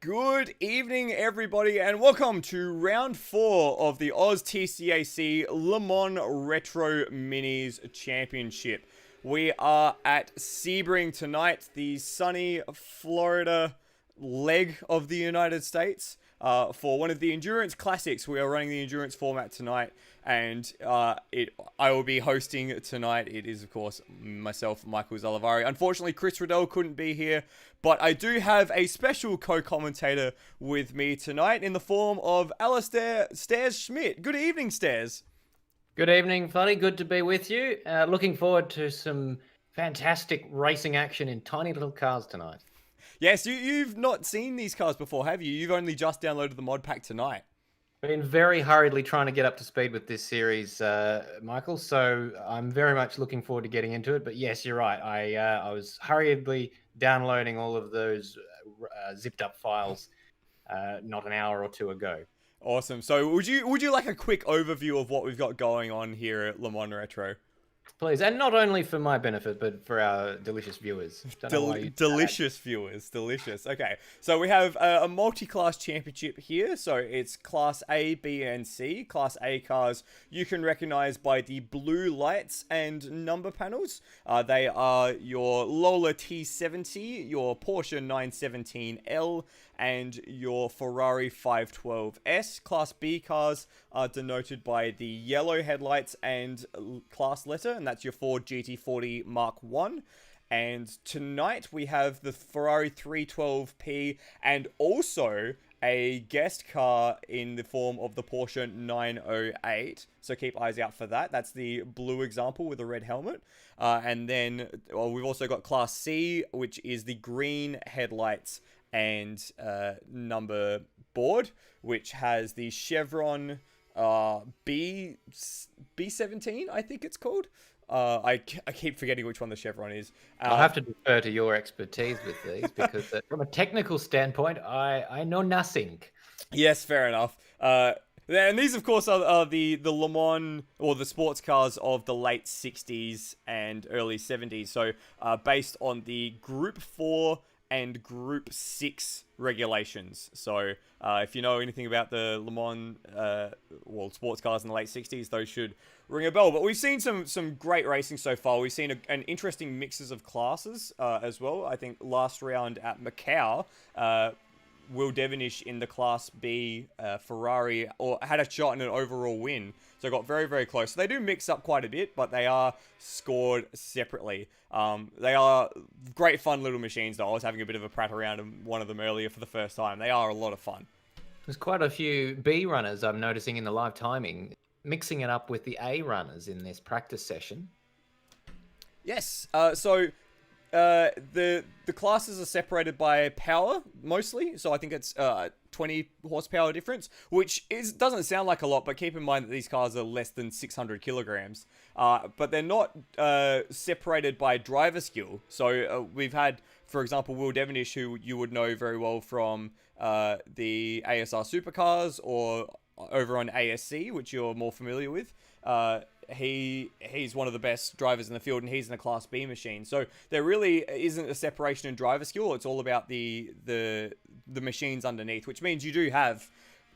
Good evening, everybody, and welcome to round 4 of the OZTCAC Le Mans Retro Minis Championship. We are at Sebring tonight, the sunny Florida leg of the United States, for one of the Endurance Classics. We are running the Endurance format tonight, and I will be hosting tonight. It is, of course, myself, Michael Zalavari. Unfortunately, Chris Riddell couldn't be here, but I do have a special co-commentator with me tonight in the form of Alistair Stairs Schmidt. Good evening, Stairs. Good evening, Floody. Good to be with you. Looking forward to some fantastic racing action in tiny little cars tonight. Yes, you've not seen these cars before, have you? You've only just downloaded the mod pack tonight. Been very hurriedly trying to get up to speed with this series, Michael. So I'm very much looking forward to getting into it. But yes, you're right. I was hurriedly downloading all of those zipped up files not an hour or two ago. Awesome. So would you like a quick overview of what we've got going on here at Le Mans Retro? Please, and not only for my benefit, but for our delicious viewers. Delicious viewers, delicious. Okay, so we have a multi-class championship here. So it's Class A, B, and C. Class A cars you can recognize by the blue lights and number panels. They are your Lola T70, your Porsche 917L, and your Ferrari 512S. Class B cars are denoted by the yellow headlights and class letter, and that's your Ford GT40 Mark 1. And tonight we have the Ferrari 312P and also a guest car in the form of the Porsche 908. So keep eyes out for that. That's the blue example with a red helmet. And then we've also got Class C, which is the green headlights and number board, which has the Chevron B17, I think it's called. I keep forgetting which one the Chevron is. I'll have to defer to your expertise with these because from a technical standpoint, I know nothing. Yes, fair enough. And these, of course, are the Le Mans or the sports cars of the late 60s and early 70s. So based on the Group 4 and Group 6 regulations. So if you know anything about the Le Mans sports cars in the late 60s, those should ring a bell. But we've seen some great racing so far. We've seen an interesting mixes of classes as well. I think last round at Macau, Will Devonish in the Class B Ferrari had a shot in an overall win. So got very, very close. So they do mix up quite a bit, but they are scored separately. They are great fun little machines, though. I was having a bit of a prat around in one of them earlier for the first time. They are a lot of fun. There's quite a few B runners I'm noticing in the live timing, mixing it up with the A runners in this practice session. Yes. So the classes are separated by power mostly. So I think it's 20 horsepower difference, which doesn't sound like a lot, but keep in mind that these cars are less than 600 kilograms. But they're not separated by driver skill. So we've had, for example, Will Devonish, who you would know very well from the ASR supercars or over on ASC, which you're more familiar with. He's one of the best drivers in the field, and he's in a Class B machine. So there really isn't a separation in driver skill. It's all about the machines underneath, which means you do have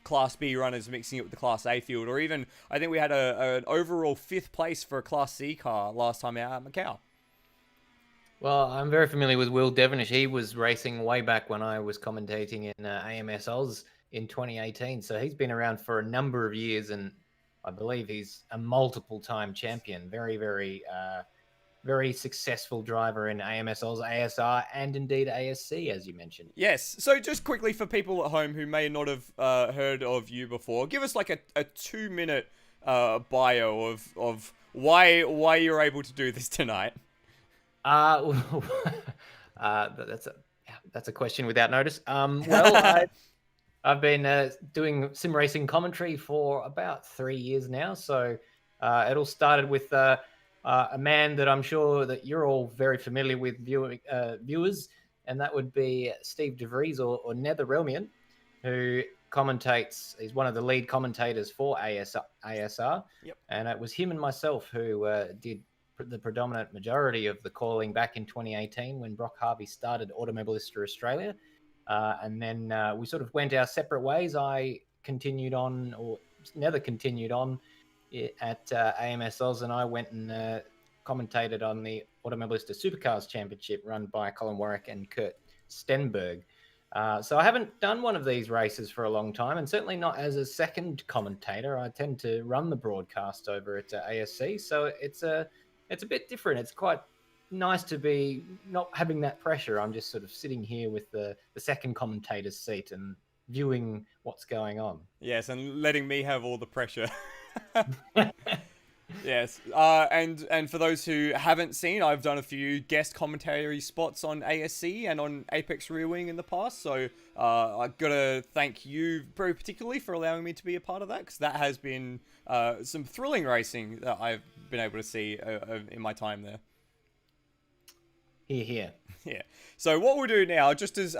Class B runners mixing it with the Class A field, or even I think we had an overall 5th place for a Class C car last time out at Macau. Well, I'm very familiar with Will Devonish. He was racing way back when I was commentating in AMS Oz in 2018. So he's been around for a number of years, and I believe he's a multiple-time champion. Very, very, very successful driver in AMS Oz, ASR, and indeed ASC, as you mentioned. Yes. So just quickly for people at home who may not have heard of you before, give us like a 2-minute bio of why you're able to do this tonight. That's a question without notice. Well, I've been doing sim racing commentary for about 3 years now. So it all started with a man that I'm sure that you're all very familiar with, viewers, and that would be Steve DeVries or Netherrealmian, who commentates. He's one of the lead commentators for ASR. Yep. And it was him and myself who did the predominant majority of the calling back in 2018 when Brock Harvey started Automobilista Australia. And then we sort of went our separate ways. I continued on, or never continued on, at AMS Oz, and I went and commentated on the Automobilista Supercars Championship run by Colin Warwick and Kurt Stenberg. So I haven't done one of these races for a long time, and certainly not as a second commentator. I tend to run the broadcast over at ASC, so it's a bit different. It's quite nice to be not having that pressure. I'm just sort of sitting here with the second commentator's seat and viewing what's going on. Yes, and letting me have all the pressure. Yes, and for those who haven't seen, I've done a few guest commentary spots on ASC and on Apex Rear Wing in the past, so I gotta thank you very particularly for allowing me to be a part of that, because that has been some thrilling racing that I've been able to see in my time there. Here. Yeah. So what we'll do now, just as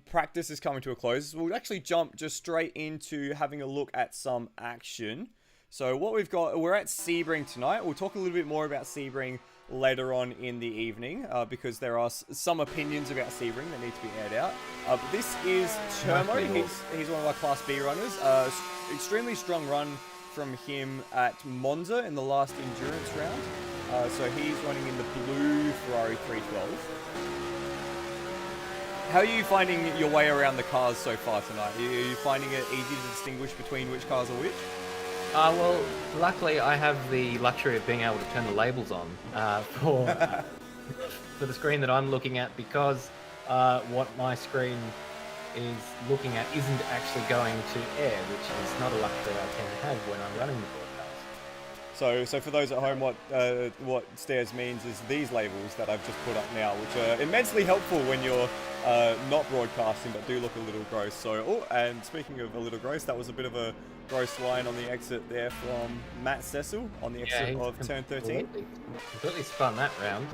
practice is coming to a close, we'll actually jump just straight into having a look at some action. So what we've got, we're at Sebring tonight. We'll talk a little bit more about Sebring later on in the evening, because there are some opinions about Sebring that need to be aired out. But this is Termo. He's one of our Class B runners. Extremely strong run from him at Monza in the last endurance round. So he's running in the blue Ferrari 312. How are you finding your way around the cars so far tonight? Are you finding it easy to distinguish between which cars are which? Well, luckily I have the luxury of being able to turn the labels on for the screen that I'm looking at, because what my screen is looking at isn't actually going to air, which is not a luxury I tend to have when I'm running the broadcast. So for those at home, what Stairs means is these labels that I've just put up now, which are immensely helpful when you're not broadcasting, but do look a little gross. So, and speaking of a little gross, that was a bit of a gross line on the exit there from Matt Cecil on the exit of turn 13. Completely spun that round.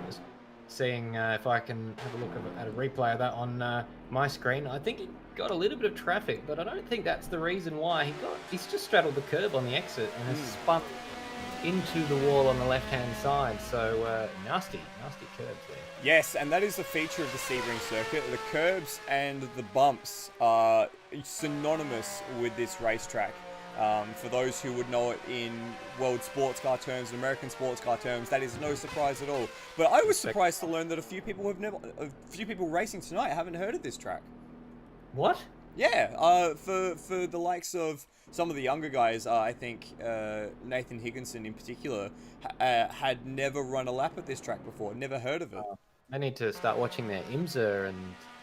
Just seeing if I can have a look at a replay of that on my screen. I think he got a little bit of traffic, but I don't think that's the reason why he's just straddled the curb on the exit and has spun into the wall on the left-hand side. So nasty curbs there. Yes, and that is the feature of the Sebring circuit. The curbs and the bumps are synonymous with this racetrack. For those who would know it in world sports car terms and American sports car terms, that is no surprise at all. But I was surprised to learn that a few people racing tonight haven't heard of this track. What? Yeah, for the likes of some of the younger guys, I think Nathan Higginson in particular had never run a lap at this track before, never heard of it. They need to start watching their IMSA and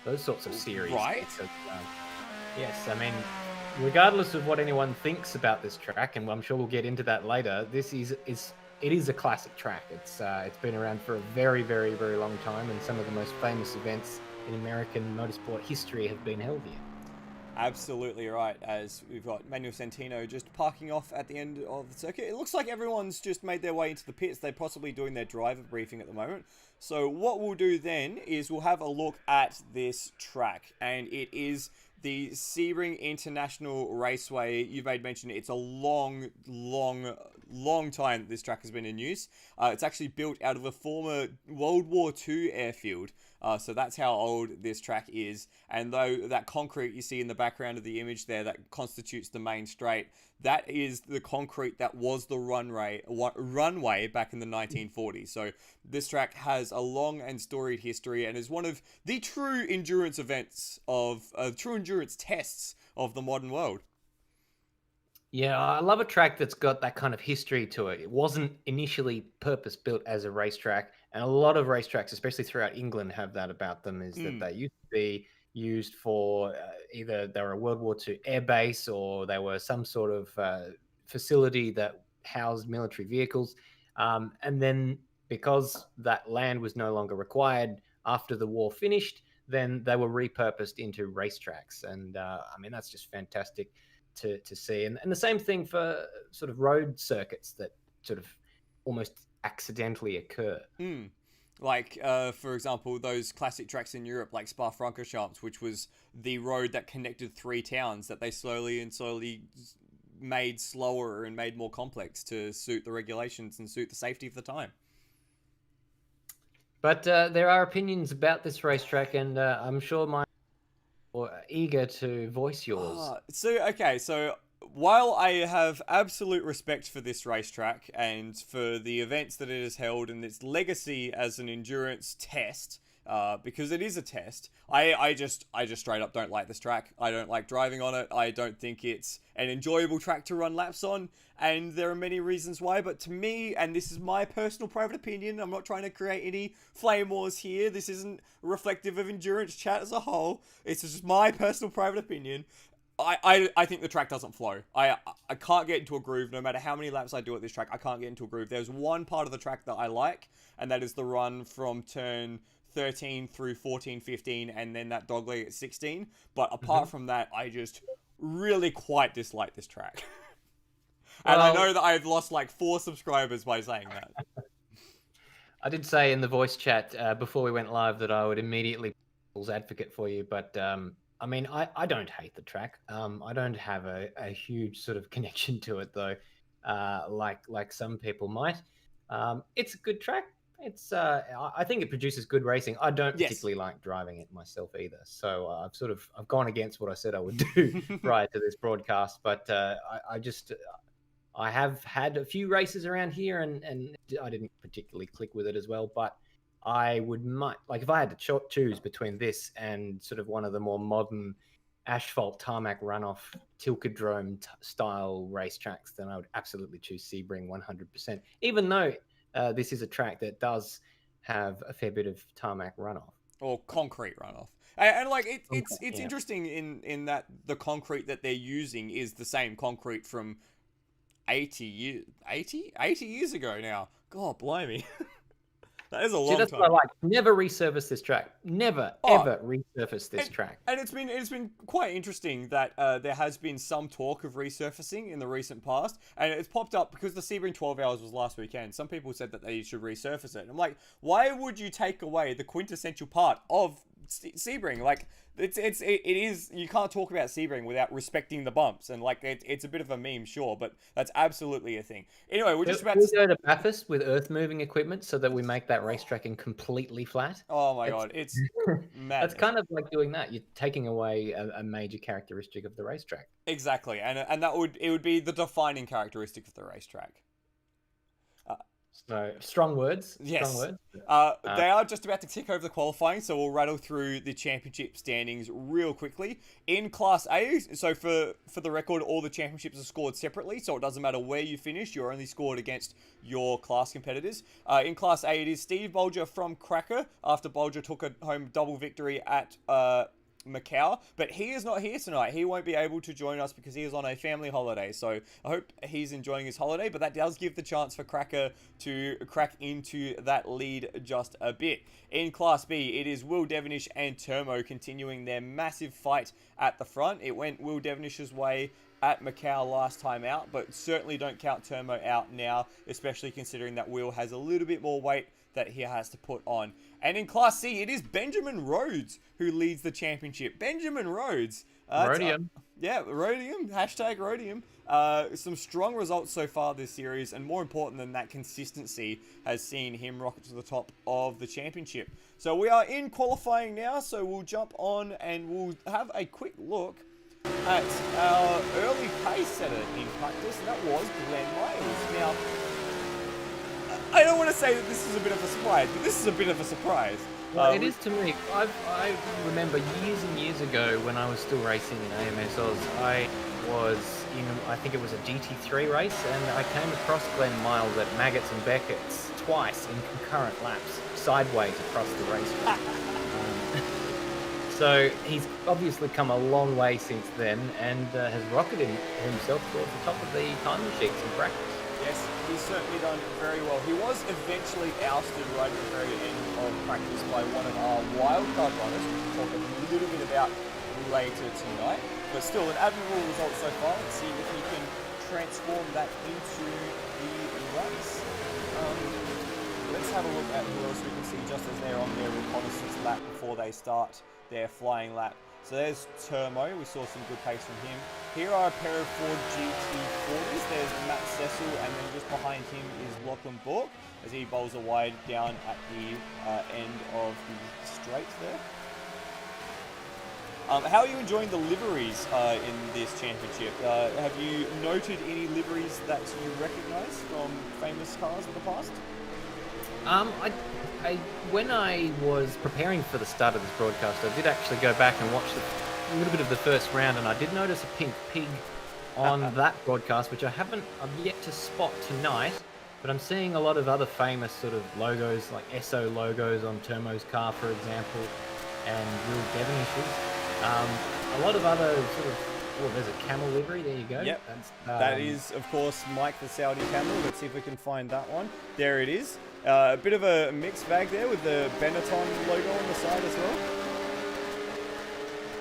those sorts of series. Right. Because, yes, I mean, regardless of what anyone thinks about this track, and I'm sure we'll get into that later, it is a classic track. It's been around for a very, very, very long time, and some of the most famous events in American motorsport history have been held here. Absolutely right, as we've got Manuel Santino just parking off at the end of the circuit. It looks like everyone's just made their way into the pits. They're possibly doing their driver briefing at the moment. So what we'll do then is we'll have a look at this track, and it is the Sebring International Raceway. You've made mention it's a long time that this track has been in use. It's actually built out of a former World War II airfield. So that's how old this track is. And though that concrete you see in the background of the image there that constitutes the main straight, that is the concrete that was the runway back in the 1940s. So this track has a long and storied history and is one of the true endurance tests of the modern world. Yeah, I love a track that's got that kind of history to it. It wasn't initially purpose-built as a racetrack, and a lot of racetracks, especially throughout England, have that about them, is that they used to be used for either they were a World War II air base or they were some sort of facility that housed military vehicles. And then because that land was no longer required after the war finished, then they were repurposed into racetracks. And I mean, that's just fantastic to see. And the same thing for sort of road circuits that sort of almost accidentally occur. Like, for example, those classic tracks in Europe, like Spa-Francorchamps, which was the road that connected three towns that they slowly made slower and made more complex to suit the regulations and suit the safety of the time. But there are opinions about this racetrack, and I'm sure you're eager to voice yours. So while I have absolute respect for this racetrack and for the events that it has held and its legacy as an endurance test, because it is a test, I just straight up don't like this track. I don't like driving on it. I don't think it's an enjoyable track to run laps on, and there are many reasons why, but to me, and this is my personal private opinion, I'm not trying to create any flame wars here, this isn't reflective of endurance chat as a whole, it's just my personal private opinion. I think the track doesn't flow. I can't get into a groove. No matter how many laps I do at this track, I can't get into a groove. There's one part of the track that I like, and that is the run from turn 13 through 14, 15, and then that dogleg at 16. But apart from that, I just really quite dislike this track. And I know that I've lost like 4 subscribers by saying that. I did say in the voice chat before we went live that I would immediately be devil's advocate for you, but I mean, I don't hate the track. I don't have a huge sort of connection to it though, like some people might. It's a good track. It's I think it produces good racing. I don't particularly like driving it myself either. So I've gone against what I said I would do prior to this broadcast. But I have had a few races around here, and I didn't particularly click with it as well. But I would if I had to choose between this and sort of one of the more modern asphalt tarmac runoff Tilkedrome style racetracks, then I would absolutely choose Sebring 100%. Even though this is a track that does have a fair bit of tarmac runoff or concrete runoff, and like it's interesting in that the concrete that they're using is the same concrete from 80 years ago now. God blimey. That is a long time. What I like. Never resurface this track. Never, ever resurface this track. And it's been quite interesting that there has been some talk of resurfacing in the recent past, and it's popped up because the Sebring 12 Hours was last weekend. Some people said that they should resurface it. And I'm like, why would you take away the quintessential part of Sebring? Like, it is, you can't talk about Sebring without respecting the bumps, and like it's a bit of a meme, sure, but that's absolutely a thing. Anyway, we're just about to go to Bathurst with earth moving equipment so that we make that racetrack completely flat. Oh my god, it's mad. That's kind of like doing that. You're taking away a major characteristic of the racetrack. Exactly, and that would be the defining characteristic of the racetrack. So, strong words. Yes. Strong words. They are just about to tick over the qualifying, so we'll rattle through the championship standings real quickly. In Class A, so for the record, all the championships are scored separately, so it doesn't matter where you finish, you're only scored against your class competitors. In Class A, it is Steve Bolger from Cracker, after Bolger took a home double victory at Macau, but he is not here tonight. He won't be able to join us because he is on a family holiday, so I hope he's enjoying his holiday, but that does give the chance for Cracker to crack into that lead just a bit. In Class B, it is Will Devonish and Termo continuing their massive fight at the front. It went Will Devanish's way at Macau last time out, but certainly don't count Termo out now, especially considering that Will has a little bit more weight that he has to put on. And in Class C, it is Benjamin Rhodes who leads the championship. Benjamin Rhodes. Rhodium. Rhodium. Hashtag Rhodium. Some strong results so far this series, and more important than that, consistency has seen him rocket to the top of the championship. So we are in qualifying now, so we'll jump on and we'll have a quick look at our early pace setter in practice, and that was Glenn Miles. Now, I don't want to say that this is a bit of a surprise, but this is a bit of a surprise. Well, it is to me. I remember years and years ago when I was still racing in AMS Oz, I was in, I think it was a GT3 race, and I came across Glenn Miles at Maggots and Beckett's twice in concurrent laps, sideways across the racetrack. So he's obviously come a long way since then, and has rocketed himself towards the top of the timing sheets in practice. Yes, he's certainly done very well. He was eventually ousted right at the very end of practice by one of our wildcard runners, which we'll talk a little bit about later tonight. But still, an admirable result so far. Let's see if he can transform that into the race. Let's have a look at who else we can see just as they're on their reconnaissance lap before they start their flying lap. So there's Termo, we saw some good pace from him. Here are a pair of Ford GT40s. There's Matt Cecil, and then just behind him is Lachlan Bork as he bowls a wide down at the end of the straight there. How are you enjoying the liveries in this championship? Have you noted any liveries that you recognise from famous cars of the past? When I was preparing for the start of this broadcast, I did actually go back and watch a little bit of the first round, and I did notice a pink pig on that broadcast, which I've yet to spot tonight. But I'm seeing a lot of other famous sort of logos, like SO logos on Termo's car, for example, and Will Devenish's. A lot of other sort of, there's a camel livery, there you go. Yep, that is, of course, Mike the Saudi camel. Let's see if we can find that one. There it is. A bit of a mixed bag there with the Benetton logo on the side as well.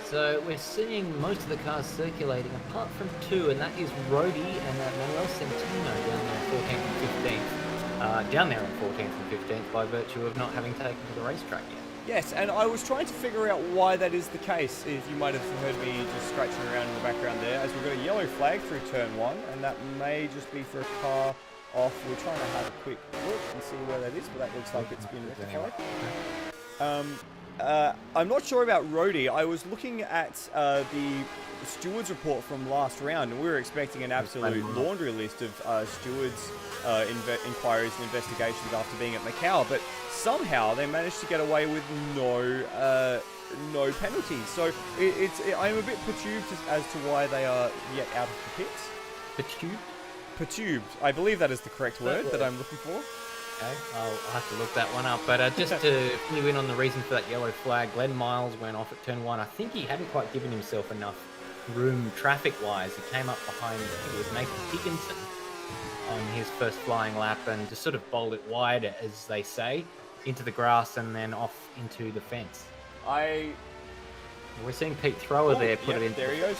So we're seeing most of the cars circulating, apart from two, and that is Rody and Manuel Centino down there on 14th and 15th. Down there on 14th and 15th by virtue of not having taken to the racetrack yet. Yes, and I was trying to figure out why that is the case. If you might have heard me just scratching around in the background there, as we've got a yellow flag through turn 1, and that may just be for a car off. We're trying to have a quick look and see where that is, but that looks like it's been rectified. I'm not sure about Rody. I was looking at the stewards report from last round, and we were expecting an absolute laundry list of stewards inquiries and investigations after being at Macau, but somehow they managed to get away with no penalties. So I'm a bit perturbed as to why they are yet out of the pits. Perturbed? Perturbed. I believe that is the correct word that I'm looking for. Okay, I'll have to look that one up. But just to fill you in on the reason for that yellow flag, Glenn Miles went off at turn 1. I think he hadn't quite given himself enough room traffic-wise. He came up behind, I think it was Nathan Higginson on his first flying lap and just sort of bowled it wide, as they say, into the grass and then off into the fence. We're seeing Pete Thrower there put it into there he goes.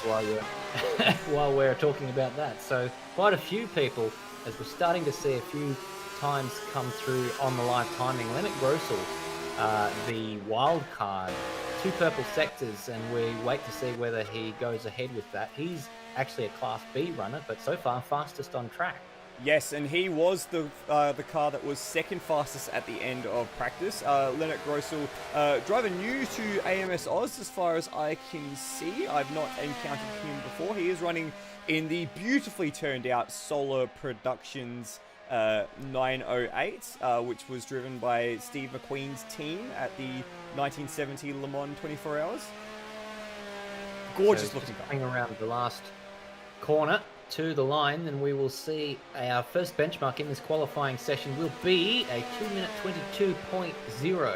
while we're talking about that. So quite a few people, as we're starting to see a few times come through on the live timing. Leonard Grossel, the wild card, 2 purple sectors, and we wait to see whether he goes ahead with that. He's actually a Class B runner, but so far fastest on track. Yes, and he was the car that was second fastest at the end of practice. Leonard Grossel, driver new to AMS Oz as far as I can see. I've not encountered him before. He is running in the beautifully turned out Solar Productions 908, which was driven by Steve McQueen's team at the 1970 Le Mans 24 Hours. Gorgeous looking car. Coming around the last corner to the line, then we will see our first benchmark in this qualifying session will be a 2-minute 22.0.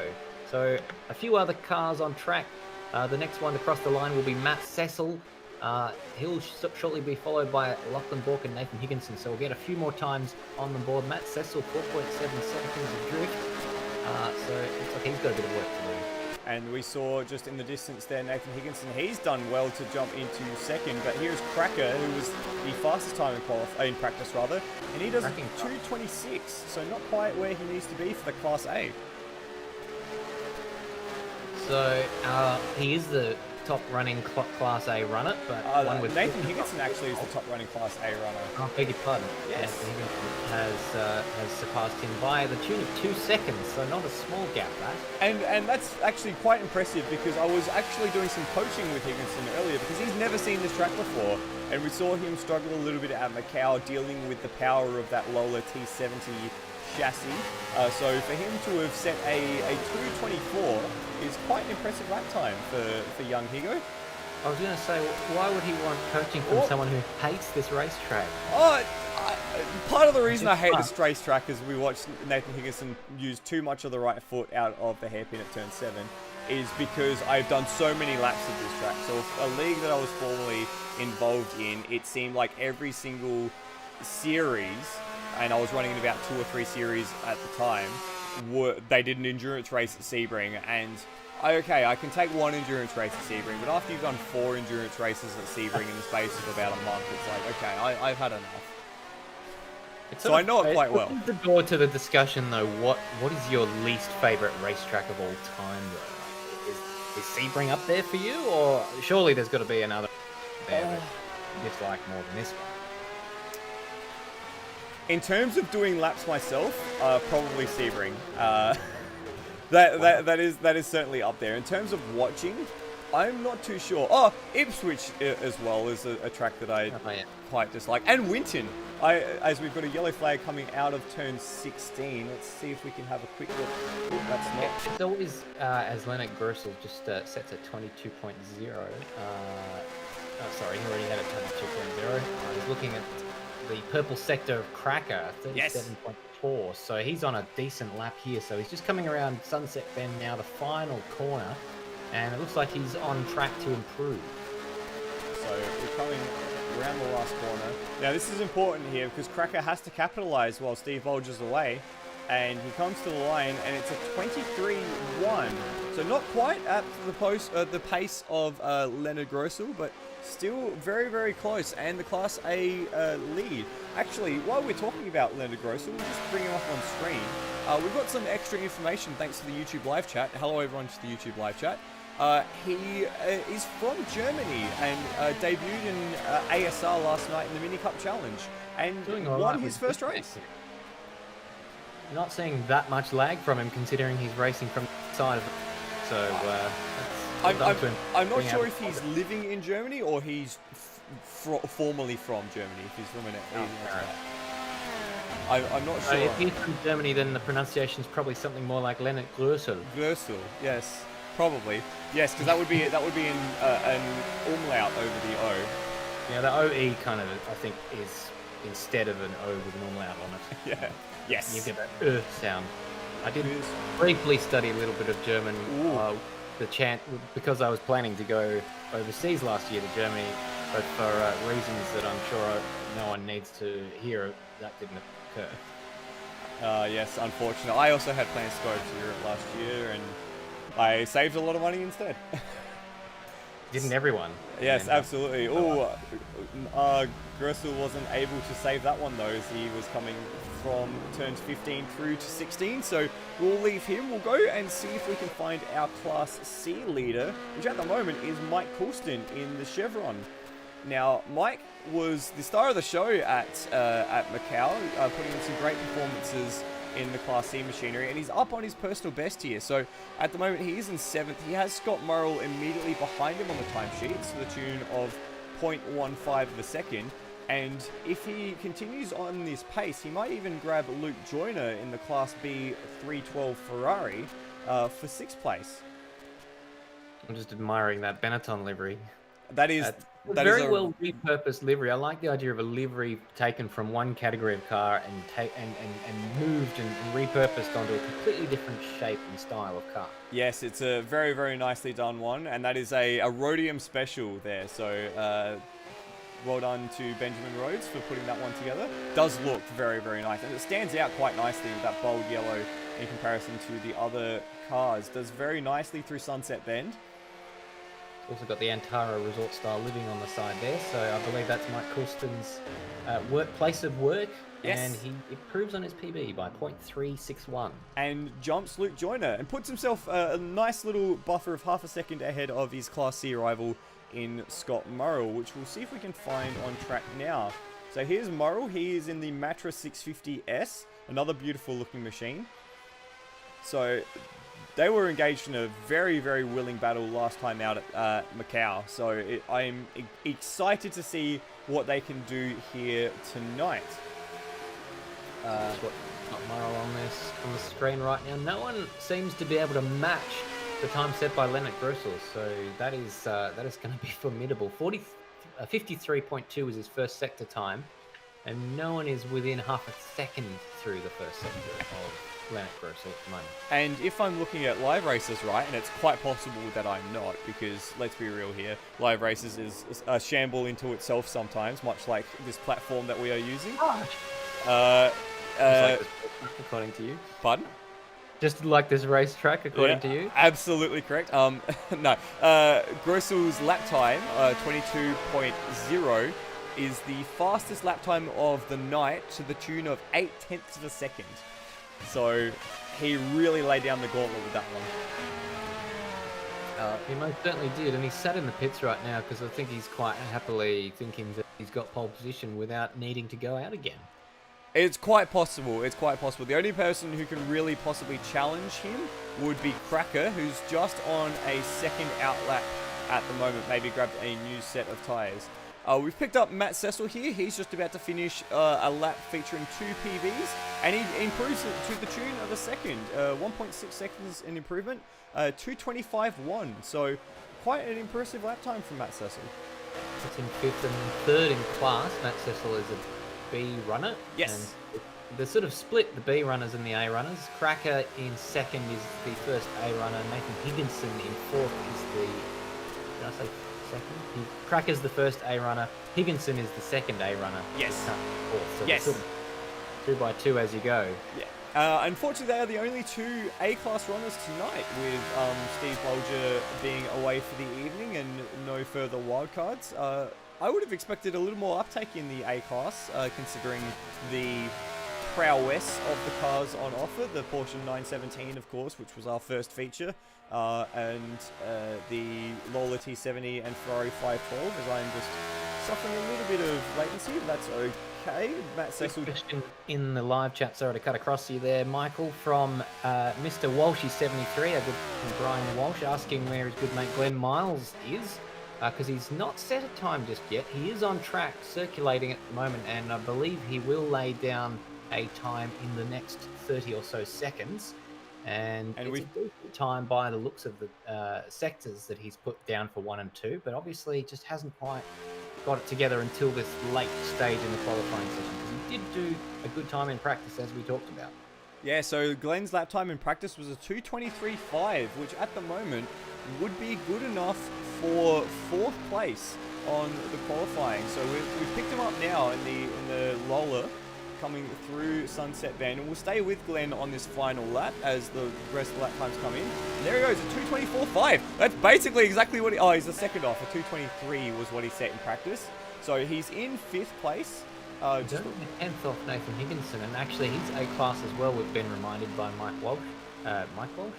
So a few other cars on track. The next one to cross the line will be Matt Cecil. He'll shortly be followed by Lachlan Bork and Nathan Higginson. So we'll get a few more times on the board. Matt Cecil, 4.7 seconds of drift. So it's like he's got a bit of work to do. And we saw just in the distance there, Nathan Higginson, he's done well to jump into second, but here's Cracker, who was the fastest time in practice, and he does 2:26, so not quite where he needs to be for the Class A. So he is the top running Class A runner, but one with Nathan Higginson actually is the top running Class A runner. Oh, beg your pardon. Yes. Nathan Higginson has surpassed him by the tune of 2 seconds, so not a small gap, that. And that's actually quite impressive, because I was actually doing some coaching with Higginson earlier, because he's never seen this track before, and we saw him struggle a little bit at Macau dealing with the power of that Lola T70 chassis. So for him to have set a 2:24 is quite an impressive lap time for young Higo. I was going to say, why would he want coaching from someone who hates this racetrack? Part of the reason I hate this racetrack is we watched Nathan Higginson use too much of the right foot out of the hairpin at turn 7, is because I've done so many laps of this track. So a league that I was formerly involved in, it seemed like every single series, and I was running in about 2 or 3 series at the time, they did an endurance race at Sebring, and I can take 1 endurance race at Sebring, but after you've done 4 endurance races at Sebring in the space of about a month, it's like, okay, I've had enough. So I know it quite well. The door to the discussion, though, what is your least favourite racetrack of all time, though? Is Sebring up there for you, or surely there's got to be another there that you dislike more than this one? In terms of doing laps myself, probably Sebring. That is certainly up there. In terms of watching, I'm not too sure. Oh, Ipswich as well is a track that I quite dislike. And Winton. As we've got a yellow flag coming out of turn 16. Let's see if we can have a quick look. Oh, that's not. It's always, as Leonard Grossel just sets at 22.0. Sorry, he already had it 22.0. I was looking at the purple sector of Cracker, 37.4. So he's on a decent lap here. So he's just coming around Sunset Bend now, the final corner. And it looks like he's on track to improve. So we're coming around the last corner. Now this is important here because Cracker has to capitalize while Steve bulges away. And he comes to the line and it's a 23-1. So not quite at the pace of Leonard Grossel, but still very, very close. And the Class A lead. Actually, while we're talking about Leonard Grossel, we'll just bring him up on screen. We've got some extra information thanks to the YouTube live chat. Hello everyone to the YouTube live chat. He is from Germany and debuted in ASR last night in the Mini Cup Challenge and won his first race. Not seeing that much lag from him considering he's racing from the side of it. So I'm not sure if he's living in Germany or he's formerly from Germany. If he's from I'm not sure. If he's from Germany, then the pronunciation is probably something more like Leonard Grossel. Grossel, yes. Probably. Yes, because that would be in an umlaut over the O. Yeah, the OE kind of, I think, is instead of an O with an umlaut on it. Yeah. Yes. You get that sound. I did briefly study a little bit of German, because I was planning to go overseas last year to Germany, but for reasons that I'm sure no one needs to hear, that didn't occur. Yes, unfortunately. I also had plans to go to Europe last year, and I saved a lot of money instead. Didn't everyone? Yes, absolutely. Grossel wasn't able to save that one though, as he was coming from turns 15 through to 16. So we'll leave him. We'll go and see if we can find our Class C leader, which at the moment is Mike Coulston in the Chevron. Now, Mike was the star of the show at Macau, putting in some great performances in the Class C machinery, and he's up on his personal best here. So at the moment he is in 7th. He has Scott Murrell immediately behind him on the timesheets to the tune of 0.15 of a second, and if he continues on this pace he might even grab Luke Joyner in the Class B 312 Ferrari for 6th place. I'm just admiring that Benetton livery. That is very well repurposed livery. I like the idea of a livery taken from one category of car and moved and repurposed onto a completely different shape and style of car. Yes, it's a very, very nicely done one, and that is a Rhodium special there. So well done to Benjamin Rhodes for putting that one together. Does look very, very nice, and it stands out quite nicely with that bold yellow in comparison to the other cars. Does very nicely through Sunset Bend. Also got the Antara Resort Style Living on the side there, so I believe that's Mike Coulston's place of work. Yes. And he improves on his PB by 0.361. And jumps Luke Joyner and puts himself a nice little buffer of half a second ahead of his Class C rival in Scott Murrell, which we'll see if we can find on track now. So here's Murrell. He is in the Matra 650S, another beautiful looking machine. So they were engaged in a very, very willing battle last time out at Macau. So I'm excited to see what they can do here tonight. That's what got Murrell on the screen right now. No one seems to be able to match the time set by Leonard Grossel. So that is going to be formidable. 53.2 was his first sector time, and no one is within half a second through the first sector of Leonard Grossel at the moment. And if I'm looking at live races right, and it's quite possible that I'm not, because let's be real here, live races is a shamble into itself sometimes, much like this platform that we are using. According to you. Pardon? Just like this racetrack, according to you? Absolutely correct. No. Grossel's lap time, 22.0, is the fastest lap time of the night to the tune of 0.8 of a second. So he really laid down the gauntlet with that one. He most certainly did, and he's sat in the pits right now because I think he's quite happily thinking that he's got pole position without needing to go out again. It's quite possible. It's quite possible. The only person who can really possibly challenge him would be Cracker, who's just on a second outlap at the moment maybe grabbed a new set of tyres. We've picked up Matt Cecil here. He's just about to finish a lap featuring 2 PBs, and he improves it to the tune of a second. 1.6 seconds in improvement, 2:25.1. So quite an impressive lap time from Matt Cecil. It's in 5th and 3rd in class. Matt Cecil is a B runner. Yes. And they're sort of split, the B runners and the A runners. Cracker in 2nd is the first A runner. Nathan Higginson in 4th is the... Did I say 2nd? Cracker's the first A runner. Higginson is the 2nd A runner. Yes. 4th. So yes. sort of 2 by 2 as you go. Yeah. Unfortunately, they are the only 2 A-class runners tonight, with Steve Bolger being away for the evening and no further wildcards. I would have expected a little more uptake in the A-class, considering the prowess of the cars on offer. The Porsche 917, of course, which was our first feature, and the Lola T70 and Ferrari 512, as I'm just suffering a little bit of latency, but that's okay. Matt Cecil... Question in the live chat, sorry to cut across you there, Michael, from Mr. Walshy73, a good Brian Walsh, asking where his good mate Glenn Miles is, because he's not set a time just yet. He is on track, circulating at the moment, and I believe he will lay down a time in the next 30 or so seconds. And it's a decent time by the looks of the sectors that he's put down for 1 and 2, but obviously just hasn't quite got it together until this late stage in the qualifying session. He did do a good time in practice, as we talked about. Yeah, so Glenn's lap time in practice was a 2:23.5, which at the moment would be good enough for 4th place on the qualifying. So we've picked him up now in the Lola, coming through Sunset Bend, and we'll stay with Glenn on this final lap as the rest of the lap times come in. And there he goes, a 2:24.5. That's basically exactly what he's the second off. A 2:23 was what he set in practice. So he's in 5th place. Just the 10th off Nathan Higginson, and actually he's A-class as well. We've been reminded by Mike Walsh. Mike Walsh?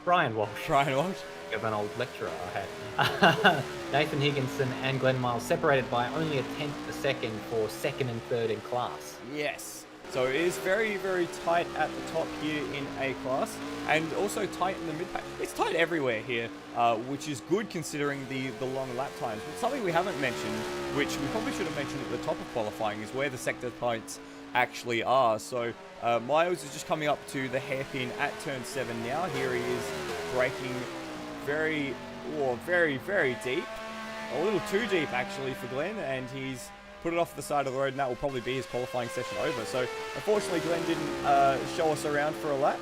Brian Walsh. Brian Walsh. Of an old lecturer I had. Nathan Higginson and Glenn Miles separated by only a 10th of a second for 2nd and 3rd in class. Yes. So it is very, very tight at the top here in A-class, and also tight in the mid-pack. It's tight everywhere here, which is good considering the long lap times. But something we haven't mentioned, which we probably should have mentioned at the top of qualifying, is where the sector tights actually are. So Miles is just coming up to the hairpin at turn 7 now. Here he is braking very, very deep. A little too deep, actually, for Glenn, and he's put it off the side of the road, and that will probably be his qualifying session over. So, unfortunately, Glenn didn't show us around for a lap.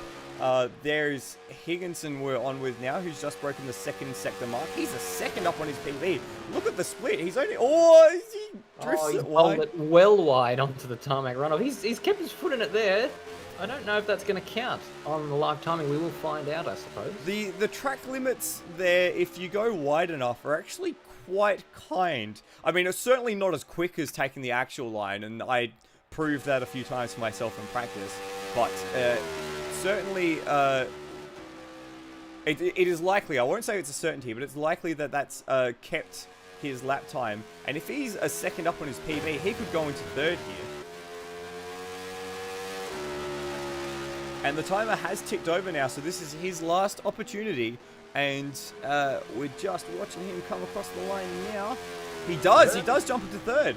There's Higginson we're on with now, who's just broken the 2nd sector mark. He's a 2nd up on his PB. Look at the split. He's only... he drifts it wide. It well wide onto the tarmac runoff. He's kept his foot in it there. I don't know if that's going to count on the live timing. We will find out, I suppose. The track limits there, if you go wide enough, are actually quite kind. I mean, it's certainly not as quick as taking the actual line, and I proved that a few times for myself in practice. But certainly, it is likely, I won't say it's a certainty, but it's likely that that's kept his lap time. And if he's a 2nd up on his PB, he could go into 3rd here. And the timer has ticked over now, so this is his last opportunity. And we're just watching him come across the line now. He does jump into 3rd.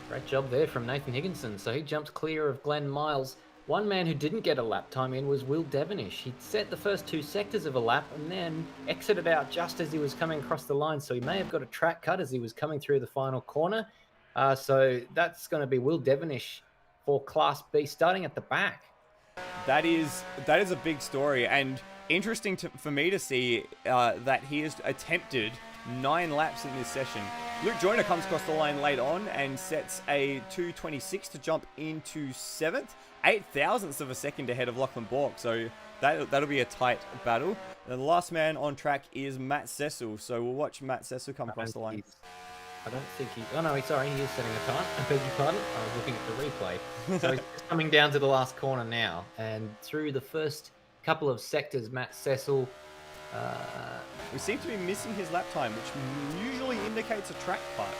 Great job there from Nathan Higginson. So he jumped clear of Glenn Miles. One man who didn't get a lap time in was Will Devenish. He set the first 2 sectors of a lap and then exited out just as he was coming across the line. So he may have got a track cut as he was coming through the final corner. So that's going to be Will Devenish for Class B, starting at the back. That is a big story, and interesting for me to see that he has attempted 9 laps in this session. Luke Joyner comes across the line late on and sets a 2:26 to jump into 7th, 0.08 of a second ahead of Lachlan Bork. So that'll be a tight battle. And the last man on track is Matt Cecil. So we'll watch Matt Cecil come across the line. I don't think he... Oh, no, he is setting a time. I beg your pardon. I was looking at the replay. So he's just coming down to the last corner now. And through the first couple of sectors, Matt Cecil... we seem to be missing his lap time, which usually indicates a track cut.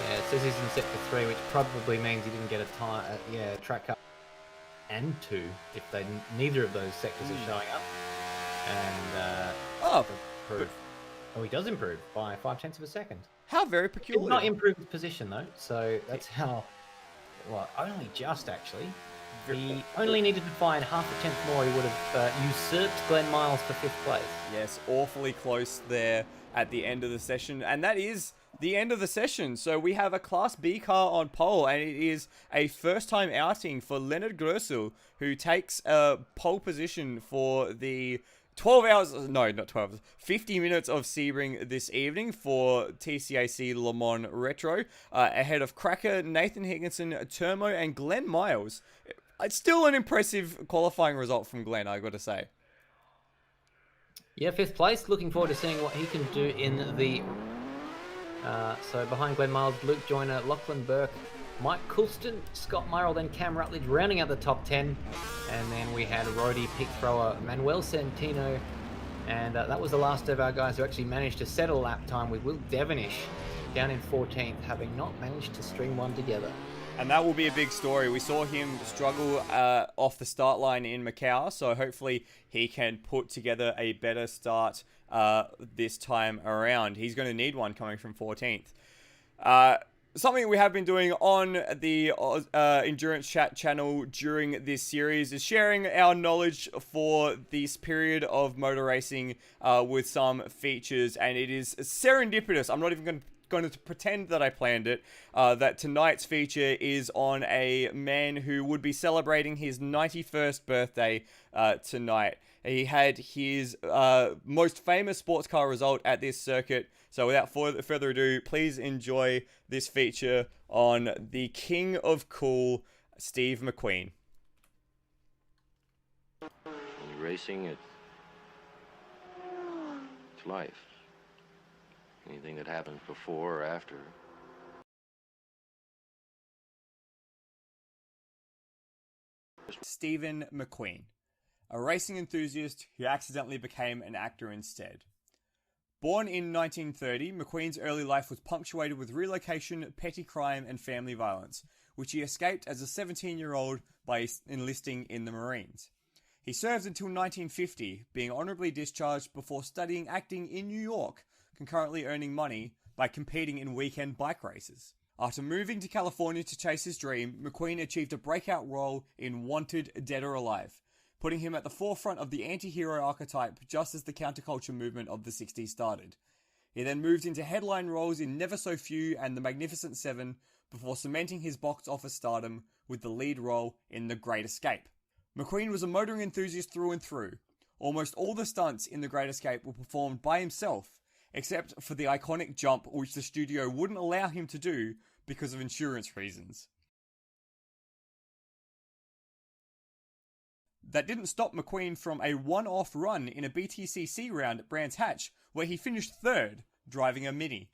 Yeah, it says he's in sector 3, which probably means he didn't get a time... track cut. And 2, if neither of those sectors are showing up. And... Oh, he does improve by 5/10 of a second. How very Did peculiar. not improve his position though, so that's how. Well, only just actually. He only needed to find half a tenth more. He would have usurped Glenn Miles for 5th place. Yes, awfully close there at the end of the session. And that is the end of the session. So we have a Class B car on pole, and it is a first-time outing for Leonard Grösel, who takes a pole position for the 12 hours, no, not 12, 50 minutes of Sebring this evening for TCAC Le Mans Retro, ahead of Cracker, Nathan Higginson, Termo, and Glenn Miles. It's still an impressive qualifying result from Glenn, I got to say. Yeah, 5th place. Looking forward to seeing what he can do in the... so behind Glenn Miles, Luke Joyner, Lachlan Burke, Mike Coulston, Scott Murrell, then Cam Rutledge rounding out the top 10. And then we had roadie pick thrower Manuel Santino. And that was the last of our guys who actually managed to settle lap time, with Will Devonish down in 14th, having not managed to string one together. And that will be a big story. We saw him struggle off the start line in Macau, so hopefully he can put together a better start this time around. He's going to need one coming from 14th. Something we have been doing on the Endurance Chat channel during this series is sharing our knowledge for this period of motor racing with some features, and it is serendipitous. I'm not even going to pretend that I planned it, that tonight's feature is on a man who would be celebrating his 91st birthday tonight. He had his most famous sports car result at this circuit. So without further ado, please enjoy this feature on the King of Cool, Steve McQueen. When you're racing, it's life. Anything that happens before or after. Stephen McQueen, a racing enthusiast who accidentally became an actor instead. Born in 1930, McQueen's early life was punctuated with relocation, petty crime, and family violence, which he escaped as a 17-year-old by enlisting in the Marines. He served until 1950, being honorably discharged before studying acting in New York, concurrently earning money by competing in weekend bike races. After moving to California to chase his dream, McQueen achieved a breakout role in Wanted, Dead or Alive, putting him at the forefront of the anti-hero archetype just as the counterculture movement of the 60s started. He then moved into headline roles in Never So Few and The Magnificent Seven before cementing his box office stardom with the lead role in The Great Escape. McQueen was a motoring enthusiast through and through. Almost all the stunts in The Great Escape were performed by himself, except for the iconic jump which the studio wouldn't allow him to do because of insurance reasons. That didn't stop McQueen from a one-off run in a BTCC round at Brands Hatch, where he finished 3rd, driving a Mini.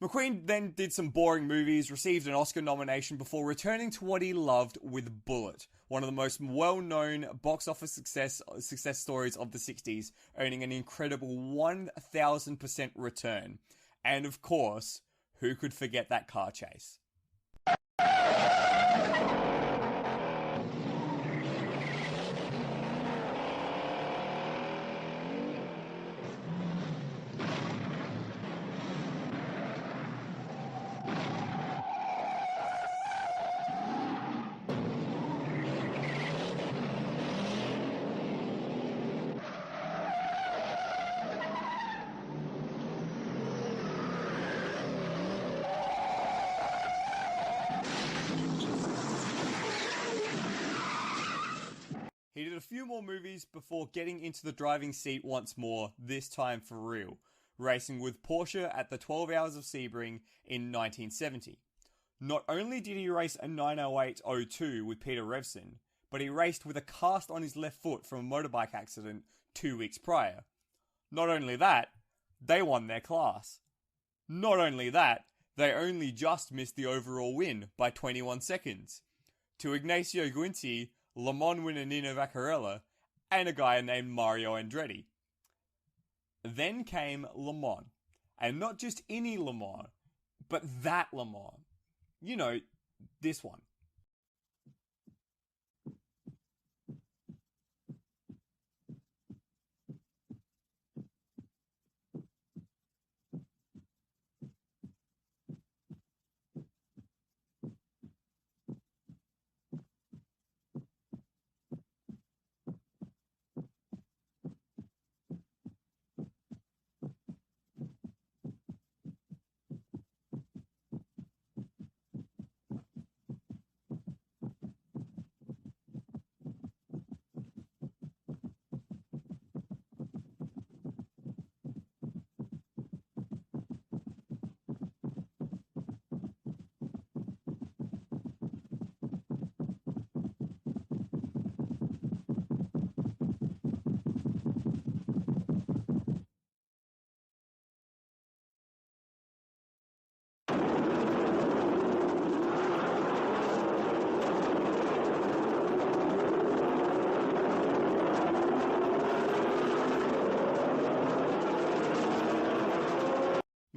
McQueen then did some boring movies, received an Oscar nomination before returning to what he loved with Bullet, one of the most well-known box office success stories of the 60s, earning an incredible 1,000% return. And of course, who could forget that car chase? He did a few more movies before getting into the driving seat once more, this time for real, racing with Porsche at the 12 Hours of Sebring in 1970. Not only did he race a 908-02 with Peter Revson, but he raced with a cast on his left foot from a motorbike accident 2 weeks prior. Not only that, they won their class. Not only that, they only just missed the overall win by 21 seconds. To Ignacio Guinti, Le Mans winner Nino Vaccarella, and a guy named Mario Andretti. Then came Le Mans, and not just any Le Mans, but that Le Mans. You know, this one.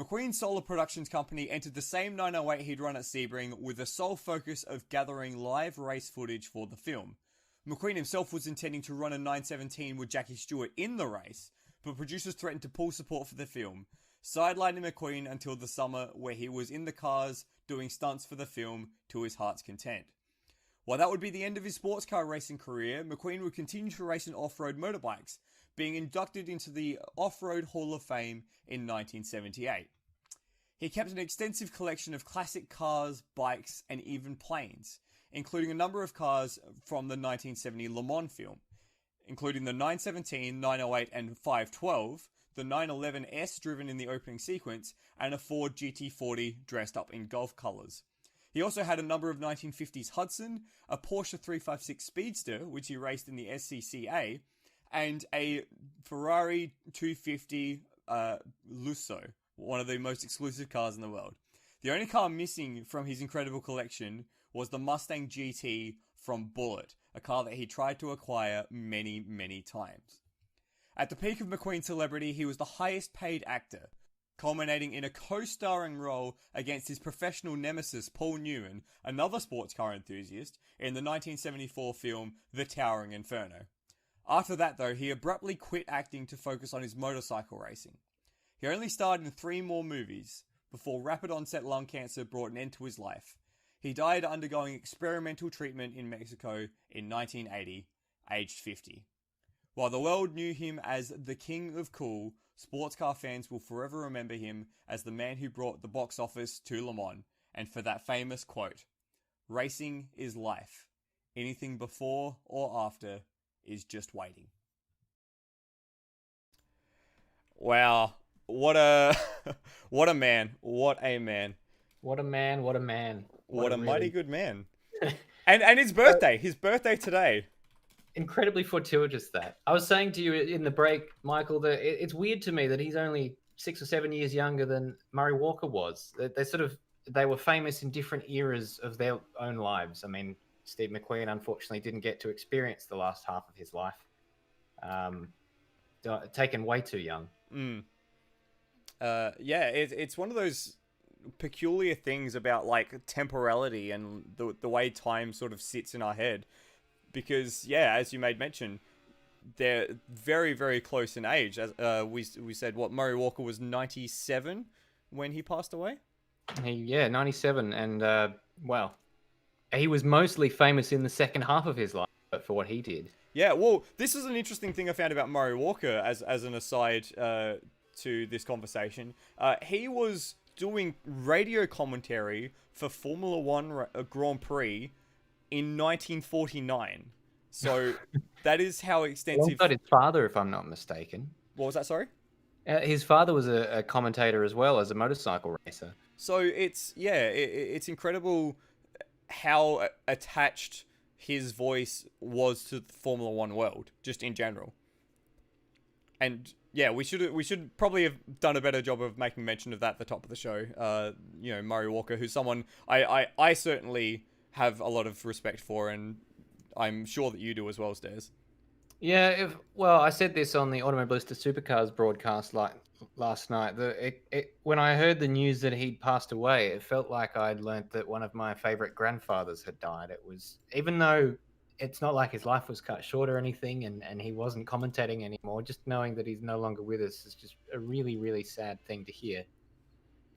McQueen's Solar Productions company entered the same 908 he'd run at Sebring with the sole focus of gathering live race footage for the film. McQueen himself was intending to run a 917 with Jackie Stewart in the race, but producers threatened to pull support for the film, sidelining McQueen until the summer, where he was in the cars doing stunts for the film to his heart's content. While that would be the end of his sports car racing career, McQueen would continue to race in off-road motorbikes, being inducted into the Off-Road Hall of Fame in 1978. He kept an extensive collection of classic cars, bikes, and even planes, including a number of cars from the 1970 Le Mans film, including the 917, 908, and 512, the 911S driven in the opening sequence, and a Ford GT40 dressed up in golf colours. He also had a number of 1950s Hudson, a Porsche 356 Speedster, which he raced in the SCCA, and a Ferrari 250 Lusso, one of the most exclusive cars in the world. The only car missing from his incredible collection was the Mustang GT from Bullitt, a car that he tried to acquire many, many times. At the peak of McQueen's celebrity, he was the highest paid actor, culminating in a co-starring role against his professional nemesis Paul Newman, another sports car enthusiast, in the 1974 film The Towering Inferno. After that, though, he abruptly quit acting to focus on his motorcycle racing. He only starred in 3 more movies before rapid onset lung cancer brought an end to his life. He died undergoing experimental treatment in Mexico in 1980, aged 50. While the world knew him as the King of Cool, sports car fans will forever remember him as the man who brought the box office to Le Mans, and for that famous quote, "Racing is life. Anything before or after is just waiting." Wow, what a what a man, what a man. What a man, what a man. What a mighty good man. And his birthday today. Incredibly fortuitous that. I was saying to you in the break, Michael, that it's weird to me that he's only 6 or 7 years younger than Murray Walker was. They were famous in different eras of their own lives. I mean, Steve McQueen unfortunately didn't get to experience the last half of his life. Taken way too young. It's one of those peculiar things about like temporality and the way time sort of sits in our head, because as you made mention, they're very, very close in age. As we said, Murray Walker was 97 when he passed away. 97, and he was mostly famous in the second half of his life for what he did. Yeah, well, this is an interesting thing I found about Murray Walker as an aside to this conversation. He was doing radio commentary for Formula One Grand Prix in 1949. So that is how extensive... Alongside his father, if I'm not mistaken. What was that, sorry? His father was a commentator as well as a motorcycle racer. So it's incredible how attached his voice was to the Formula One world, just in general. And we should probably have done a better job of making mention of that at the top of the show. Murray Walker, who's someone I certainly have a lot of respect for, and I'm sure that you do as well, Stairs. Yeah, I said this on the Automobilista Supercars broadcast last night. When I heard the news that he'd passed away, it felt like I'd learnt that one of my favourite grandfathers had died. It was, even though it's not like his life was cut short or anything, and he wasn't commentating anymore, just knowing that he's no longer with us is just a really, really sad thing to hear.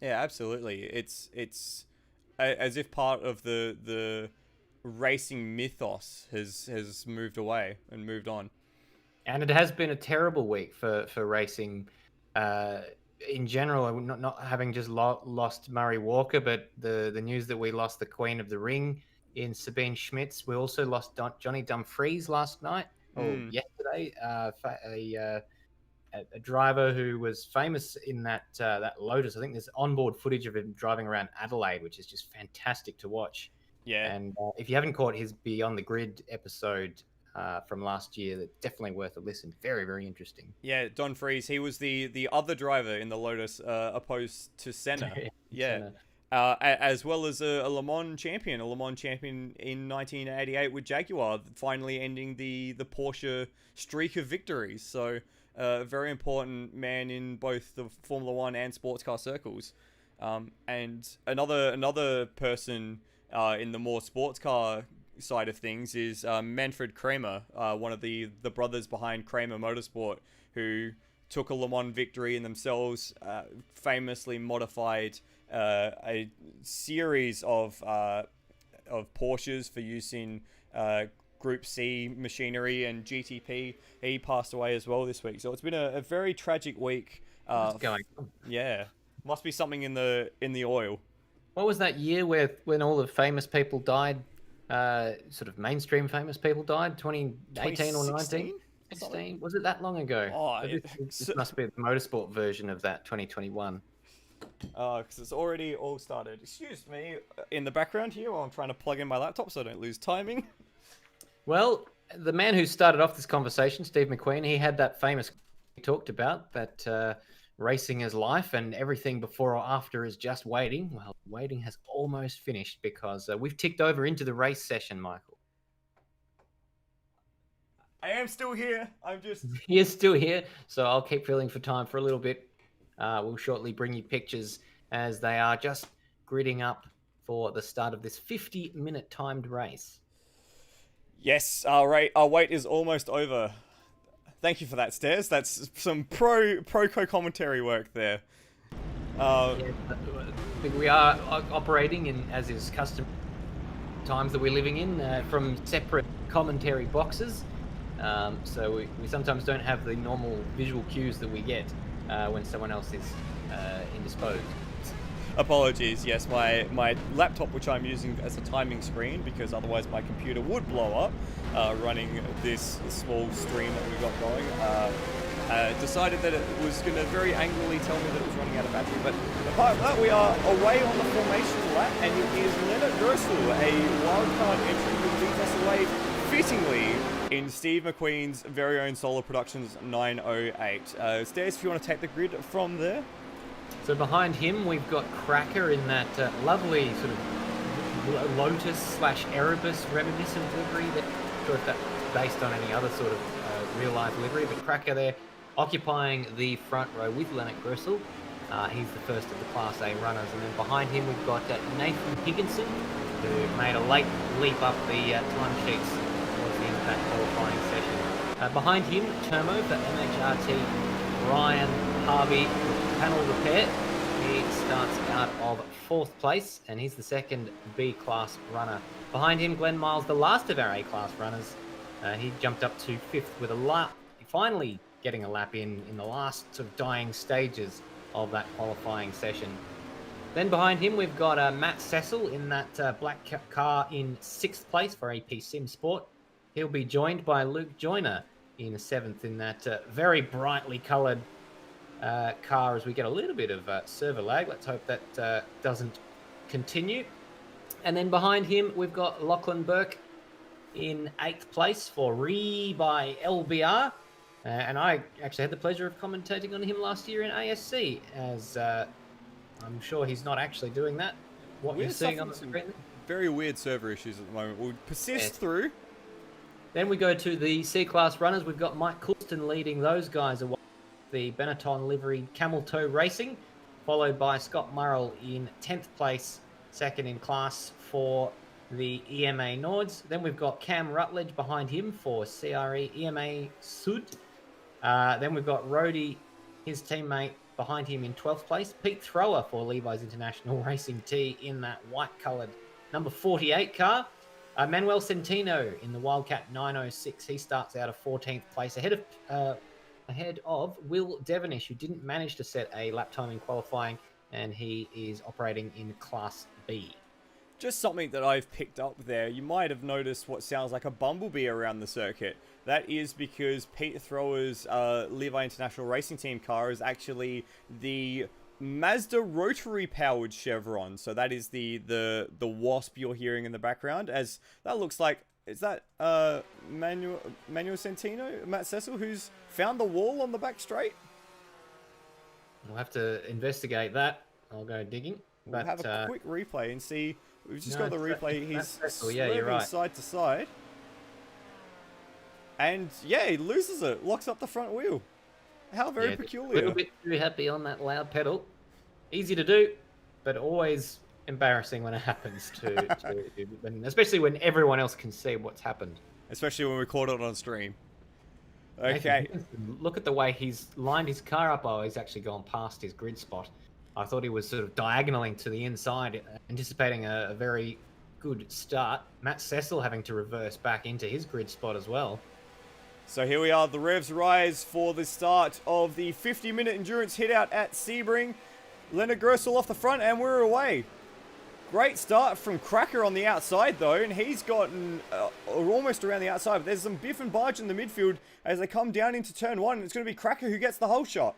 Yeah, absolutely. It's as if part of the racing mythos has moved away and moved on. And it has been a terrible week for racing in general, not having just lost Murray Walker, but the news that we lost the Queen of the Ring in Sabine Schmitz. We also lost Johnny Dumfries last night, or yesterday, a driver who was famous in that Lotus. I think there's onboard footage of him driving around Adelaide, which is just fantastic to watch. Yeah. And if you haven't caught his Beyond the Grid episode from last year, that's definitely worth a listen. Very, very interesting. Yeah, Don Fries, he was the other driver in the Lotus opposed to Senna. Yeah. Senna. As well as a Le Mans champion in 1988 with Jaguar, finally ending the Porsche streak of victories. So a very important man in both the Formula One and sports car circles. And another person in the more sports car side of things is Manfred Kramer, one of the brothers behind Kramer Motorsport, who took a Le Mans victory and themselves famously modified a series of Porsches for use in Group C machinery and GTP. He passed away as well this week, so it's been a very tragic week. What's going on? Yeah, must be something in the oil. What was that year when all the famous people died? Sort of mainstream famous people died. 2018 or 19? 16? Was it that long ago? Oh, this must be the motorsport version of that 2021. Because it's already all started. Excuse me, in the background here while I'm trying to plug in my laptop so I don't lose timing. Well, the man who started off this conversation, Steve McQueen, he had that famous he talked about that racing is life and everything before or after is just waiting. Well, waiting has almost finished because we've ticked over into the race session, Michael. I am still here. I'm just... He is still here, so I'll keep filling for time for a little bit. We'll shortly bring you pictures as they are just gridding up for the start of this 50-minute timed race. Yes, our wait is almost over. Thank you for that, Stairs. That's some pro co-commentary work there. We are operating in, as is custom, times that we're living in from separate commentary boxes. So we sometimes don't have the normal visual cues that we get when someone else is indisposed. Apologies, yes, my laptop, which I'm using as a timing screen, because otherwise my computer would blow up, running this small stream that we got going, decided that it was going to very angrily tell me that it was running out of battery. But apart from that, we are away on the formation lap, and it is Leonard Gersel, a wildcard entry who leads us away fittingly in Steve McQueen's very own Solar Productions 908. Stairs, if you want to take the grid from there. So behind him, we've got Cracker in that lovely sort of Lotus/Erebus reminiscent livery. I'm not sure if that's based on any other sort of real-life livery, but Cracker there occupying the front row with Leonard Gersel. He's the first of the Class A runners. And then behind him, we've got Nathan Higginson, who made a late leap up the timesheets towards the end of that qualifying session. Behind him, Termo for MHRT, Ryan Harvey, panel repair. He starts out of 4th place, and he's the second B-class runner. Behind him, Glenn Miles, the last of our A-class runners. He jumped up to 5th with a lap, finally getting a lap in the last sort of dying stages of that qualifying session. Then behind him, we've got Matt Cecil in that black car in 6th place for AP Sim Sport. He'll be joined by Luke Joyner in 7th in that very brightly coloured car as we get a little bit of server lag. Let's hope that doesn't continue. And then behind him, we've got Lachlan Burke in 8th place for Re by LBR. And I actually had the pleasure of commentating on him last year in ASC, as I'm sure he's not actually doing that. What you're seeing on the screen. Very weird server issues at the moment. We'll persist through. Then we go to the C-Class runners. We've got Mike Coulston leading those guys away. The Benetton livery Camel Toe Racing, followed by Scott Murrell in 10th place, second in class for the EMA Nords. Then we've got Cam Rutledge behind him for CRE EMA Sud. Then we've got Rody, his teammate, behind him in 12th place. Pete Thrower for Levi's International Racing T in that white-coloured number 48 car. Manuel Centino in the Wildcat 906. He starts out of 14th place ahead of Will Devonish, who didn't manage to set a lap time in qualifying, and he is operating in Class B. Just something that I've picked up there. You might have noticed what sounds like a bumblebee around the circuit. That is because Pete Thrower's Levi International Racing Team car is actually the Mazda rotary-powered Chevron. So that is the Wasp you're hearing in the background. As that looks like, is that Manuel Centino, Matt Cecil, who's found the wall on the back straight? We'll have to investigate that. I'll go digging. We'll have a quick replay and see. We've just got the replay. He's swerving right. side to side. And yeah, he loses it. Locks up the front wheel. How very A peculiar. little bit too happy on that loud pedal. Easy to do, but always embarrassing when it happens especially when everyone else can see what's happened. Especially when we caught it on stream. Nathan Okay. Higginson, look at the way he's lined his car up. Oh, he's actually gone past his grid spot. I thought he was sort of diagonaling to the inside, anticipating a very good start. Matt Cecil having to reverse back into his grid spot as well. So here we are, the revs rise for the start of the 50-minute endurance hit out at Sebring. Leonard Grossel off the front, and we're away. Great start from Cracker on the outside, though, and he's gotten almost around the outside. But there's some Biff and Barge in the midfield as they come down into turn 1, and it's going to be Cracker who gets the whole shot.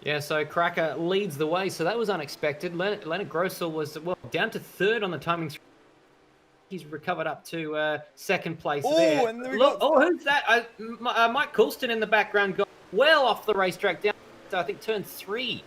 Yeah, so Cracker leads the way, so that was unexpected. Leonard Grossel was, well, down to third on the timing. He's recovered up to second place there. And then Look, who's that? Mike Coulston in the background got well off the racetrack down to, I think, turn 3.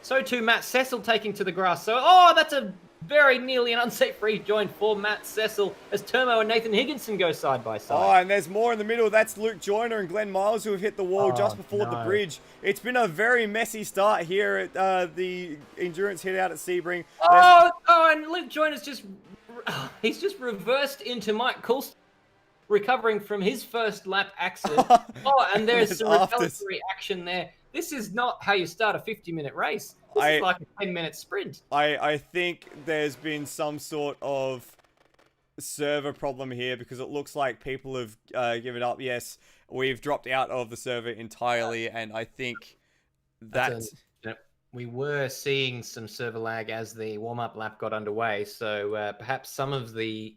So too Matt Cecil taking to the grass. So, that's a very nearly an unsafe rejoin for Matt Cecil as Turmo and Nathan Higginson go side by side. And there's more in the middle. That's Luke Joyner and Glenn Miles who have hit the wall just before the bridge. It's been a very messy start here at the endurance hit out at Sebring. And Luke Joyner's he's just reversed into Mike Coulston, recovering from his first lap accident. And there's some retaliatory action there. This is not how you start a 50-minute race. This is like a 10-minute sprint. I think there's been some sort of server problem here because it looks like people have given up. Yes, we've dropped out of the server entirely, and I think that... We were seeing some server lag as the warm-up lap got underway, so perhaps some of the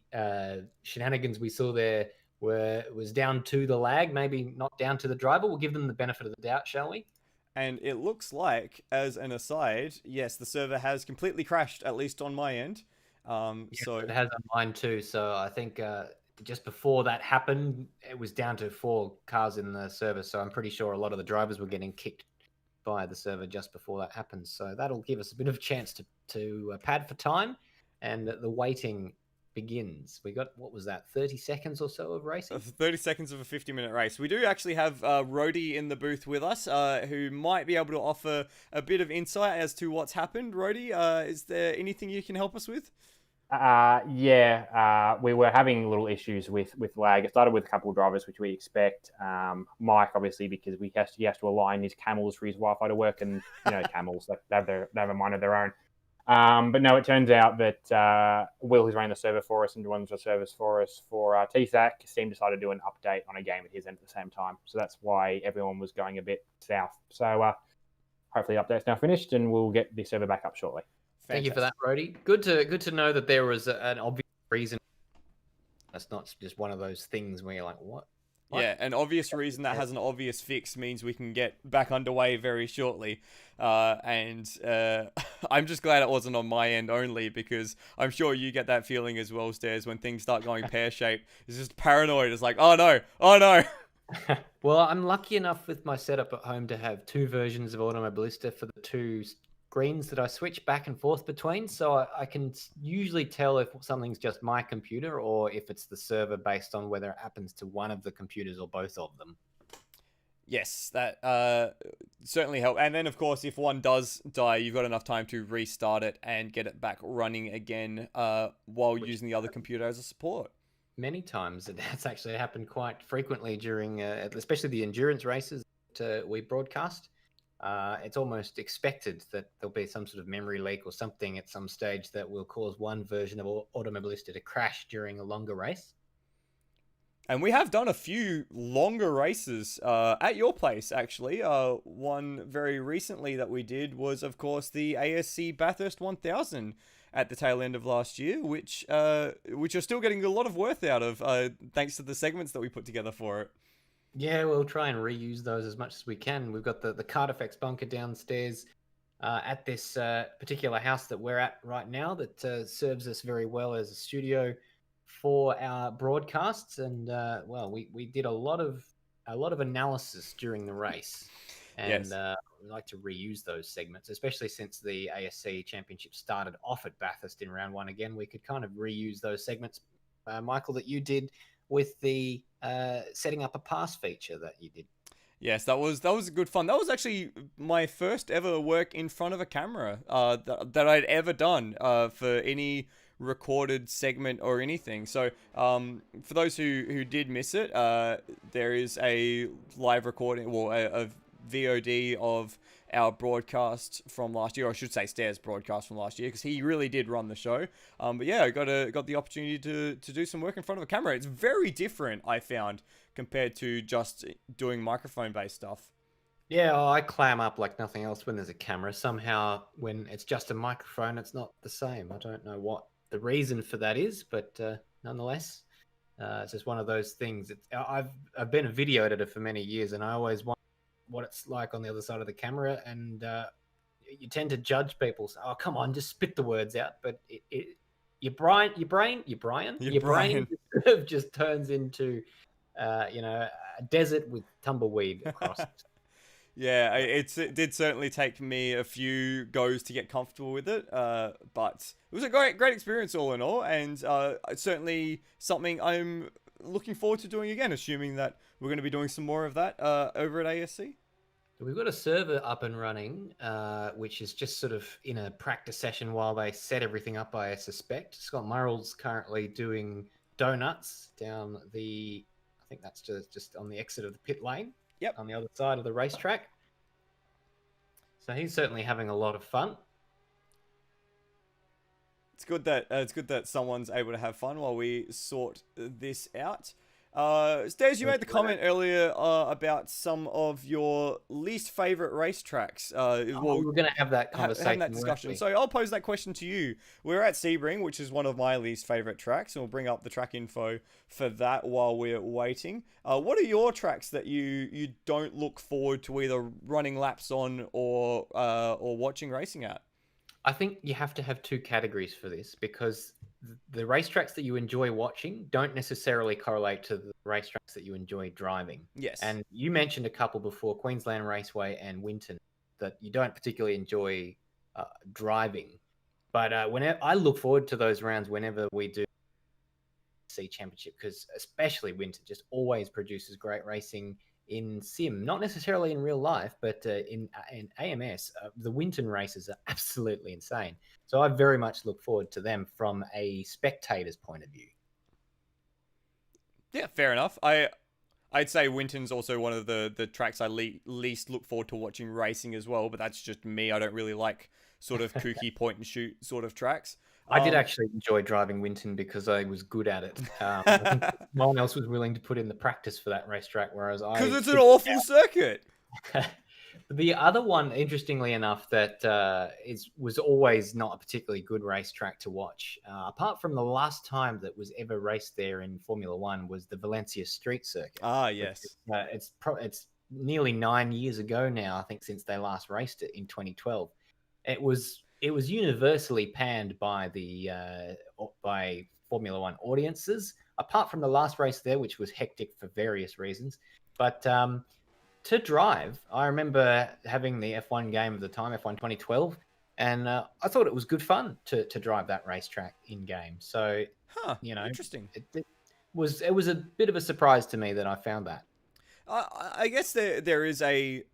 shenanigans we saw there was down to the lag, maybe not down to the driver. We'll give them the benefit of the doubt, shall we? And it looks like, as an aside, yes, the server has completely crashed, at least on my end. So it has on mine too. So I think just before that happened, it was down to 4 cars in the server. So I'm pretty sure a lot of the drivers were getting kicked by the server just before that happens. So that'll give us a bit of a chance to pad for time, and the waiting begins. We got, what was that, 30 seconds or so of racing? 30 seconds of a 50-minute race. We do actually have Rhodey in the booth with us, who might be able to offer a bit of insight as to what's happened. Rhodey, is there anything you can help us with? We were having little issues with lag. It started with a couple of drivers, which we expect. Mike, obviously, because he has to align his camels for his Wi-Fi to work, and camels, they have a mind of their own. But no, it turns out that Will, who's running the server for us and runs the service for us for TSAC, Steam decided to do an update on a game at his end at the same time. So that's why everyone was going a bit south. So hopefully the update's now finished, and we'll get the server back up shortly. Thank you for that, Rhodey. Good to know that there was an obvious reason. That's not just one of those things where you're like, what? Yeah, an obvious reason that has an obvious fix means we can get back underway very shortly. I'm just glad it wasn't on my end only, because I'm sure you get that feeling as well, Stairs, when things start going pear-shaped. It's just paranoid. It's like, oh no. Well, I'm lucky enough with my setup at home to have 2 versions of Automobilista for the 2 screens that I switch back and forth between, so I can usually tell if something's just my computer or if it's the server based on whether it happens to one of the computers or both of them. Yes, that certainly helps. And then, of course, if one does die, you've got enough time to restart it and get it back running again while using the other computer as a support. Many times. That's actually happened quite frequently during, especially the endurance races that we broadcast. It's almost expected that there'll be some sort of memory leak or something at some stage that will cause one version of Automobilista to crash during a longer race. And we have done a few longer races at your place, actually. One very recently that we did was, of course, the ASC Bathurst 1000 at the tail end of last year, which you're still getting a lot of worth out of, thanks to the segments that we put together for it. Yeah, we'll try and reuse those as much as we can. We've got the card effects bunker downstairs at this particular house that we're at right now that serves us very well as a studio for our broadcasts. And we did a lot of analysis during the race, and yes. We like to reuse those segments, especially since the ASC Championship started off at Bathurst in round 1 again. We could kind of reuse those segments, Michael, that you did with the setting up a pass feature that you did. Yes, that was good fun. That was actually my first ever work in front of a camera that I'd ever done for any recorded segment or anything. So for those who did miss it, there is a live recording, well, a VOD of our broadcast from last year, or I should say Stairs broadcast from last year, because he really did run the show. But yeah, I got the opportunity to do some work in front of a camera. It's very different, I found, compared to just doing microphone based stuff. Yeah, I clam up like nothing else when there's a camera. Somehow, when it's just a microphone, it's not the same. I don't know what the reason for that is, but nonetheless, it's just one of those things. I've been a video editor for many years, and I always wonder what it's like on the other side of the camera. And you tend to judge people. So, oh, come on, just spit the words out. But your brain sort of just turns into a desert with tumbleweed across it. Yeah, it did certainly take me a few goes to get comfortable with it, but it was a great experience all in all, and certainly something I'm looking forward to doing again, assuming that we're going to be doing some more of that over at ASC. We've got a server up and running, which is just sort of in a practice session while they set everything up, I suspect. Scott Murrell's currently doing donuts down I think that's just on the exit of the pit lane. Yep. On the other side of the racetrack. So he's certainly having a lot of fun. It's good that someone's able to have fun while we sort this out. Stairs, you made the comment earlier about some of your least favorite racetracks. We're going to have that conversation. Having that discussion. So I'll pose that question to you. We're at Sebring, which is one of my least favorite tracks, and we'll bring up the track info for that while we're waiting. What are your tracks that you don't look forward to either running laps on or watching racing at? I think you have to have two categories for this, because the racetracks that you enjoy watching don't necessarily correlate to the racetracks that you enjoy driving. Yes. And you mentioned a couple before, Queensland Raceway and Winton, that you don't particularly enjoy driving. But whenever I look forward to those rounds whenever we do C Championship, because especially Winton just always produces great racing in sim, not necessarily in real life, but in AMS, the Winton races are absolutely insane. So I very much look forward to them from a spectator's point of view. Yeah, fair enough. I'd say Winton's also one of the tracks I least look forward to watching racing as well, but that's just me. I don't really like sort of kooky point and shoot sort of tracks. I did actually enjoy driving Winton because I was good at it. I think no one else was willing to put in the practice for that racetrack, whereas because it's an awful circuit. The other one, interestingly enough, that was always not a particularly good racetrack to watch, apart from the last time that was ever raced there in Formula One, was the Valencia Street Circuit. Ah, yes. It's nearly 9 years ago now, I think, since they last raced it in 2012. It was universally panned by by Formula One audiences, apart from the last race there, which was hectic for various reasons. But to drive, I remember having the F1 game of the time, F1 2012, and I thought it was good fun to drive that racetrack in game. So, interesting. It was a bit of a surprise to me that I found that. I guess there is a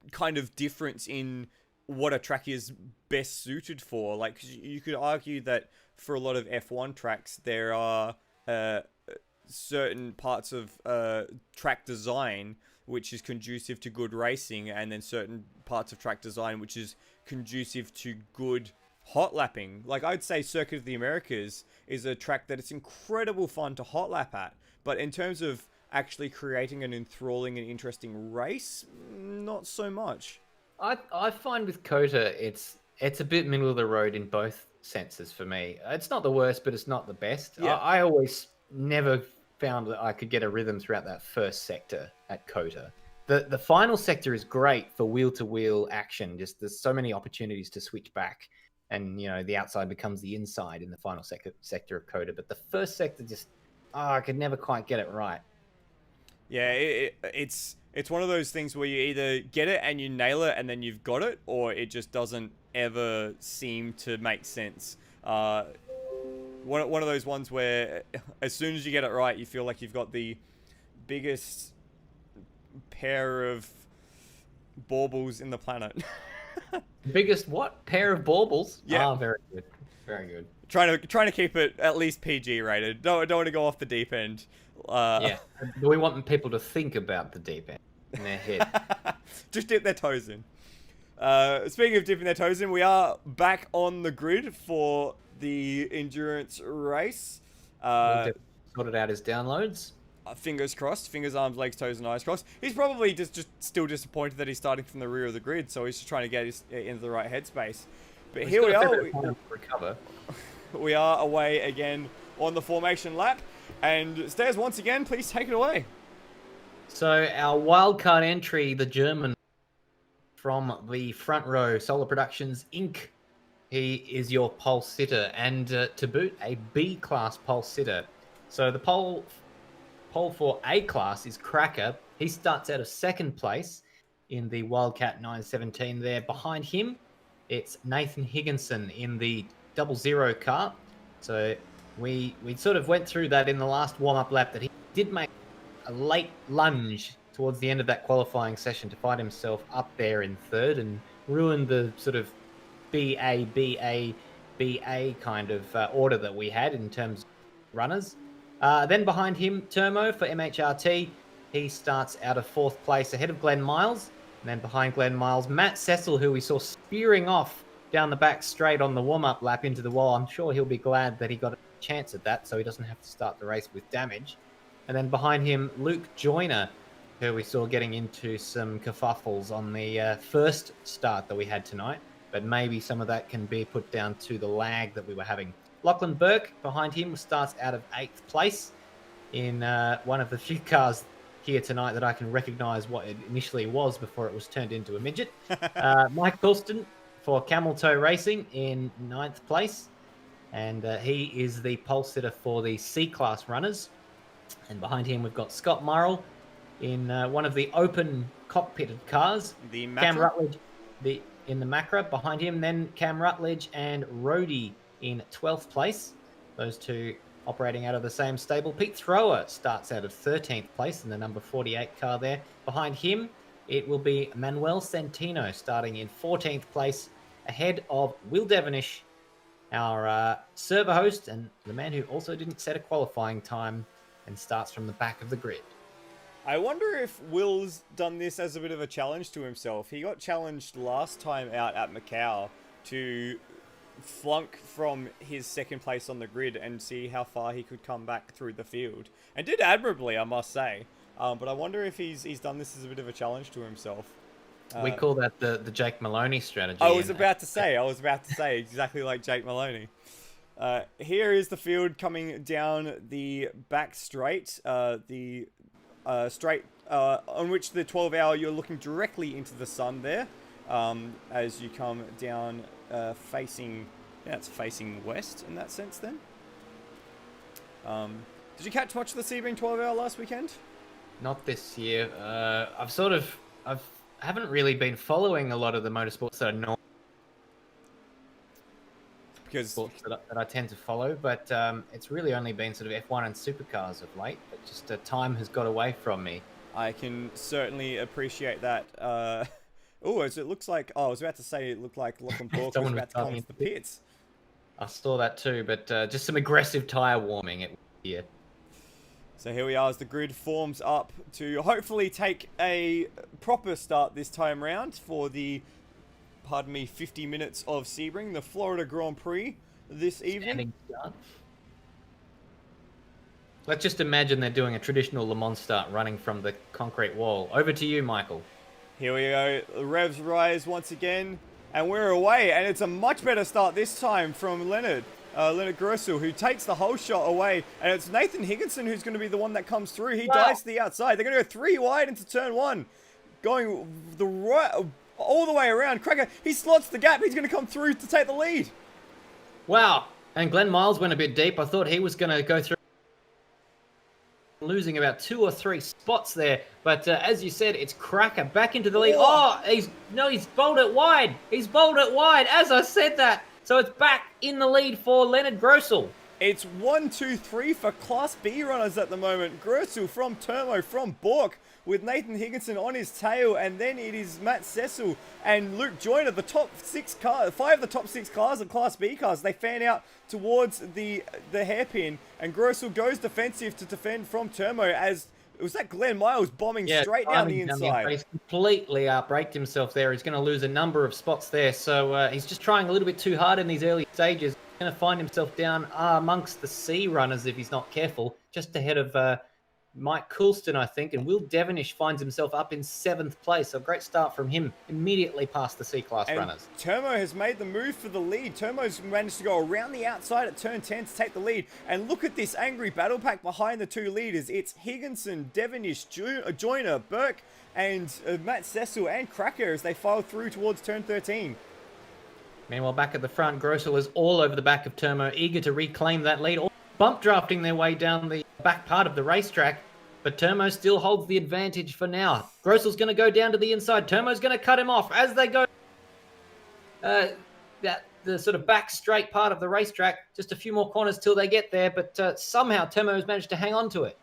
kind of difference in what a track is best suited for. Like, you could argue that for a lot of F1 tracks, there are certain parts of track design which is conducive to good racing, and then certain parts of track design which is conducive to good hot lapping. Like, I'd say Circuit of the Americas is a track that it's incredible fun to hot lap at, but in terms of actually creating an enthralling and interesting race, not so much. I find with COTA, it's a bit middle of the road in both senses for me. It's not the worst, but it's not the best. Yeah. I always never found that I could get a rhythm throughout that first sector at COTA. The final sector is great for wheel-to-wheel action. Just there's so many opportunities to switch back, and the outside becomes the inside in the final sector of COTA. But the first sector I could never quite get it right. Yeah, it's one of those things where you either get it and you nail it and then you've got it, or it just doesn't ever seem to make sense. One of those ones where as soon as you get it right, you feel like you've got the biggest pair of baubles in the planet. Biggest what? Pair of baubles? Yeah. Oh, very good. Very good. trying to keep it at least PG rated. Don't want to go off the deep end. Yeah. Do we want people to think about the deep end in their head? Just dip their toes in. Speaking of dipping their toes in, we are back on the grid for the endurance race. Sorted out his downloads. Fingers crossed. Fingers, arms, legs, toes, and eyes crossed. He's probably just still disappointed that he's starting from the rear of the grid, so he's just trying to get into the right headspace. But here we are. Recover. We are away again on the formation lap. And Stairs, once again, please take it away. So our wildcard entry, the German from the front row, Solar Productions Inc. He is your pole sitter, and to boot, a B-class pole sitter. So the pole for A-class is Cracker. He starts out of second place in the Wildcat 917 there. Behind him, it's Nathan Higginson in the 00 car. So we sort of went through that in the last warm-up lap, that he did make a late lunge towards the end of that qualifying session to find himself up there in third and ruin the sort of BA kind of order that we had in terms of runners. Then behind him, Termo for MHRT. He starts out of fourth place ahead of Glenn Miles. And then behind Glenn Miles, Matt Cecil, who we saw spearing off down the back straight on the warm-up lap into the wall. I'm sure he'll be glad that he got a chance at that so he doesn't have to start the race with damage. And then behind him, Luke Joyner, who we saw getting into some kerfuffles on the first start that we had tonight. But maybe some of that can be put down to the lag that we were having. Lachlan Burke, behind him, starts out of 8th place in one of the few cars here tonight that I can recognise what it initially was before it was turned into a midget. Mike Colston for Camel Toe Racing in 9th place. And he is the pole sitter for the C-Class runners. And behind him, we've got Scott Murrell in one of the open cockpitted cars. The Cam Macra? Rutledge in the Macra. Behind him, then Cam Rutledge and Rhodey in 12th place. Those two operating out of the same stable. Pete Thrower starts out of 13th place in the number 48 car there. Behind him, it will be Manuel Santino starting in 14th place ahead of Will Devonish, our server host and the man who also didn't set a qualifying time and starts from the back of the grid. I wonder if Will's done this as a bit of a challenge to himself. He got challenged last time out at Macau to flunk from his second place on the grid and see how far he could come back through the field. And did admirably, I must say. But I wonder if he's done this as a bit of a challenge to himself. We call that the Jake Maloney strategy. I was about to say exactly like Jake Maloney. Here is the field coming down the back straight, straight on which the 12-hour, you're looking directly into the sun there, as you come down facing, it's facing west in that sense then. Did you catch much of the Sebring 12-hour last weekend? Not this year. I haven't really been following a lot of the motorsports that I know. Because Sports that I tend to follow, but it's really only been sort of F1 and supercars of late. But just time has got away from me. I can certainly appreciate that. Oh, as it looks like, I was about to say it looked like Lachlan Bork was about to come into the pits. I saw that too, but just some aggressive tyre warming here. So here we are as the grid forms up to hopefully take a proper start this time round for the, 50 minutes of Sebring, the Florida Grand Prix this evening. Let's just imagine they're doing a traditional Le Mans start running from the concrete wall. Over to you, Michael. Here we go. The revs rise once again, and we're away. And it's a much better start this time from Leonard Grossul, who takes the whole shot away. And it's Nathan Higginson who's going to be the one that comes through. He dives to the outside. They're going to go 3 wide into turn 1. Going the right, all the way around. Cracker, he slots the gap. He's going to come through to take the lead. Wow. And Glenn Miles went a bit deep. I thought he was going to go through, losing about 2 or 3 spots there. But as you said, it's Cracker back into the lead. Oh, he's bowled it wide. He's bowled it wide. As I said that. So it's back in the lead for Leonard Grossul. It's 1, 2, 3 for Class B runners at the moment. Grossul from Termo, from Bork, with Nathan Higginson on his tail, and then it is Matt Cecil and Luke Joyner, the top 6 cars, 5 of the top 6 cars of Class B cars. They fan out towards the hairpin, and Grossel goes defensive to defend from Turmo as was that Glenn Miles bombing straight down the inside. He's completely outbraked himself there. He's going to lose a number of spots there. So he's just trying a little bit too hard in these early stages. He's going to find himself down amongst the C runners if he's not careful, just ahead of Mike Coulston, I think. And Will Devonish finds himself up in 7th place. So a great start from him immediately past the C-Class runners. Turmo has made the move for the lead. Turmo's managed to go around the outside at turn 10 to take the lead. And look at this angry battle pack behind the 2 leaders. It's Higginson, Devonish, Joyner, Burke, and Matt Cecil and Cracker as they file through towards turn 13. Meanwhile, back at the front, Grossel is all over the back of Turmo, eager to reclaim that lead. All bump drafting their way down the back part of the racetrack, but Turmo still holds the advantage for now. Grossel's going to go down to the inside. Turmo's going to cut him off as they go the sort of back straight part of the racetrack. Just a few more corners till they get there, but somehow Turmo has managed to hang on to it.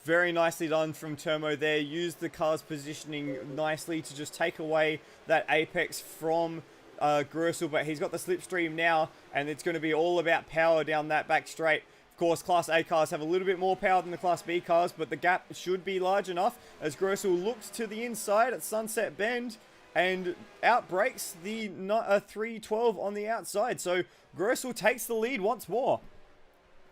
Very nicely done from Turmo there. Used the car's positioning nicely to just take away that apex from Grossel, but he's got the slipstream now, and it's going to be all about power down that back straight. Of course, Class A cars have a little bit more power than the Class B cars, but the gap should be large enough as Grossel looks to the inside at Sunset Bend and outbrakes the 312 on the outside. So Grossel takes the lead once more.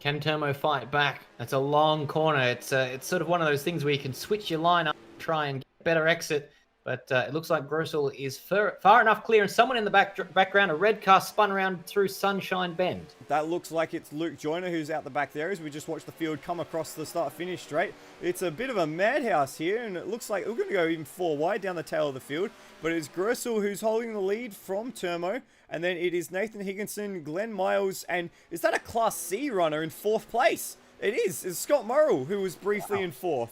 Can Turmo fight back? That's a long corner. It's sort of one of those things where you can switch your line up, try and get a better exit. But it looks like Grossel is far enough clear, and someone in the background, a red car spun around through Sunshine Bend. That looks like it's Luke Joyner who's out the back there as we just watched the field come across the start-finish straight. It's a bit of a madhouse here, and it looks like we're going to go even 4 wide down the tail of the field. But it's Grossel who's holding the lead from Turmo, and then it is Nathan Higginson, Glenn Miles, and is that a Class C runner in 4th place? It is. It's Scott Murrell who was briefly in 4th.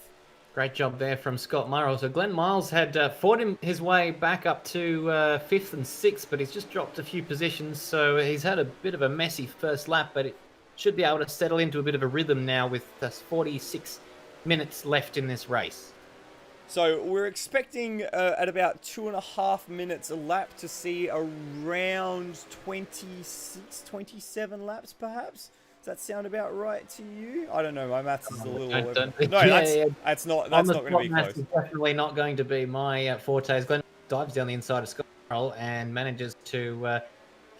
Great job there from Scott Murrell. So Glenn Miles had fought his way back up to 5th and 6th, but he's just dropped a few positions. So he's had a bit of a messy first lap, but it should be able to settle into a bit of a rhythm now with 46 minutes left in this race. So we're expecting at about 2.5 minutes a lap to see around 26, 27 laps perhaps. Does that sound about right to you? I don't know. My maths is a little. That's not going to be close. It's definitely not going to be my forte. Glenn dives down the inside of Scott Murrell and manages to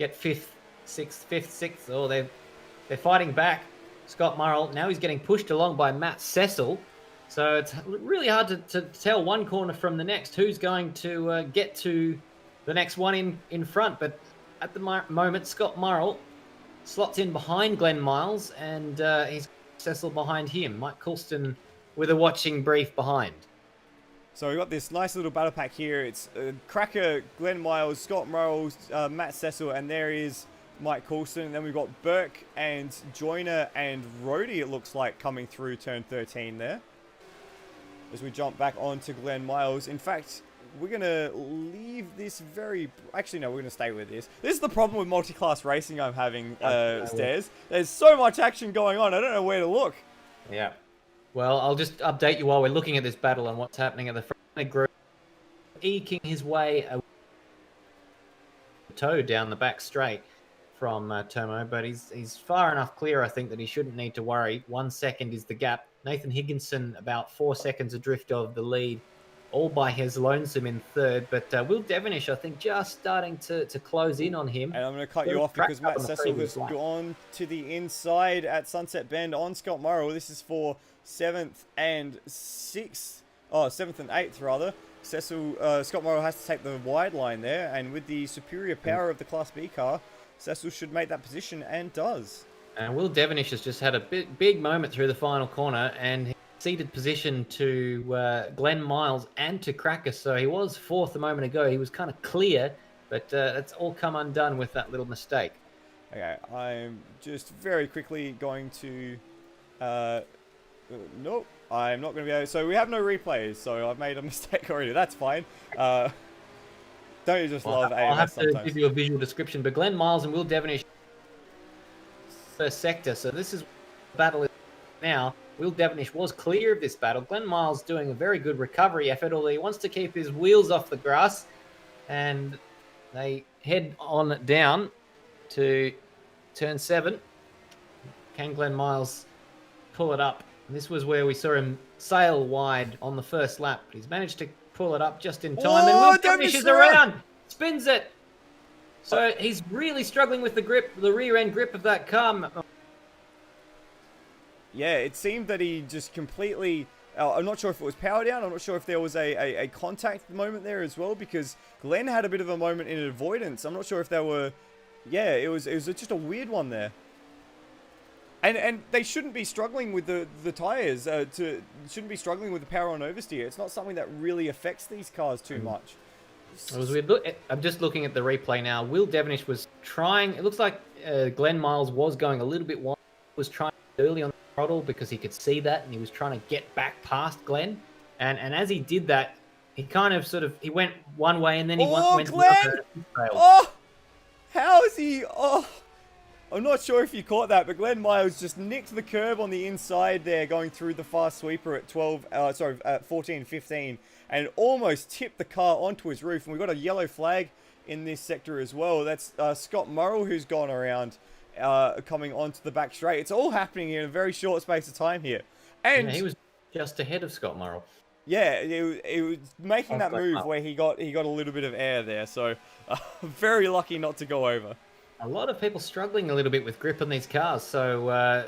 get 5th, 6th. Oh, they're fighting back. Scott Murrell now he's getting pushed along by Matt Cecil. So it's really hard to tell one corner from the next who's going to get to the next one in front. But at the moment, Scott Murrell slots in behind Glenn Miles, and he's Cecil behind him. Mike Coulston with a watching brief behind. So we've got this nice little battle pack here. It's Cracker, Glenn Miles, Scott Murrell, Matt Cecil, and there is Mike Coulston. And then we've got Burke and Joyner and Rhodey, it looks like, coming through turn 13 there. As we jump back onto Glenn Miles. In fact, we're going to leave this very... Actually, no, we're going to stay with this. This is the problem with multi-class racing I'm having, Stairs. There's so much action going on. I don't know where to look. Yeah. Well, I'll just update you while we're looking at this battle and what's happening at the front group. Eking his way a toe down the back straight from Turmo, but he's far enough clear, I think, that he shouldn't need to worry. 1 second is the gap. Nathan Higginson about 4 seconds adrift of the lead, all by his lonesome in 3rd. But Will Devonish, I think, just starting to close in on him. And I'm going to cut you off because Matt Cecil has gone to the inside at Sunset Bend on Scott Murrell. This is for 7th and 6th. Oh, 7th and 8th, rather. Scott Murrell has to take the wide line there. And with the superior power of the Class B car, Cecil should make that position and does. And Will Devonish has just had a big moment through the final corner, and he ceded position to Glenn Miles and to Cracker. So he was 4th a moment ago. He was kind of clear, but that's all come undone with that little mistake. Okay, I'm just very quickly going to... nope, I'm not going to be able... So we have no replays, so I've made a mistake already. That's fine. Don't you just love AEST I'll have to sometimes? give you a visual description, but Glenn Miles and Will Devonish first sector. So this is battle now. Will Devonish was clear of this battle. Glenn Miles doing a very good recovery effort, although he wants to keep his wheels off the grass. And they head on down to turn 7. Can Glenn Miles pull it up? And this was where we saw him sail wide on the first lap. But he's managed to pull it up just in time. And Will Devonish is around. Spins it. So he's really struggling with the grip, the rear end grip of that car. Yeah, it seemed that he just completely... I'm not sure if it was power down. I'm not sure if there was a contact moment there as well, because Glenn had a bit of a moment in avoidance. I'm not sure if there were... Yeah, it was just a weird one there. And they shouldn't be struggling with the tires. Shouldn't be struggling with the power on oversteer. It's not something that really affects these cars too much. It was weird. I'm just looking at the replay now. Will Devonish was trying... It looks like Glenn Miles was going a little bit wide. Was trying early on the throttle because he could see that, and he was trying to get back past Glenn. And as he did that, he kind of he went one way and then he went Glenn! the other. Oh! How is he... Oh! I'm not sure if you caught that, but Glenn Miles just nicked the curb on the inside there, going through the fast sweeper at 14-15, and almost tipped the car onto his roof. And we've got a yellow flag in this sector as well. That's Scott Murrell, who's gone around, coming onto the back straight. It's all happening in a very short space of time here. And he was just ahead of Scott Murrell. Yeah, it was making that move where he got a little bit of air there. So very lucky not to go over. A lot of people struggling a little bit with grip on these cars, so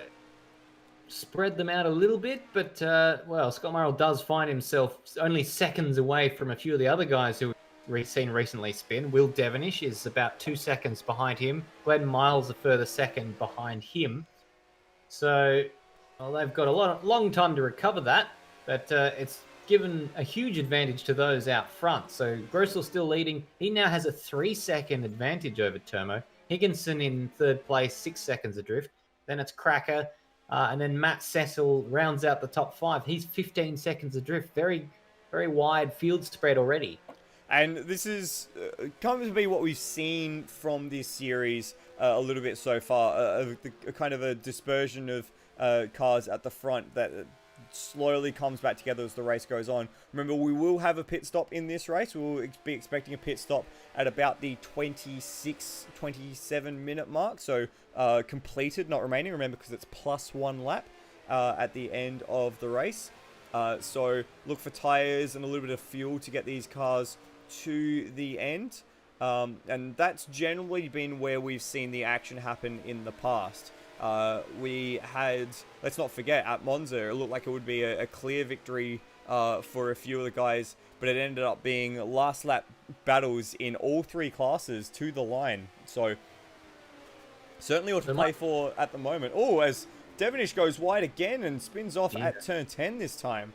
spread them out a little bit. But, well, Scott Murrell does find himself only seconds away from a few of the other guys who we've seen recently spin. Will Devonish is about 2 seconds behind him. Glenn Miles a further second behind him. So, well, they've got a long time to recover that, but it's given a huge advantage to those out front. So Grossel's still leading. He now has a 3-second advantage over Termo. Higginson in third place, 6 seconds adrift. Then it's Cracker. And then Matt Cecil rounds out the top 5. He's 15 seconds adrift. Very, very wide field spread already. And this is kind of to be what we've seen from this series a little bit so far. A kind of a dispersion of cars at the front that slowly comes back together as the race goes on. Remember, we will have a pit stop in this race. We will be expecting a pit stop at about the 27 minute mark. So completed, not remaining. Remember, because it's plus 1 lap at the end of the race. So look for tires and a little bit of fuel to get these cars to the end. And that's generally been where we've seen the action happen in the past. We had, let's not forget, at Monza, it looked like it would be a clear victory for a few of the guys, but it ended up being last lap battles in all 3 classes to the line. So certainly what to play for at the moment. Oh, as Devonish goes wide again and spins off at turn 10 this time.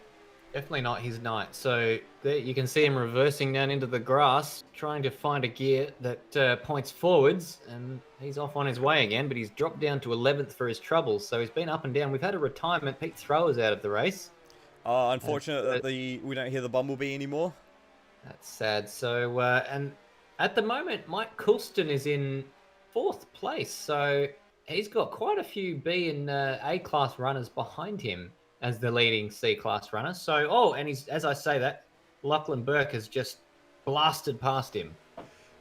Definitely not his night. So there you can see him reversing down into the grass, trying to find a gear that points forwards, and he's off on his way again, but he's dropped down to 11th for his troubles. So he's been up and down. We've had a retirement. Pete Thrower's out of the race. Unfortunately, we don't hear the Bumblebee anymore. That's sad. So, and at the moment, Mike Coulston is in 4th place. So he's got quite a few B and A-class runners behind him as the leading C-class runner. So, and he's, as I say that, Lachlan Burke has just blasted past him.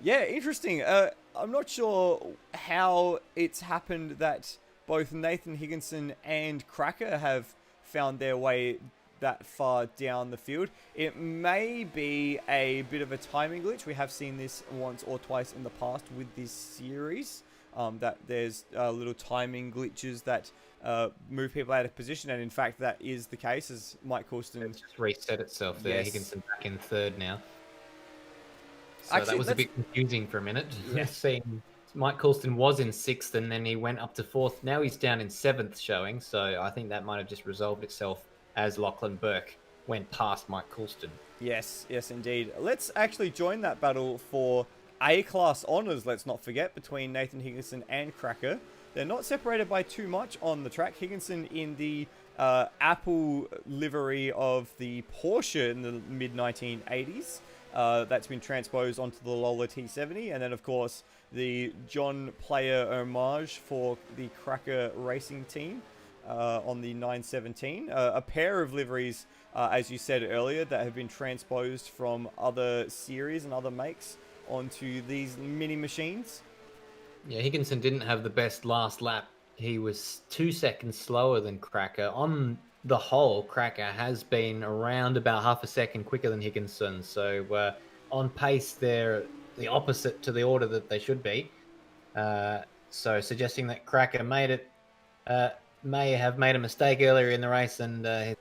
Yeah, interesting. I'm not sure how it's happened that both Nathan Higginson and Cracker have found their way that far down the field. It may be a bit of a timing glitch. We have seen this once or twice in the past with this series, that there's little timing glitches that move people out of position, and in fact that is the case, as Mike Coulston just reset itself there. Yes. Higginson back in 3rd now. So actually, that was a bit confusing for a minute. Yeah. Seeing Mike Coulston was in 6th and then he went up to 4th. Now he's down in 7th showing, so I think that might have just resolved itself as Lachlan Burke went past Mike Coulston. Yes, indeed. Let's actually join that battle for A-class honours, let's not forget, between Nathan Higginson and Cracker. They're not separated by too much on the track. Higginson in the Apple livery of the Porsche in the mid-1980s. That's been transposed onto the Lola T70. And then, of course, the John Player homage for the Cracker racing team. on the 917. A pair of liveries, as you said earlier, that have been transposed from other series and other makes onto these mini machines. Yeah, Higginson didn't have the best last lap. He was 2 seconds slower than Cracker. On the whole, Cracker has been around about half a second quicker than Higginson. So on pace, they're the opposite to the order that they should be. So suggesting that Cracker may have made a mistake earlier in the race and has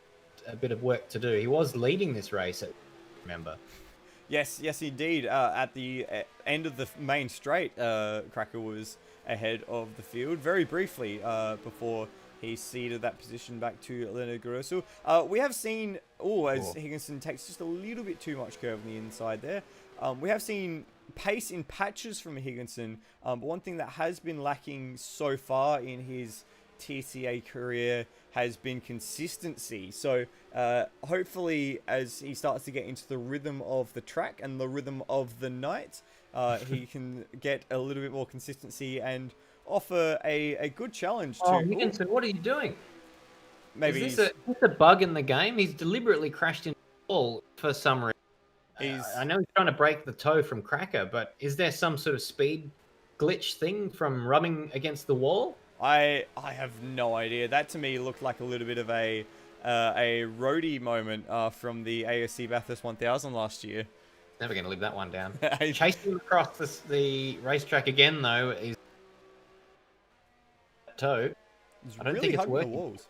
a bit of work to do. He was leading this race, remember. Yes, indeed. At the end of the main straight, Cracker was ahead of the field very briefly before he ceded that position back to Leonard Grosso. We have seen, as Higginson takes just a little bit too much curve on the inside there, we have seen pace in patches from Higginson, but one thing that has been lacking so far in his TCA career has been consistency. So hopefully as he starts to get into the rhythm of the track and the rhythm of the night, he can get a little bit more consistency and offer a good challenge to... Higginson, what are you doing? Maybe is this a bug in the game? He's deliberately crashed into the wall for some reason. I know he's trying to break the toe from Cracker, but is there some sort of speed glitch thing from rubbing against the wall? I have no idea. That to me looked like a little bit of a roadie moment from the AEST Bathurst 1000 last year. Never going to live that one down. Chasing across the racetrack again, though, is toe. I don't think it's working. The walls.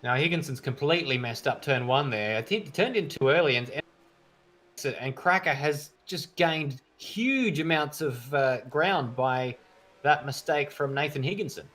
Now Higginson's completely messed up turn one there. I think he turned in too early, and Cracker has just gained huge amounts of ground by that mistake from Nathan Higginson.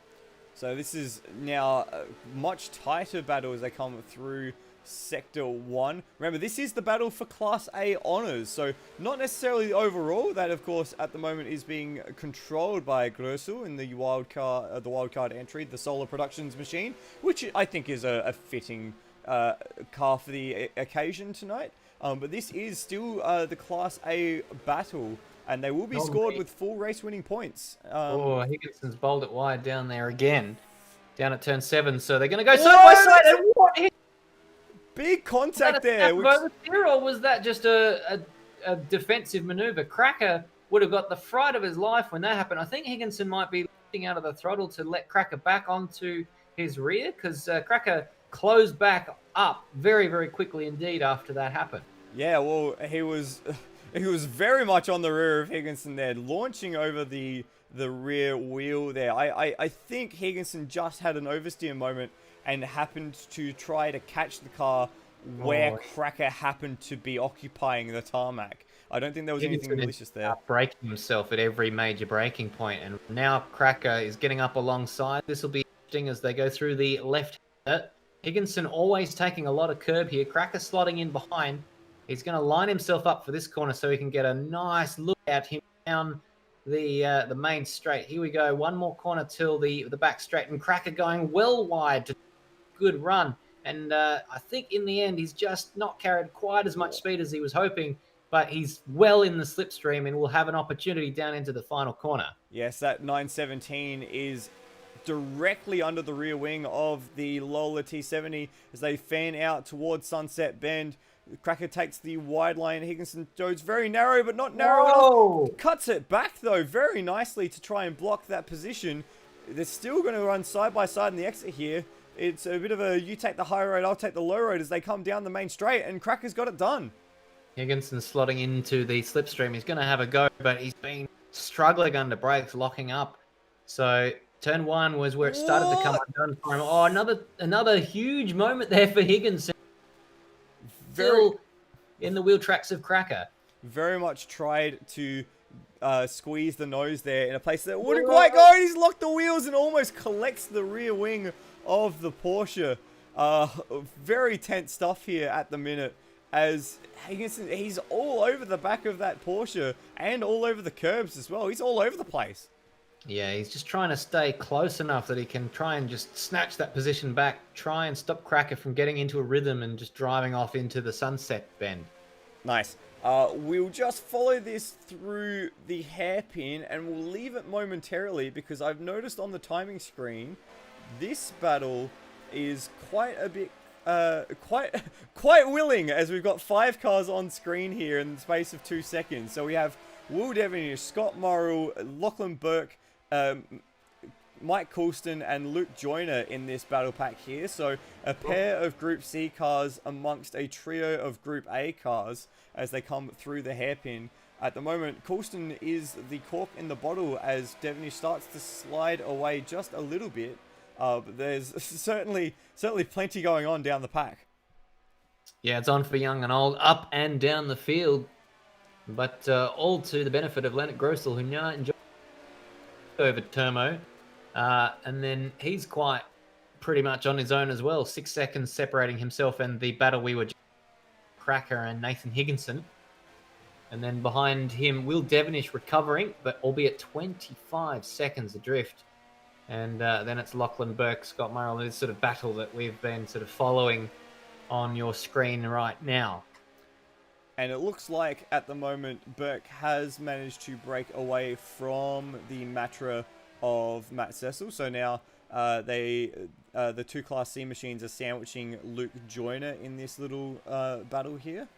So this is now a much tighter battle as they come through Sector 1. Remember, this is the battle for Class A honours, so not necessarily the overall. That, of course, at the moment is being controlled by Grosso in the wildcard entry, the Solar Productions machine, which I think is a fitting car for the occasion tonight. But this is still the Class A battle, and they will be scored with full race-winning points. Higginson's bowled it wide down there again, down at turn 7. So they're going to go side by side. And what? Big contact there. Or was that just a defensive maneuver? Cracker would have got the fright of his life when that happened. I think Higginson might be lifting out of the throttle to let Cracker back onto his rear, because Cracker closed back up very, very quickly indeed after that happened. Yeah, well, he was very much on the rear of Higginson there, launching over the rear wheel there. I think Higginson just had an oversteer moment and happened to try to catch the car where Cracker happened to be occupying the tarmac. I don't think there was anything malicious there. Braking himself at every major braking point, and now Cracker is getting up alongside. This will be interesting as they go through the left. Higginson always taking a lot of curb here. Cracker slotting in behind. He's going to line himself up for this corner so he can get a nice look at him down the main straight. Here we go. One more corner till the back straight, and Cracker going well wide to good run. And I think in the end, he's just not carried quite as much speed as he was hoping, but he's well in the slipstream and will have an opportunity down into the final corner. Yes, that 917 is directly under the rear wing of the Lola T70 as they fan out towards Sunset Bend. Cracker takes the wide line. Higginson goes very narrow, but not narrow enough. Cuts it back, though, very nicely to try and block that position. They're still going to run side by side in the exit here. It's a bit of a you take the high road, I'll take the low road as they come down the main straight, and Cracker's got it done. Higginson slotting into the slipstream. He's going to have a go, but he's been struggling under brakes, locking up. So turn 1 was where it started to come undone for him. Oh, another huge moment there for Higginson. Still in the wheel tracks of Cracker. Very much tried to squeeze the nose there in a place that wouldn't quite go. He's locked the wheels and almost collects the rear wing of the Porsche. Very tense stuff here at the minute as Higginson, he's all over the back of that Porsche and all over the curbs as well. He's all over the place. Yeah, he's just trying to stay close enough that he can try and just snatch that position back, try and stop Cracker from getting into a rhythm and just driving off into the Sunset Bend. Nice. We'll just follow this through the hairpin and we'll leave it momentarily because I've noticed on the timing screen this battle is quite a bit, quite willing, as we've got 5 cars on screen here in the space of 2 seconds. So we have Will Devonish, Scott Morrill, Lachlan Burke, Mike Coulston and Luke Joyner in this battle pack here. So a pair of Group C cars amongst a trio of Group A cars as they come through the hairpin. At the moment, Coulston is the cork in the bottle as Devonish starts to slide away just a little bit. But there's certainly plenty going on down the pack. Yeah, it's on for young and old, up and down the field. But all to the benefit of Leonard Grossel, who now enjoys over Termo. And then he's quite pretty much on his own as well. 6 seconds separating himself and the battle we were just Cracker and Nathan Higginson. And then behind him, Will Devonish recovering, but albeit 25 seconds adrift. And then it's Lachlan Burke, Scott Murrell, this sort of battle that we've been sort of following on your screen right now. And it looks like at the moment Burke has managed to break away from the Matra of Matt Cecil. So now the 2 Class C machines are sandwiching Luke Joyner in this little battle here,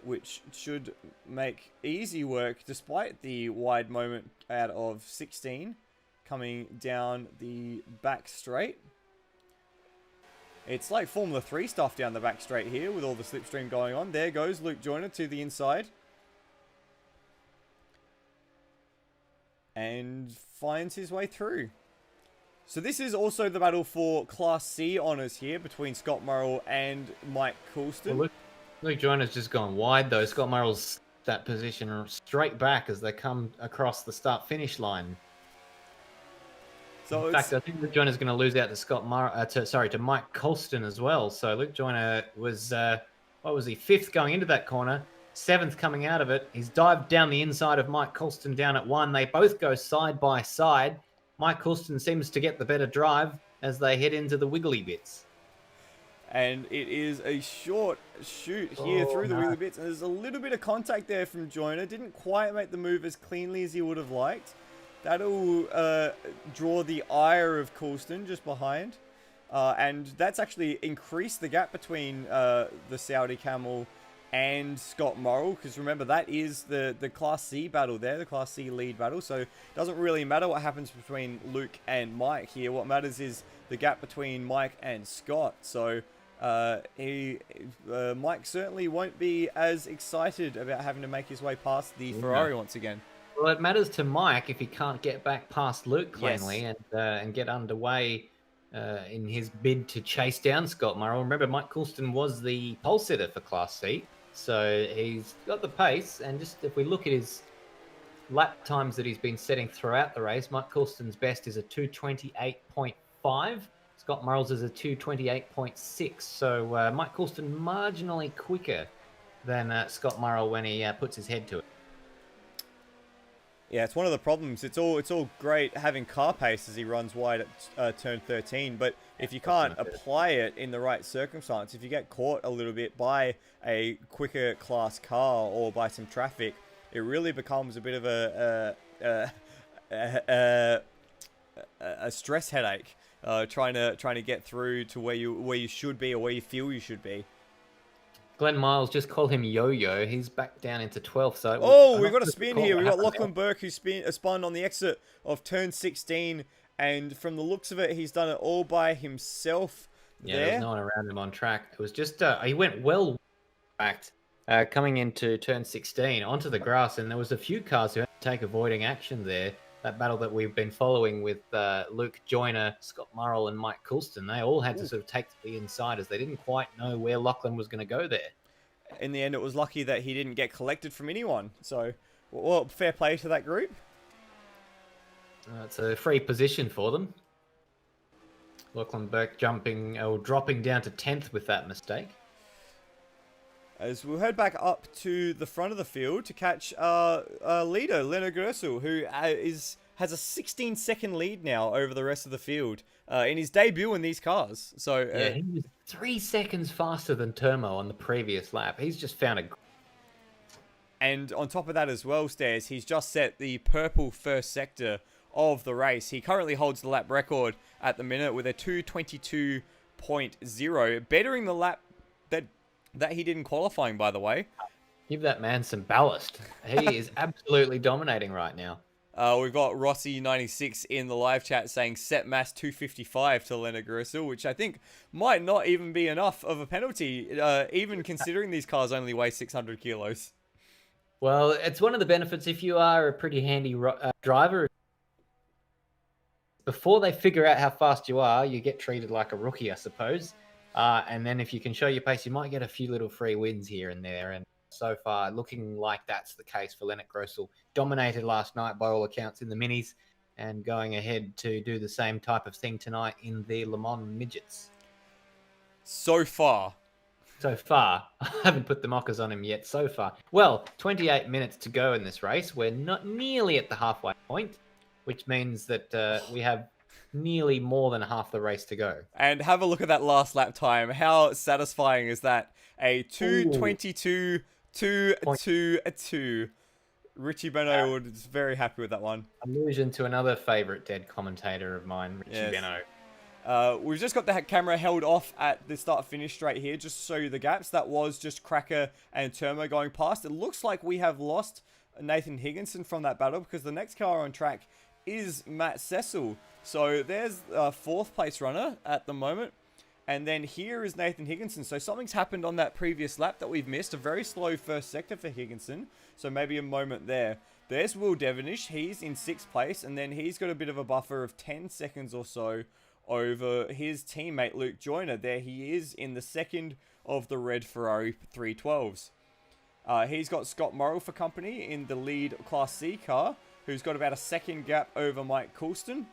which should make easy work despite the wide moment out of 16 coming down the back straight. It's like Formula 3 stuff down the back straight here with all the slipstream going on. There goes Luke Joyner to the inside. And finds his way through. So this is also the battle for Class C honours here between Scott Murrell and Mike Coulston. Well, Luke Joyner's just gone wide though. Scott Murrell's that position straight back as they come across the start-finish line. So in fact, I think Luke Joyner's going to lose out to to Mike Coulston as well. So Luke Joyner was, what was he, 5th going into that corner, 7th coming out of it. He's dived down the inside of Mike Coulston down at 1. They both go side by side. Mike Coulston seems to get the better drive as they head into the wiggly bits. And it is a short shoot here through the wiggly bits. And there's a little bit of contact there from Joyner. Didn't quite make the move as cleanly as he would have liked. That'll draw the ire of Coulston just behind. And that's actually increased the gap between the Saudi Camel and Scott Morrill. Because remember, that is the Class C battle there, the Class C lead battle. So it doesn't really matter what happens between Luke and Mike here. What matters is the gap between Mike and Scott. So Mike certainly won't be as excited about having to make his way past the Ferrari once again. Well, it matters to Mike if he can't get back past Luke cleanly and get underway in his bid to chase down Scott Morrill. Remember, Mike Coulston was the pole sitter for Class C, so he's got the pace. And just if we look at his lap times that he's been setting throughout the race, Mike Coulston's best is a 2:28.5. Scott Morrill's is a 2:28.6. So Mike Coulston marginally quicker than Scott Morrill when he puts his head to it. Yeah, it's one of the problems. It's all great having car pace as he runs wide at turn 13, but if you can't apply it in the right circumstance, if you get caught a little bit by a quicker class car or by some traffic, it really becomes a bit of a stress headache. Trying to get through to where you should be or where you feel you should be. Glenn Miles, just call him Yo-Yo. He's back down into 12th. So we've got a spin here. We've got Lachlan Burke who spun on the exit of turn 16, and from the looks of it, he's done it all by himself. Yeah, there's no one around him on track. It was just he went well backed coming into turn 16 onto the grass, and there was a few cars who had to take avoiding action there. That battle that we've been following with Luke Joyner, Scott Morrill, and Mike Coulston, they all had to sort of take to the inside as they didn't quite know where Lachlan was going to go there. In the end, it was lucky that he didn't get collected from anyone. So, well, fair play to that group. It's a free position for them. Lachlan Burke dropping down to 10th with that mistake. As we'll head back up to the front of the field to catch our leader, Leonard Gersel, who has a 16-second lead now over the rest of the field in his debut in these cars. So he was 3 seconds faster than Termo on the previous lap. He's just found a... And on top of that as well, Stairs, he's just set the purple first sector of the race. He currently holds the lap record at the minute with a 2:22.0, bettering the lap that he did in qualifying, by the way. Give that man some ballast. He is absolutely dominating right now. We've got Rossi96 in the live chat saying set mass 255 to Leonard Grissel, which I think might not even be enough of a penalty, even considering these cars only weigh 600 kilos. Well, it's one of the benefits if you are a pretty handy driver. Before they figure out how fast you are, you get treated like a rookie, I suppose. And then if you can show your pace, you might get a few little free wins here and there. And so far, looking like that's the case for Leonard Grissel. Dominated last night by all accounts in the minis, and going ahead to do the same type of thing tonight in the Le Mans Midgets. So far. I haven't put the mockers on him yet so far. Well, 28 minutes to go in this race. We're not nearly at the halfway point, which means that we have nearly more than half the race to go. And have a look at that last lap time. How satisfying is that? A 2:22.222. Richie Beno was very happy with that one. Allusion to another favourite dead commentator of mine, Richie Beno. We've just got the camera held off at the start-finish straight here, just to show you the gaps. That was just Cracker and Turmo going past. It looks like we have lost Nathan Higginson from that battle, because the next car on track is Matt Cecil. So there's a 4th place runner at the moment. And then here is Nathan Higginson. So something's happened on that previous lap that we've missed. A very slow first sector for Higginson. So maybe a moment there. There's Will Devonish. He's in 6th place. And then he's got a bit of a buffer of 10 seconds or so over his teammate Luke Joyner. There he is in the second of the red Ferrari 312s. He's got Scott Morrill for company in the lead Class C car, who's got about a second gap over Mike Coulston.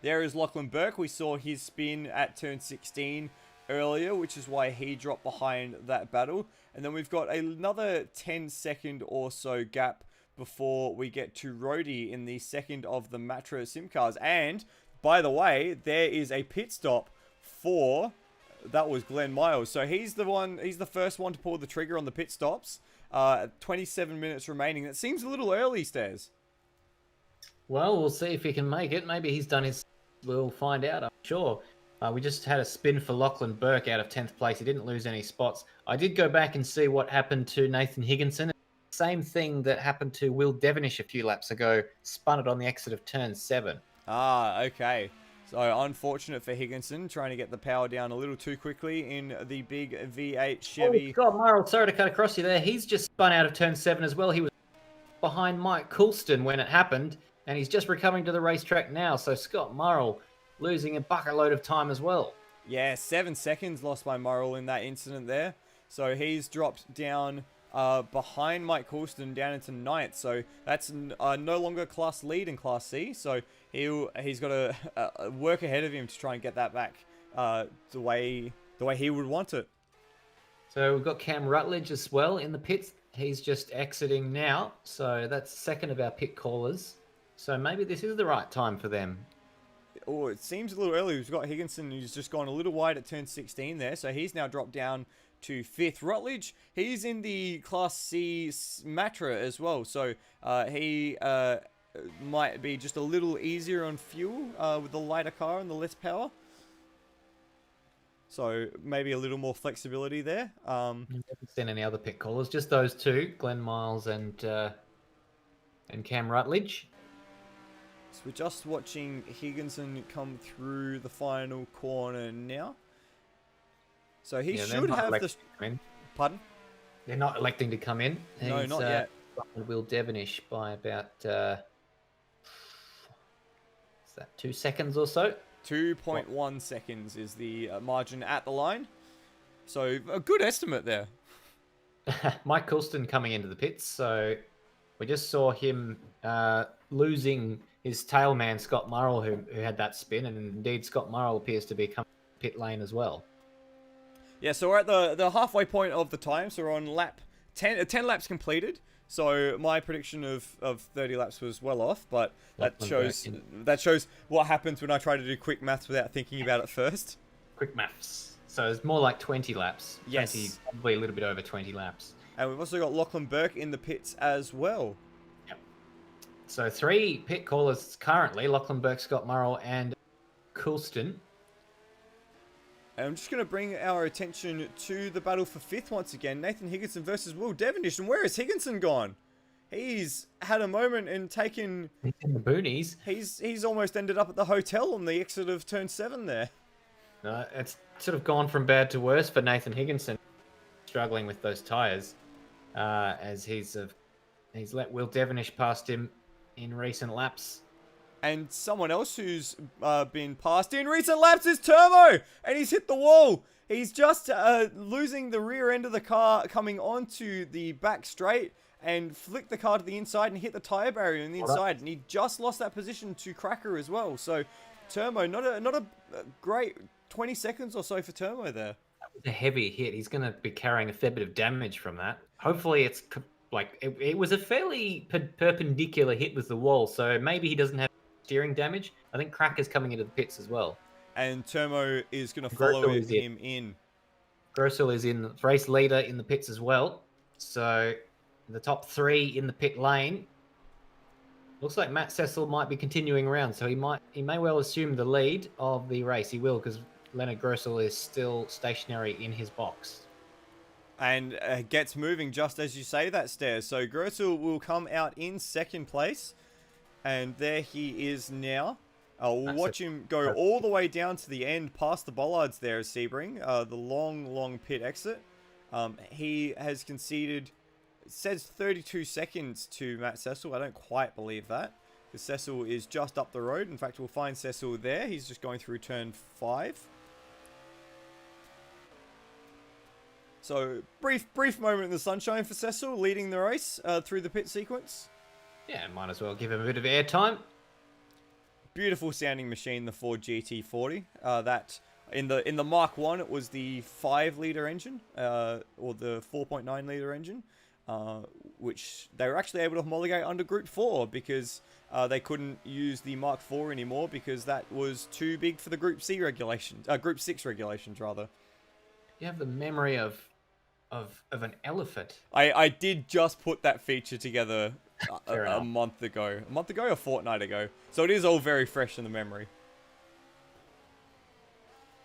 There is Lachlan Burke. We saw his spin at turn 16 earlier, which is why he dropped behind that battle. And then we've got another 10-second or so gap before we get to Rhodey in the second of the Matra sim cars. And, by the way, there is a pit stop for... That was Glenn Miles. So he's the first one to pull the trigger on the pit stops. 27 minutes remaining. That seems a little early, Stairs. Well, we'll see if he can make it. Maybe he's done his... We'll find out, I'm sure. We just had a spin for Lachlan Burke out of 10th place. He didn't lose any spots. I did go back and see what happened to Nathan Higginson. Same thing that happened to Will Devonish a few laps ago. Spun it on the exit of turn 7. Ah, okay. So unfortunate for Higginson, trying to get the power down a little too quickly in the big V8 Chevy. Oh, God, Murrell, sorry to cut across you there. He's just spun out of turn 7 as well. He was behind Mike Coulston when it happened, and he's just recovering to the racetrack now. So Scott Murrell losing a bucket load of time as well. Yeah, 7 seconds lost by Murrell in that incident there. So he's dropped down behind Mike Coulston down into 9th. So that's no longer class lead in Class C. So he's got to work ahead of him to try and get that back the way he would want it. So we've got Cam Rutledge as well in the pits. He's just exiting now. So that's second of our pit callers. So maybe this is the right time for them. Oh, it seems a little early. We've got Higginson who's just gone a little wide at turn 16 there. So he's now dropped down to 5th. Rutledge, he's in the Class C Matra as well. So he might be just a little easier on fuel with the lighter car and the less power. So maybe a little more flexibility there. I haven't seen any other pit callers, just those two, Glenn Miles and Cam Rutledge. So we're just watching Higginson come through the final corner now. So he should have the... Pardon? They're not electing to come in. No, not yet. Will Devonish by about... is that 2 seconds or so? 2.1 seconds is the margin at the line. So a good estimate there. Mike Coulston coming into the pits. So we just saw him losing his tailman, Scott Murrell, who had that spin. And indeed, Scott Murrell appears to be coming to pit lane as well. Yeah, so we're at the halfway point of the time. So we're on lap 10 laps completed. So my prediction of 30 laps was well off, but that shows what happens when I try to do quick maths without thinking about it first. Quick maths. So it's more like 20 laps. Yes. 20, probably a little bit over 20 laps. And we've also got Lachlan Burke in the pits as well. Yep. So 3 pit callers currently: Lachlan Burke, Scott Murrell, and Coulston. And I'm just going to bring our attention to the battle for 5th once again. Nathan Higginson versus Will Devonish. And where has Higginson gone? He's had a moment and taken... He's in the boonies. He's almost ended up at the hotel on the exit of turn 7 there. It's sort of gone from bad to worse for Nathan Higginson, struggling with those tyres, as he's let Will Devonish past him in recent laps. And someone else who's been passed in recent laps is Turbo, and he's hit the wall. He's just losing the rear end of the car, coming onto the back straight, and flicked the car to the inside and hit the tyre barrier on the inside. And he just lost that position to Cracker as well. So Turbo, not a great 20 seconds or so for Turbo there. That was a heavy hit. He's going to be carrying a fair bit of damage from that. Hopefully it's like it was a fairly perpendicular hit with the wall, so maybe he doesn't have steering damage. I think Cracker's coming into the pits as well. And Turbo is going to follow him in. Grossel is in race leader in the pits as well. So the top 3 in the pit lane. Looks like Matt Cecil might be continuing around, so he may well assume the lead of the race. He will, because Leonard Grossel is still stationary in his box. And gets moving just as you say that, Stairs. So Grossel will come out in 2nd place. And there he is now. We'll watch him go all the way down to the end, past the bollards there as Sebring. The long pit exit. He has conceded, it says 32 seconds to Matt Cecil. I don't quite believe that, because Cecil is just up the road. In fact, we'll find Cecil there. He's just going through turn 5. So, brief moment in the sunshine for Cecil, leading the race through the pit sequence. Yeah, might as well give him a bit of airtime. Beautiful sounding machine, the Ford GT40. That in the Mark 1, it was the 5-litre engine, or the 4.9-litre engine, which they were actually able to homologate under Group 4 because they couldn't use the Mark 4 anymore because that was too big for the Group 6 regulations rather. You have the memory of an elephant. I did just put that feature together a month ago or a fortnight ago, so it is all very fresh in the memory.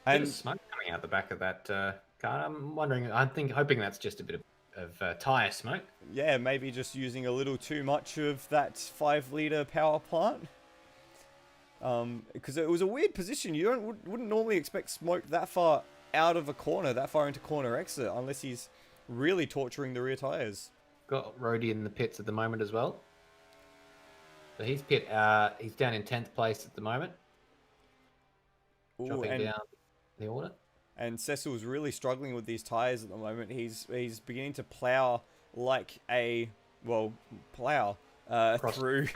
And smoke coming out the back of that car. I'm wondering. Hoping that's just a bit of tire smoke. Yeah, maybe just using a little too much of that 5-litre power plant. Because it was a weird position. You wouldn't normally expect smoke that far out of a corner, that far into corner exit, unless he's really torturing the rear tires. Got Rhodey in the pits at the moment as well. So he's down in 10th place at the moment. Dropping down the order. And Cecil's really struggling with these tires at the moment. He's beginning to plow like a through through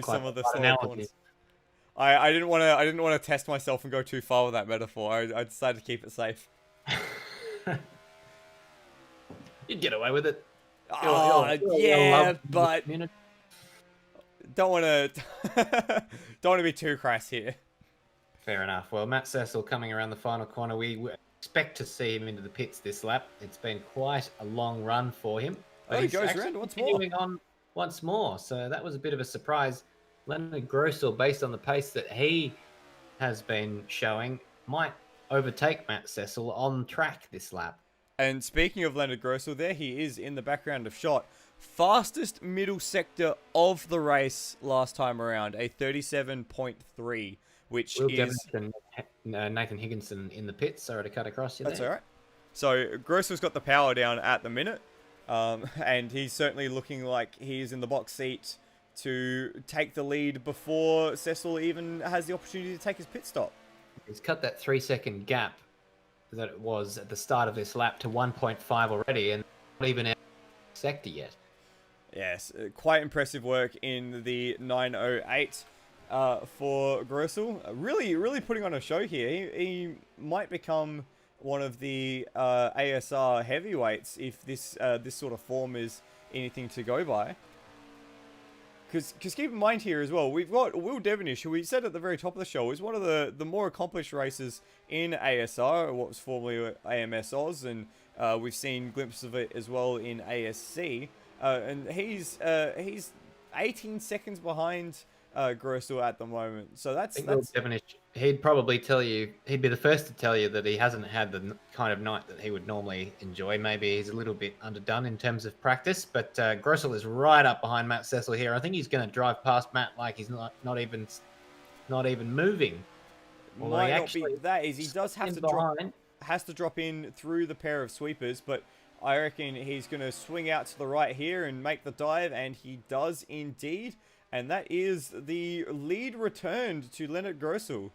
some of the slower corners. I didn't want to test myself and go too far with that metaphor. I decided to keep it safe. You'd get away with it. But don't want to be too crass here. Fair enough. Well, Matt Cecil coming around the final corner. We expect to see him into the pits this lap. It's been quite a long run for him. But he goes around once more. So that was a bit of a surprise. Leonard Grossel, based on the pace that he has been showing, might overtake Matt Cecil on track this lap. And speaking of Leonard Grossel, there he is in the background of shot. Fastest middle sector of the race last time around, a 37.3, which is... Nathan Higginson in the pits. Sorry to cut across you there. That's all right. So Grossel's got the power down at the minute, and he's certainly looking like he's in the box seat to take the lead before Cecil even has the opportunity to take his pit stop. He's cut that 3-second gap that it was at the start of this lap to 1.5 already, and not even out of the sector yet. Yes, quite impressive work in the 908 for Grossel. Really putting on a show here. He might become one of the ASR heavyweights if this sort of form is anything to go by. Because keep in mind here as well, we've got Will Devonish, who we said at the very top of the show is one of the more accomplished racers in ASR, what was formerly AMS Oz, and we've seen glimpses of it as well in ASC. And he's 18 seconds behind Grossel at the moment. So I think Will that's Devonish, he'd probably tell you, he'd be the first to tell you that he hasn't had the kind of night that he would normally enjoy. Maybe he's a little bit underdone in terms of practice, but Grossel is right up behind Matt Cecil here. I think he's going to drive past Matt like he's not even moving. Although might he not be actually that is. He does have in to behind. drop in through the pair of sweepers, but I reckon he's going to swing out to the right here and make the dive, and he does indeed. And that is the lead returned to Leonard Grossel.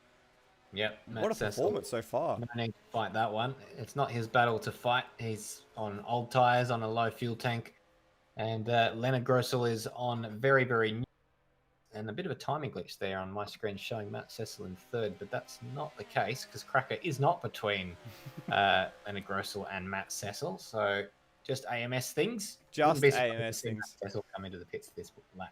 Yep. What a performance so far. No need to fight that one. It's not his battle to fight. He's on old tyres, on a low fuel tank. And Leonard Grossel is on very, very new. And a bit of a timing glitch there on my screen showing Matt Cecil in third, but that's not the case because Cracker is not between Leonard Grossel and Matt Cecil. So just AMS things. Just Wouldn't be AMS surprised to see things. Matt Cecil come into the pits this lap.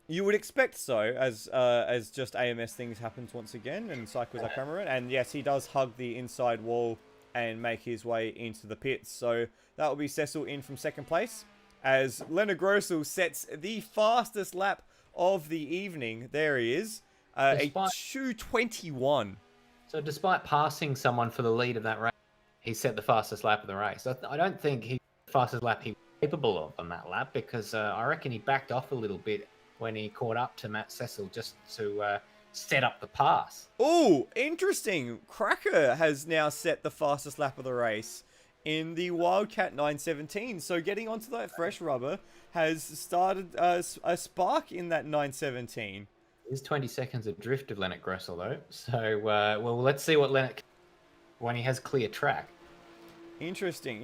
You would expect so, as just AMS things happens once again, and cycles are camera. And yes, he does hug the inside wall and make his way into the pits. So that will be Cecil in from second place, as Leonard Grossel sets the fastest lap of the evening. There he is, a 2:21. So despite passing someone for the lead of that race, he set the fastest lap of the race. I don't think he's the fastest lap he was capable of on that lap, because I reckon he backed off a little bit when he caught up to Matt Cecil just to set up the pass. Oh, interesting. Cracker has now set the fastest lap of the race in the Wildcat 917. So getting onto that fresh rubber has started a spark in that 917. He's 20 seconds adrift of Leonard Grossel, though. So, well, let's see what Leonard when he has clear track. Interesting.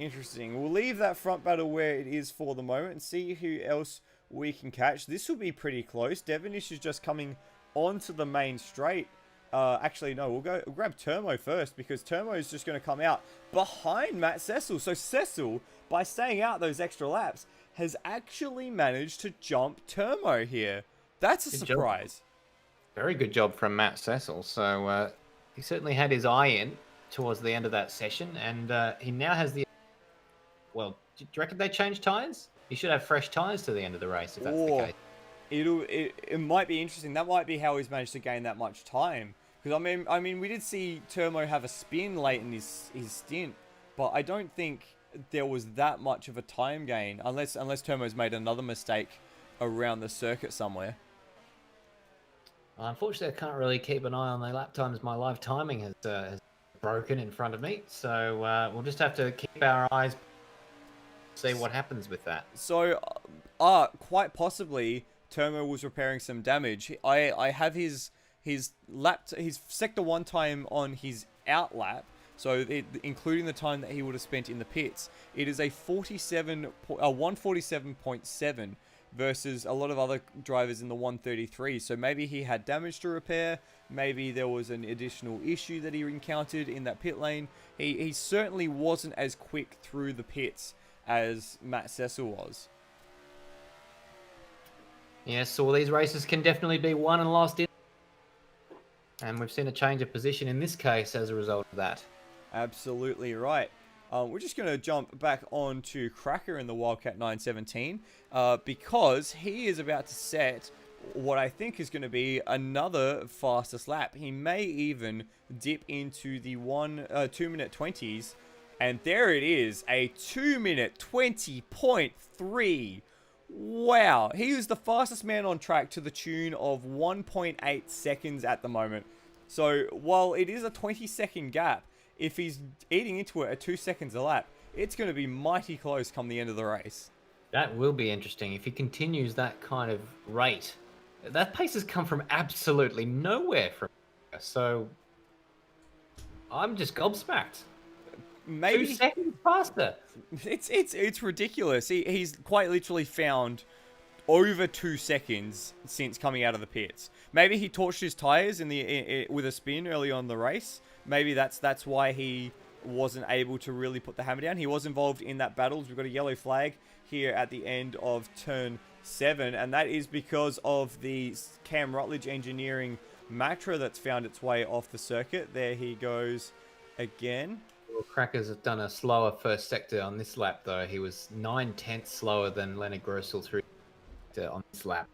We'll leave that front battle where it is for the moment and see who else we can catch. This will be pretty close. Devonish is just coming onto the main straight. Actually, no, we'll grab Termo first, because Termo is just going to come out behind Matt Cecil. So Cecil, by staying out those extra laps, has actually managed to jump Termo here. That's a surprise. Very good job from Matt Cecil. So he certainly had his eye in towards the end of that session, and he now has the... Well, do you reckon they changed tyres? He should have fresh tyres to the end of the race, if that's the case. It might be interesting. That might be how he's managed to gain that much time. Because I mean, we did see Termo have a spin late in his stint, but I don't think there was that much of a time gain, unless Termo's made another mistake around the circuit somewhere. Unfortunately, I can't really keep an eye on the lap times. My live timing has broken in front of me, so we'll just have to keep our eyes, see what happens with that. So, quite possibly, Termo was repairing some damage. I have his sector 1 time on his out lap, so including the time that he would have spent in the pits. It is a 147.7 versus a lot of other drivers in the 133. So maybe he had damage to repair. Maybe there was an additional issue that he encountered in that pit lane. He certainly wasn't as quick through the pits as Matt Cecil was. Yes, so these races can definitely be won and lost in. And we've seen a change of position in this case as a result of that. Absolutely right. We're just going to jump back on to Cracker in the Wildcat 917 because he is about to set what I think is going to be another fastest lap. He may even dip into the 2-minute 20s. And there it is, a 2-minute 20.3. Wow, he is the fastest man on track to the tune of 1.8 seconds at the moment. So while it is a 20-second gap, if he's eating into it at 2 seconds a lap, it's going to be mighty close come the end of the race. That will be interesting if he continues that kind of rate. That pace has come from absolutely nowhere from, so I'm just gobsmacked. Maybe 2 seconds faster. It's ridiculous. He's quite literally found over 2 seconds since coming out of the pits. Maybe he torched his tires with a spin early on in the race. Maybe that's why he wasn't able to really put the hammer down. He was involved in that battle. We've got a yellow flag here at the end of turn 7, and that is because of the Cam Rutledge Engineering Matra that's found its way off the circuit. There he goes again. Well, Crackers have done a slower first sector on this lap, though. He was 9/10 slower than Leonard Grossel through on this lap.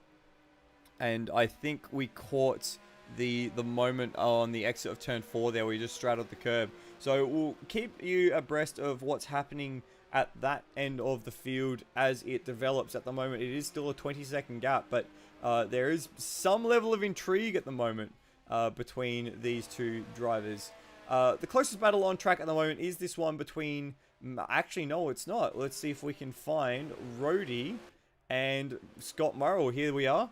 And I think we caught the moment on the exit of turn 4 there. We just straddled the curb. So we'll keep you abreast of what's happening at that end of the field as it develops. At the moment, it is still a 20-second gap, but there is some level of intrigue at the moment between these two drivers. The closest battle on track at the moment is this one between... Actually, no, it's not. Let's see if we can find Rhodey and Scott Murrell. Here we are.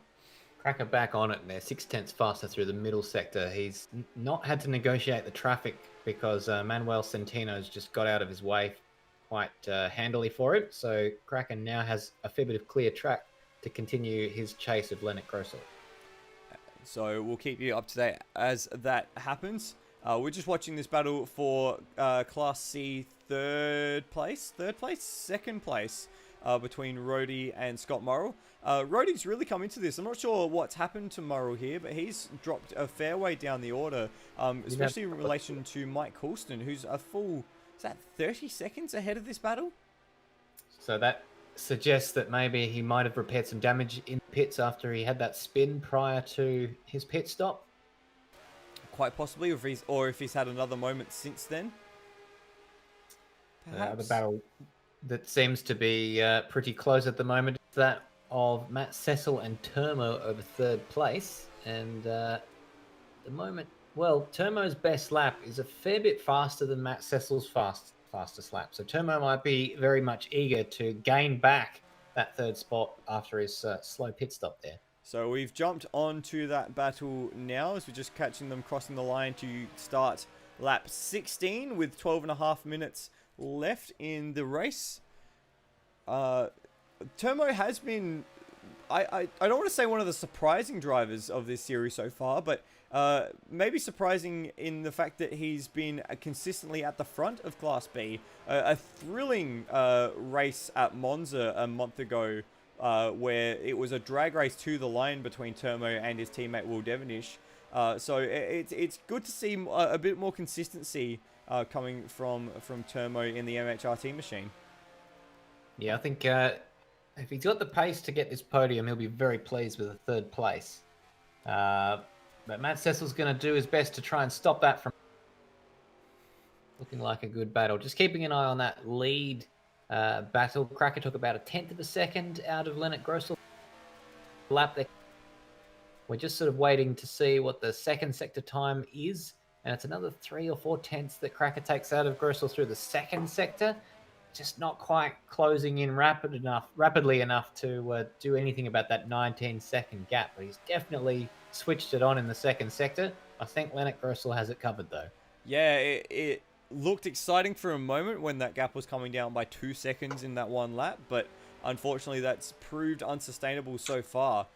Cracker back on it, and they're 6/10 faster through the middle sector. He's not had to negotiate the traffic because Manuel Centino's just got out of his way quite handily for it. So Cracker now has a fair bit of clear track to continue his chase of Leonard Grossel. So we'll keep you up to date as that happens. We're just watching this battle for Class C second place, between Rhodey and Scott Murrell. Rhodey's really come into this. I'm not sure what's happened to Murrell here, but he's dropped a fair way down the order, especially in relation to Mike Coulston, who's a full, is that 30 seconds ahead of this battle? So that suggests that maybe he might have repaired some damage in pits after he had that spin prior to his pit stop. Quite possibly, if he's had another moment since then. The battle that seems to be pretty close at the moment is that of Matt Cecil and Termo over third place. And the moment, well, Termo's best lap is a fair bit faster than Matt Cecil's fastest lap. So Termo might be very much eager to gain back that third spot after his slow pit stop there. So we've jumped onto that battle now as we're just catching them crossing the line to start lap 16 with 12.5 minutes left in the race. Termo has been, I don't want to say one of the surprising drivers of this series so far, but maybe surprising in the fact that he's been consistently at the front of Class B. A thrilling race at Monza a month ago, where it was a drag race to the line between Termo and his teammate Will Devonish. So it's good to see a bit more consistency coming from Termo in the MHRT machine. Yeah, I think if he's got the pace to get this podium, he'll be very pleased with the third place. But Matt Cecil's going to do his best to try and stop that from looking like a good battle. Just keeping an eye on that lead battle. Cracker took about 1/10 of a second out of Leonard Grossel lap there. We're just sort of waiting to see what the second sector time is. And it's another 3 or 4 tenths that Cracker takes out of Grossel through the second sector. Just not quite closing in rapidly enough to do anything about that 19-second gap. But he's definitely switched it on in the second sector. I think Leonard Grossel has it covered, though. Yeah, it looked exciting for a moment when that gap was coming down by 2 seconds in that one lap, but unfortunately that's proved unsustainable so far.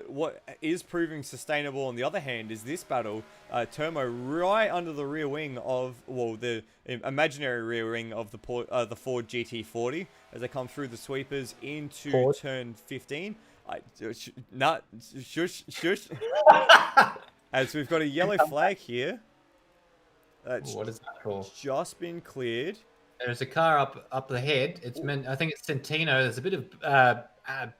What is proving sustainable, on the other hand, is this battle. Termo right under the rear wing of, well, the imaginary rear wing of the Ford GT40 as they come through the sweepers into turn 15. Shush. As we've got a yellow flag here. What is that for? Just been cleared. There's a car up ahead. It's meant. I think it's Centino. There's a bit of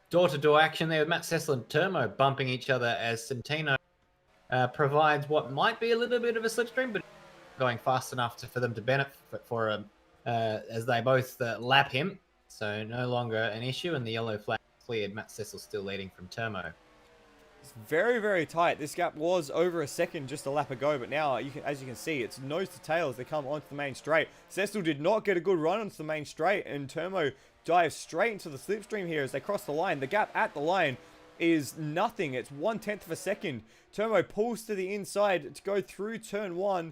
door-to-door action there with Matt Cecil and Termo bumping each other as Centino provides what might be a little bit of a slipstream, but going fast enough for them to benefit for him as they both lap him. So no longer an issue, and the yellow flag cleared. Matt Cecil still leading from Termo. It's very, very tight. This gap was over a second just a lap ago, but now, as you can see, it's nose to tail as they come onto the main straight. Cecil did not get a good run onto the main straight, and Termo dives straight into the slipstream here as they cross the line. The gap at the line is nothing. It's 1/10 of a second. Termo pulls to the inside to go through turn 1,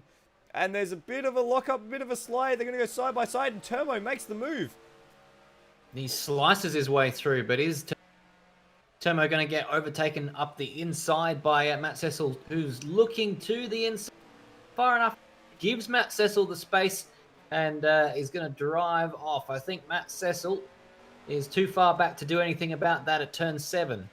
and there's a bit of a lockup, a bit of a slide. They're going to go side by side, and Termo makes the move. He slices his way through, but is Termo going to get overtaken up the inside by Matt Cecil, who's looking to the inside far enough, gives Matt Cecil the space, and is going to drive off. I think Matt Cecil is too far back to do anything about that at turn 7.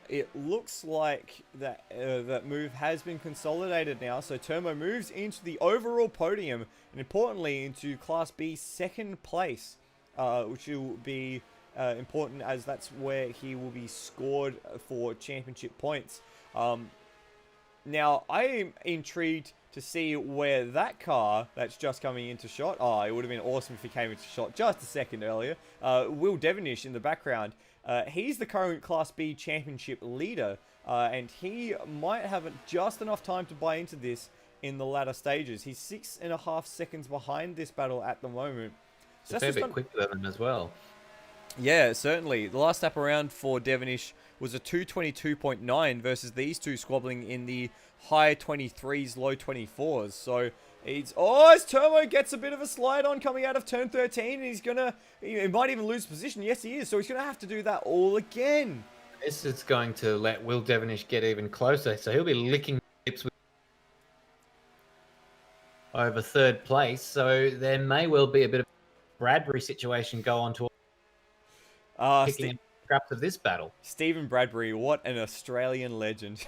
it looks like that move has been consolidated now. So Turmo moves into the overall podium, and importantly into Class B second place, which will be important as that's where he will be scored for championship points. Now, I am intrigued to see where that car that's just coming into shot. Oh, it would have been awesome if he came into shot just a second earlier. Will Devonish in the background. He's the current Class B championship leader, and he might have just enough time to buy into this in the latter stages. He's 6.5 seconds behind this battle at the moment. So that's a fair bit quicker than him as well. Yeah, certainly. The last lap around for Devonish was a 2:22.9 versus these two squabbling in the high 23s, low 24s. So as Turmo gets a bit of a slide on coming out of turn 13, and he might even lose position. Yes, he is. So he's going to have to do that all again. This is going to let Will Devonish get even closer. So he'll be licking lips over third place. So there may well be a bit of a Bradbury situation go on to picking scraps of this battle. Stephen Bradbury, what an Australian legend.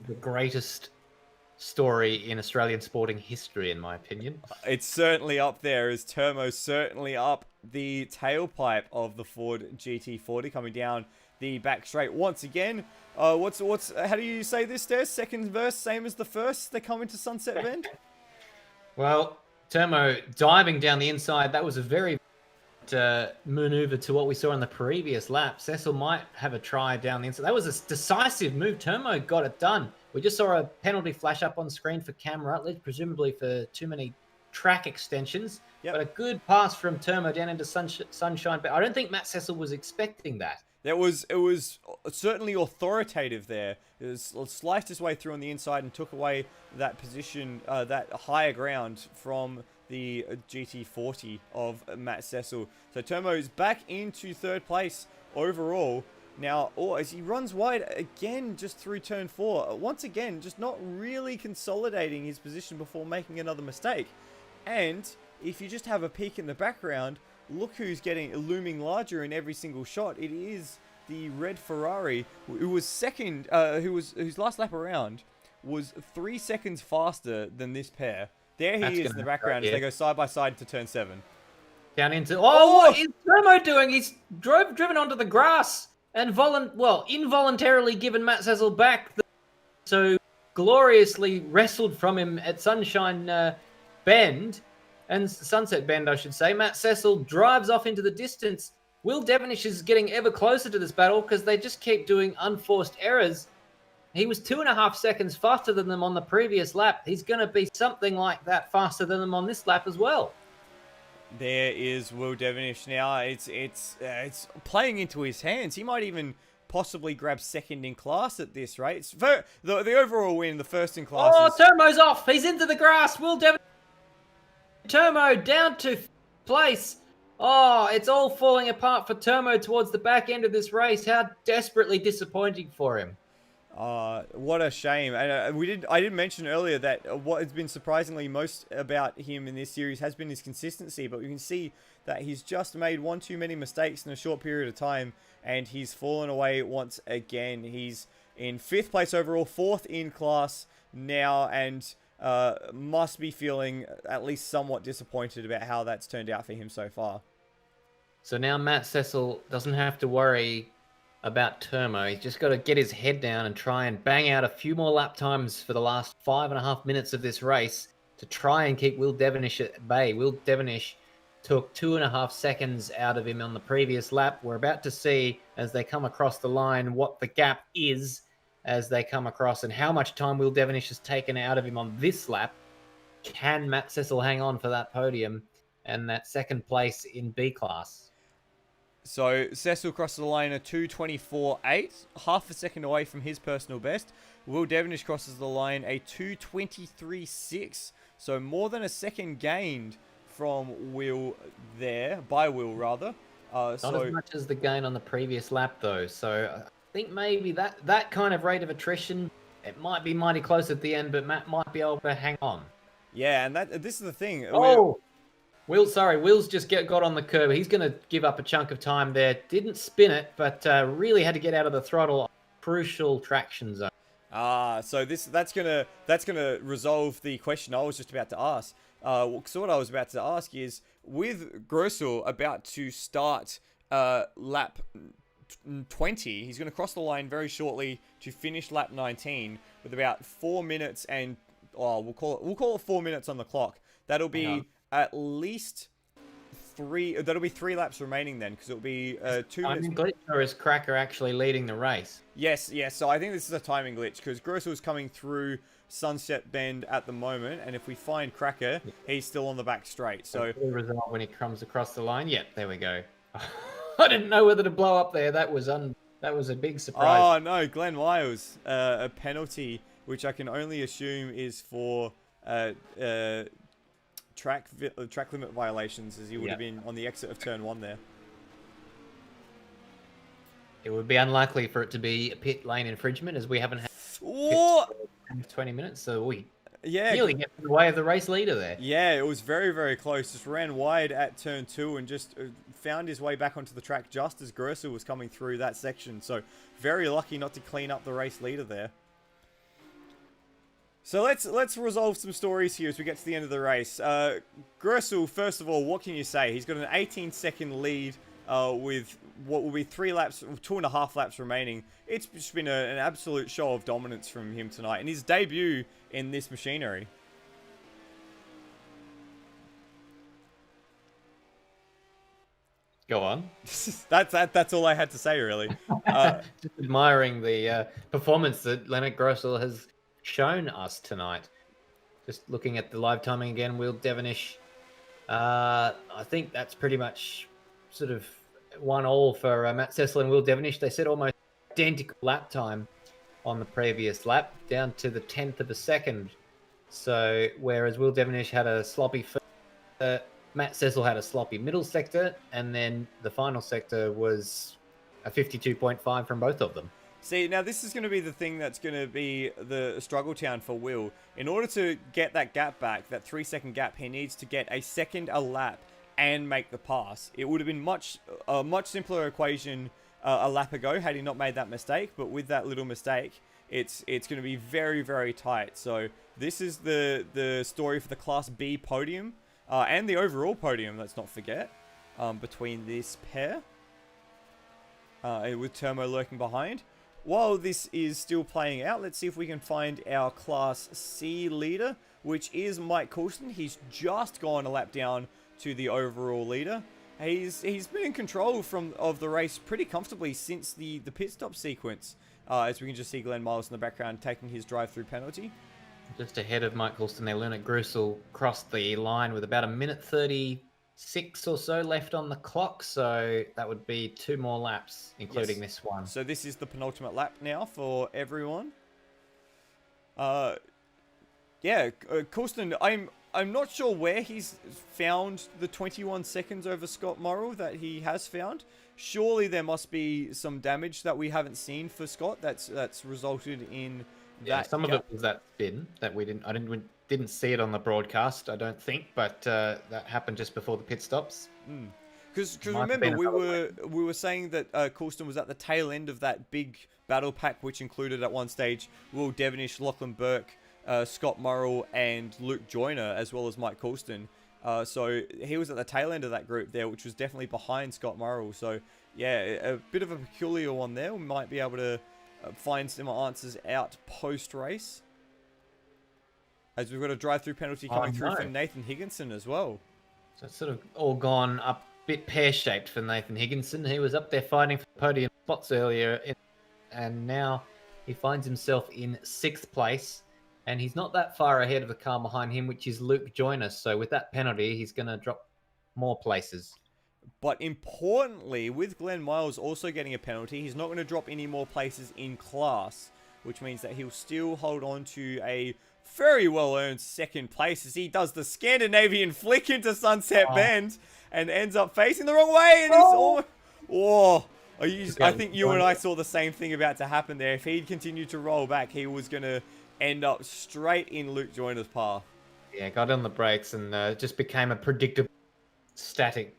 The greatest story in Australian sporting history, in my opinion. It's certainly up there, as Turmo's certainly up the tailpipe of the Ford GT40 coming down the back straight once again. How do you say this, Des? Second verse, same as the first? They come into Sunset Bend? Well, Turmo diving down the inside, that was a very maneuver to what we saw in the previous lap. Cecil might have a try down the inside. That was a decisive move. Turmo got it done. We just saw a penalty flash up on screen for Cam Rutledge, presumably for too many track extensions. Yep. But a good pass from Turmo down into Sunshine. But I don't think Matt Cecil was expecting that. It was certainly authoritative there. It sliced his way through on the inside and took away that position, that higher ground from the GT40 of Matt Cecil. So Turmo's back into third place overall. Now, as he runs wide again just through turn 4. Once again, just not really consolidating his position before making another mistake. And if you just have a peek in the background, look who's looming larger in every single shot. It is the red Ferrari, who was second, whose last lap around was 3 seconds faster than this pair. There he is in the background as they go side by side to turn 7. Down into... what is Turmo doing? He's driven onto the grass and involuntarily given Matt Cecil back. So gloriously wrestled from him at Sunshine Bend, and Sunset Bend, I should say. Matt Cecil drives off into the distance. Will Devonish is getting ever closer to this battle because they just keep doing unforced errors. He was 2.5 seconds faster than them on the previous lap. He's going to be something like that faster than them on this lap as well. There is Will Devonish now. It's playing into his hands. He might even possibly grab second in class at this rate. It's the overall win, the first in class. Oh, Turmo's off. He's into the grass. Will Devonish. Turmo down to place. Oh, it's all falling apart for Turmo towards the back end of this race. How desperately disappointing for him. What a shame. And I did mention earlier that what has been surprisingly most about him in this series has been his consistency, but you can see that he's just made one too many mistakes in a short period of time, and he's fallen away once again. He's in 5th place overall, 4th in class now, and must be feeling at least somewhat disappointed about how that's turned out for him so far. So now Matt Cecil doesn't have to worry about Turmo. He's just got to get his head down and try and bang out a few more lap times for the last 5.5 minutes of this race to try and keep Will Devonish at bay. Will Devonish took 2.5 seconds out of him on the previous lap. We're about to see as they come across the line what the gap is as they come across and how much time Will Devonish has taken out of him on this lap. Can Matt Cecil hang on for that podium and that second place in B class? So Cecil crosses the line at 2:24.8, half a second away from his personal best. Will Devonish crosses the line a 2:23.6, so more than a second gained from Will there, by Will rather. Not as much as the gain on the previous lap though, so I think maybe that kind of rate of attrition, it might be mighty close at the end, but Matt might be able to hang on. Yeah, and this is the thing. Will's just got on the curb. He's going to give up a chunk of time there. Didn't spin it, but really had to get out of the throttle crucial traction zone. So that's gonna resolve the question I was just about to ask. So what I was about to ask is, with Grossel about to start lap 20, he's going to cross the line very shortly to finish lap 19 with about 4 minutes and we'll call it 4 minutes on the clock. That'll be at least that'll be 3 laps remaining then, because it'll be 2 minutes. Glitch, or is Cracker actually leading the race? Yes. So I think this is a timing glitch, because Grossel's coming through Sunset Bend at the moment, and if we find Cracker, he's still on the back straight. So the result when he comes across the line. Yep, there we go. I didn't know whether to blow up there. That was a big surprise. Oh no, Glenn Miles, a penalty, which I can only assume is for track limit violations, as he would have been on the exit of turn 1 there. It would be unlikely for it to be a pit lane infringement, as we haven't had What? 20 minutes, so we Yeah, nearly get in the way of the race leader there. Yeah, it was very, very close. Just ran wide at turn 2 and just found his way back onto the track just as Grossel was coming through that section. So very lucky not to clean up the race leader there. So let's resolve some stories here as we get to the end of the race. Grossel, first of all, what can you say? He's got an 18-second lead with what will be 2.5 laps remaining. It's just been an absolute show of dominance from him tonight, and his debut in this machinery. Go on. That's all I had to say, really. Just admiring the performance that Leonard Grossel has shown us tonight. Just looking at the live timing again, Will Devonish. I think that's pretty much sort of 1-1 for Matt Cecil and Will Devonish. They set almost identical lap time on the previous lap, down to the 10th of a second. So whereas Will Devonish had a sloppy first, Matt Cecil had a sloppy middle sector, and then the final sector was a 52.5 from both of them. See, now this is going to be the thing that's going to be the struggle town for Will. In order to get that gap back, that 3-second gap, he needs to get a second a lap and make the pass. It would have been a much simpler equation a lap ago had he not made that mistake, but with that little mistake, it's going to be very, very tight. So this is the story for the Class B podium and the overall podium, let's not forget, between this pair with Turmo lurking behind. While this is still playing out, let's see if we can find our Class C leader, which is Mike Coulston. He's just gone a lap down to the overall leader. He's been in control of the race pretty comfortably since the pit stop sequence, as we can just see Glenn Miles in the background taking his drive-through penalty. Just ahead of Mike Coulston there, Leonard Grossel crossed the line with about 1:36 or so left on the clock, so that would be 2 more laps, including this one. So this is the penultimate lap now for everyone. Coulston, I'm not sure where he's found the 21 seconds over Scott Morrill that he has found. Surely there must be some damage that we haven't seen for Scott that's resulted in that. Some of it was that spin that we didn't see it on the broadcast, I don't think, but that happened just before the pit stops. Because remember, we were saying that Coulston was at the tail end of that big battle pack, which included at one stage Will Devonish, Lachlan Burke, Scott Morrill, and Luke Joyner, as well as Mike Coulston. So he was at the tail end of that group there, which was definitely behind Scott Morrill. So yeah, a bit of a peculiar one there. We might be able to find some answers out post-race, as we've got a drive-through penalty coming through from Nathan Higginson as well. So it's sort of all gone up a bit pear-shaped for Nathan Higginson. He was up there fighting for podium spots earlier, and now he finds himself in 6th place. And he's not that far ahead of the car behind him, which is Luke Joyner. So with that penalty, he's going to drop more places. But importantly, with Glenn Miles also getting a penalty, he's not going to drop any more places in class, which means that he'll still hold on to a very well-earned 2nd place as he does the Scandinavian flick into Sunset Bend and ends up facing the wrong way. And I think you and I saw the same thing about to happen there. If he'd continued to roll back, he was going to end up straight in Luke Joyner's path. Yeah, got on the brakes and just became a predictable, static,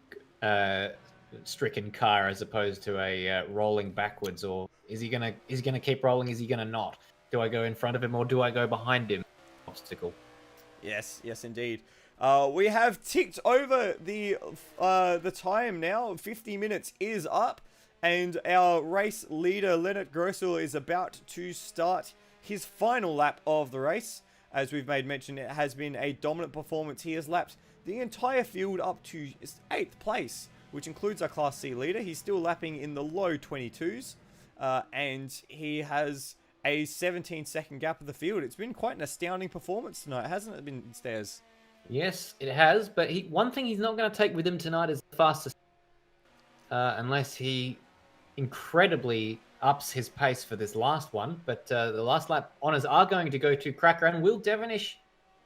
stricken car as opposed to a rolling backwards or Is he gonna keep rolling? Is he gonna not? Do I go in front of him or do I go behind him? Obstacle. Yes, indeed. We have ticked over the time now. 50 minutes is up, and our race leader Leonard Grossel is about to start his final lap of the race. As we've made mention, it has been a dominant performance. He has lapped the entire field up to 8th place, which includes our Class C leader. He's still lapping in the low 22s, and he has a 17-second gap of the field. It's been quite an astounding performance tonight, hasn't it been, Stairs? Yes, it has. But one thing he's not going to take with him tonight is the fastest, unless he incredibly ups his pace for this last one. But the last lap honours are going to go to Cracker and Will Devonish.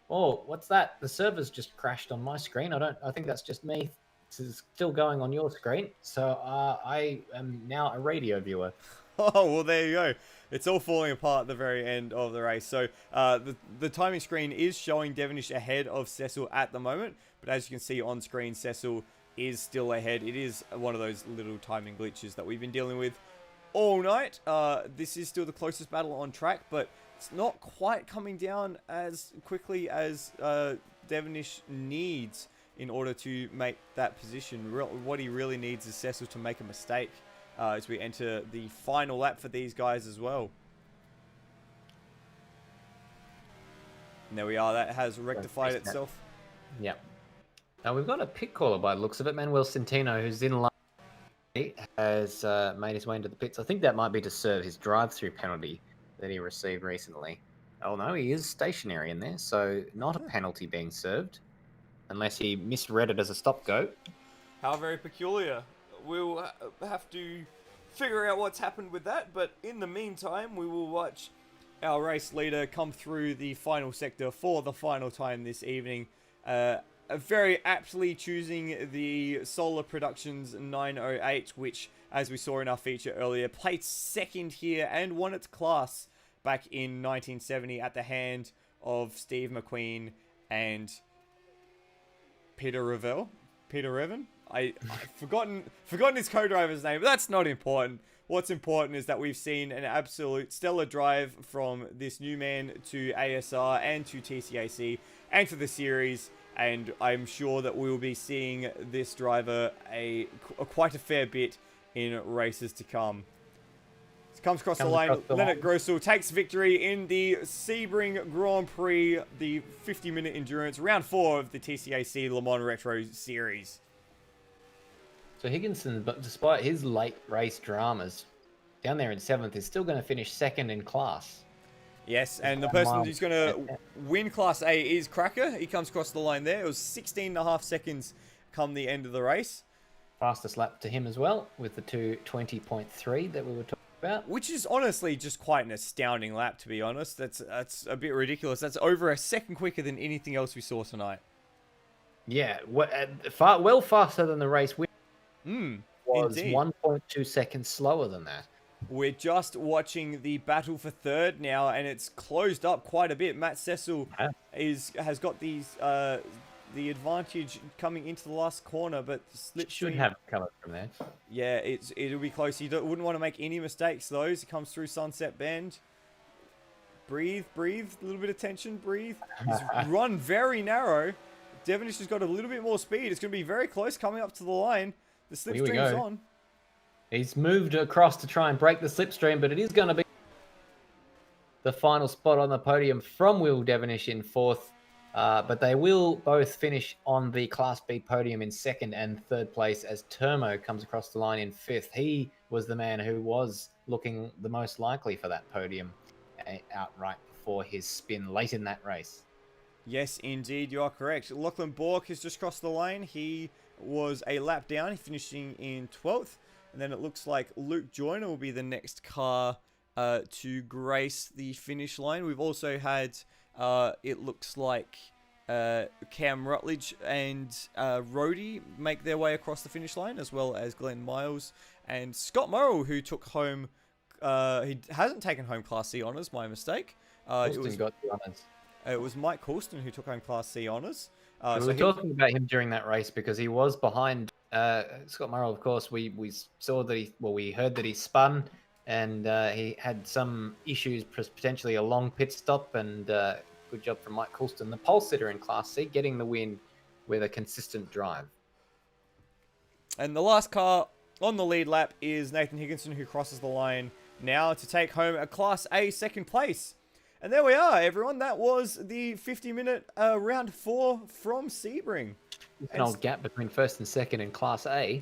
Oh, what's that? The server's just crashed on my screen. I think that's just me. This is still going on your screen. So I am now a radio viewer. Oh, well, there you go. It's all falling apart at the very end of the race. So the timing screen is showing Devonish ahead of Cecil at the moment. But as you can see on screen, Cecil is still ahead. It is one of those little timing glitches that we've been dealing with all night. This is still the closest battle on track, but it's not quite coming down as quickly as Devonish needs in order to make that position. What he really needs is Cecil to make a mistake as we enter the final lap for these guys as well. And there we are. That has rectified itself. Yep. Now we've got a pit caller by the looks of it. Manuel Centeno, who's in line, has made his way into the pits. I think that might be to serve his drive-through penalty that he received recently. Oh no, he is stationary in there, so not a penalty being served, unless he misread it as a stop-go. How very peculiar. We'll have to figure out what's happened with that, but in the meantime, we will watch our race leader come through the final sector for the final time this evening. Very aptly choosing the Solar Productions 908, which, as we saw in our feature earlier, placed second here and won its class back in 1970 at the hand of Steve McQueen and Peter Revan. I've forgotten his co-driver's name, but that's not important. What's important is that we've seen an absolute stellar drive from this new man to ASR and to TCAC and to the series, and I'm sure that we will be seeing this driver quite a fair bit in races to come. Comes across the line. Leonard Grossel takes victory in the Sebring Grand Prix, the 50-minute endurance, round 4 of the TCAC Le Mans Retro Series. So Higginson, but despite his late race dramas, down there in 7th, is still going to finish second in class. Yes, and the person who's going to win Class A is Cracker. He comes across the line there. It was 16.5 seconds come the end of the race. Fastest lap to him as well, with the 2:20.3 that we were talking about. Which is honestly just quite an astounding lap, to be honest. That's a bit ridiculous. That's over a second quicker than anything else we saw tonight. Yeah, well faster than the race win. Was indeed. 1.2 seconds slower than that. We're just watching the battle for third now, and it's closed up quite a bit. Matt Cecil has got the advantage coming into the last corner, but Slipstream should have covered from there. Yeah, it'll be close. You wouldn't want to make any mistakes though. As he comes through Sunset Bend. Breathe. A little bit of tension. Breathe. He's run very narrow. Devonish has got a little bit more speed. It's going to be very close coming up to the line. The slipstream's on. He's moved across to try and break the slipstream, but it is going to be the final spot on the podium from Will Devonish in 4th. But they will both finish on the Class B podium in 2nd and 3rd place as Termo comes across the line in 5th. He was the man who was looking the most likely for that podium outright before his spin late in that race. Yes, indeed, you are correct. Lachlan Bork has just crossed the line. He was a lap down, finishing in 12th. And then it looks like Luke Joyner will be the next car to grace the finish line. We've also had, it looks like, Cam Rutledge and Rhodey make their way across the finish line, as well as Glenn Miles and Scott Morrill, who took home, he hasn't taken home Class C honours, my mistake. Got the honours. It was Mike Coulston who took home Class C honours. We were talking about him during that race because he was behind Scott Morrill. Of course, we saw that we heard that he spun and he had some issues, potentially a long pit stop, and good job from Mike Coulston, the pole sitter in Class C, getting the win with a consistent drive. And the last car on the lead lap is Nathan Higginson, who crosses the line now to take home a Class A second place. And there we are, everyone. That was the 50-minute round 4 from Sebring. An old gap between first and second in Class A.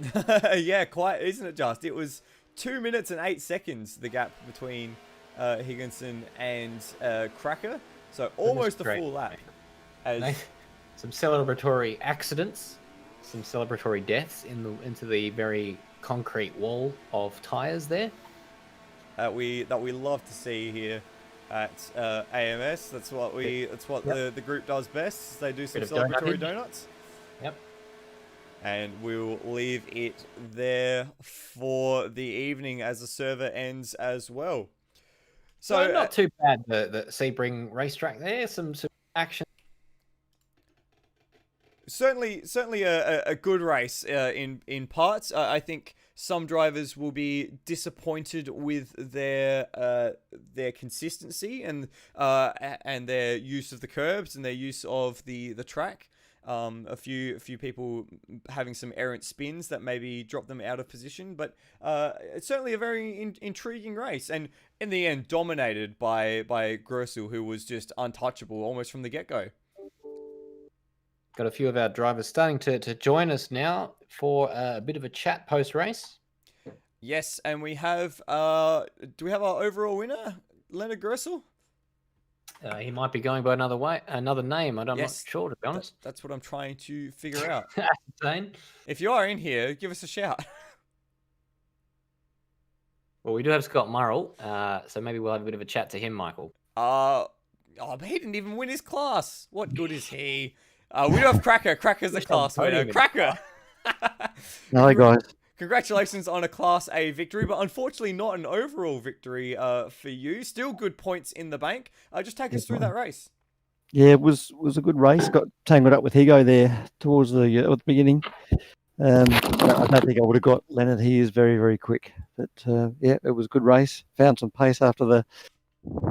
Yeah, quite, isn't it just? It was 2 minutes and 8 seconds, the gap between Higginson and Cracker. So almost a full lap. Some celebratory accidents, some celebratory deaths into the very concrete wall of tyres there. That we love to see here at AMS. That's what the group does best. They do some celebratory donuts. Yep. And we'll leave it there for the evening as the server ends as well. So not too bad, the Sebring racetrack there. Some action. Certainly a good race in parts. I think some drivers will be disappointed with their consistency and their use of the curbs and their use of the track. A few people having some errant spins that maybe drop them out of position, but it's certainly a very intriguing race, and in the end dominated by Grosel, who was just untouchable almost from the get-go. Got a few of our drivers starting to join us now for a bit of a chat post-race. Yes, and we have do we have our overall winner, Leonard Grosel? He might be going by another name. I'm not sure, to be honest. That's what I'm trying to figure out. If you are in here, give us a shout. Well, we do have Scott Murrell, so maybe we'll have a bit of a chat to him, Michael. But he didn't even win his class. What good is he? We do have Cracker. Cracker's the class winner. Cracker! Hi, guys. Congratulations on a Class A victory, but unfortunately not an overall victory for you. Still good points in the bank. Just take us through that race. Yeah, it was a good race. Got tangled up with Higo there towards the beginning. I don't think I would have got Leonard. He is very, very quick. But yeah, it was a good race. Found some pace after the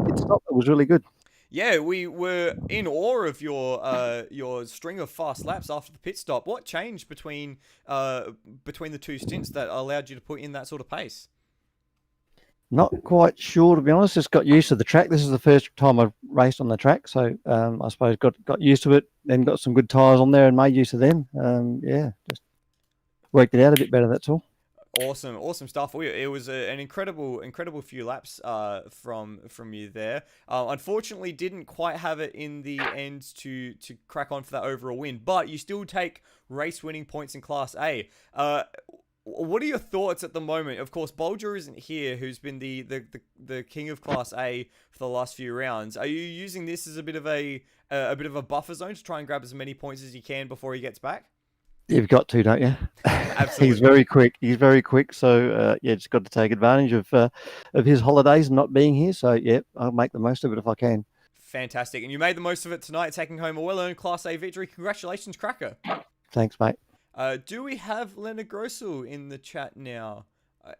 pit stop. It was really good. Yeah, we were in awe of your string of fast laps after the pit stop. What changed between the two stints that allowed you to put in that sort of pace? Not quite sure, to be honest. Just got used to the track. This is the first time I've raced on the track, so I suppose got used to it. Then got some good tyres on there and made use of them. Yeah, just worked it out a bit better. That's all. Awesome stuff. It was an incredible few laps from you there. Unfortunately, didn't quite have it in the end to crack on for that overall win, but you still take race winning points in Class A. What are your thoughts at the moment? Of course, Bolger isn't here, who's been the king of Class A for the last few rounds. Are you using this as a bit of a buffer zone to try and grab as many points as you can before he gets back? You've got to, don't you? Absolutely. He's very quick. So yeah, just got to take advantage of his holidays and not being here. So yeah, I'll make the most of it if I can. Fantastic, and you made the most of it tonight, taking home a well-earned Class A victory. Congratulations, Cracker. Thanks, mate. Do we have Leonard Grosel in the chat now?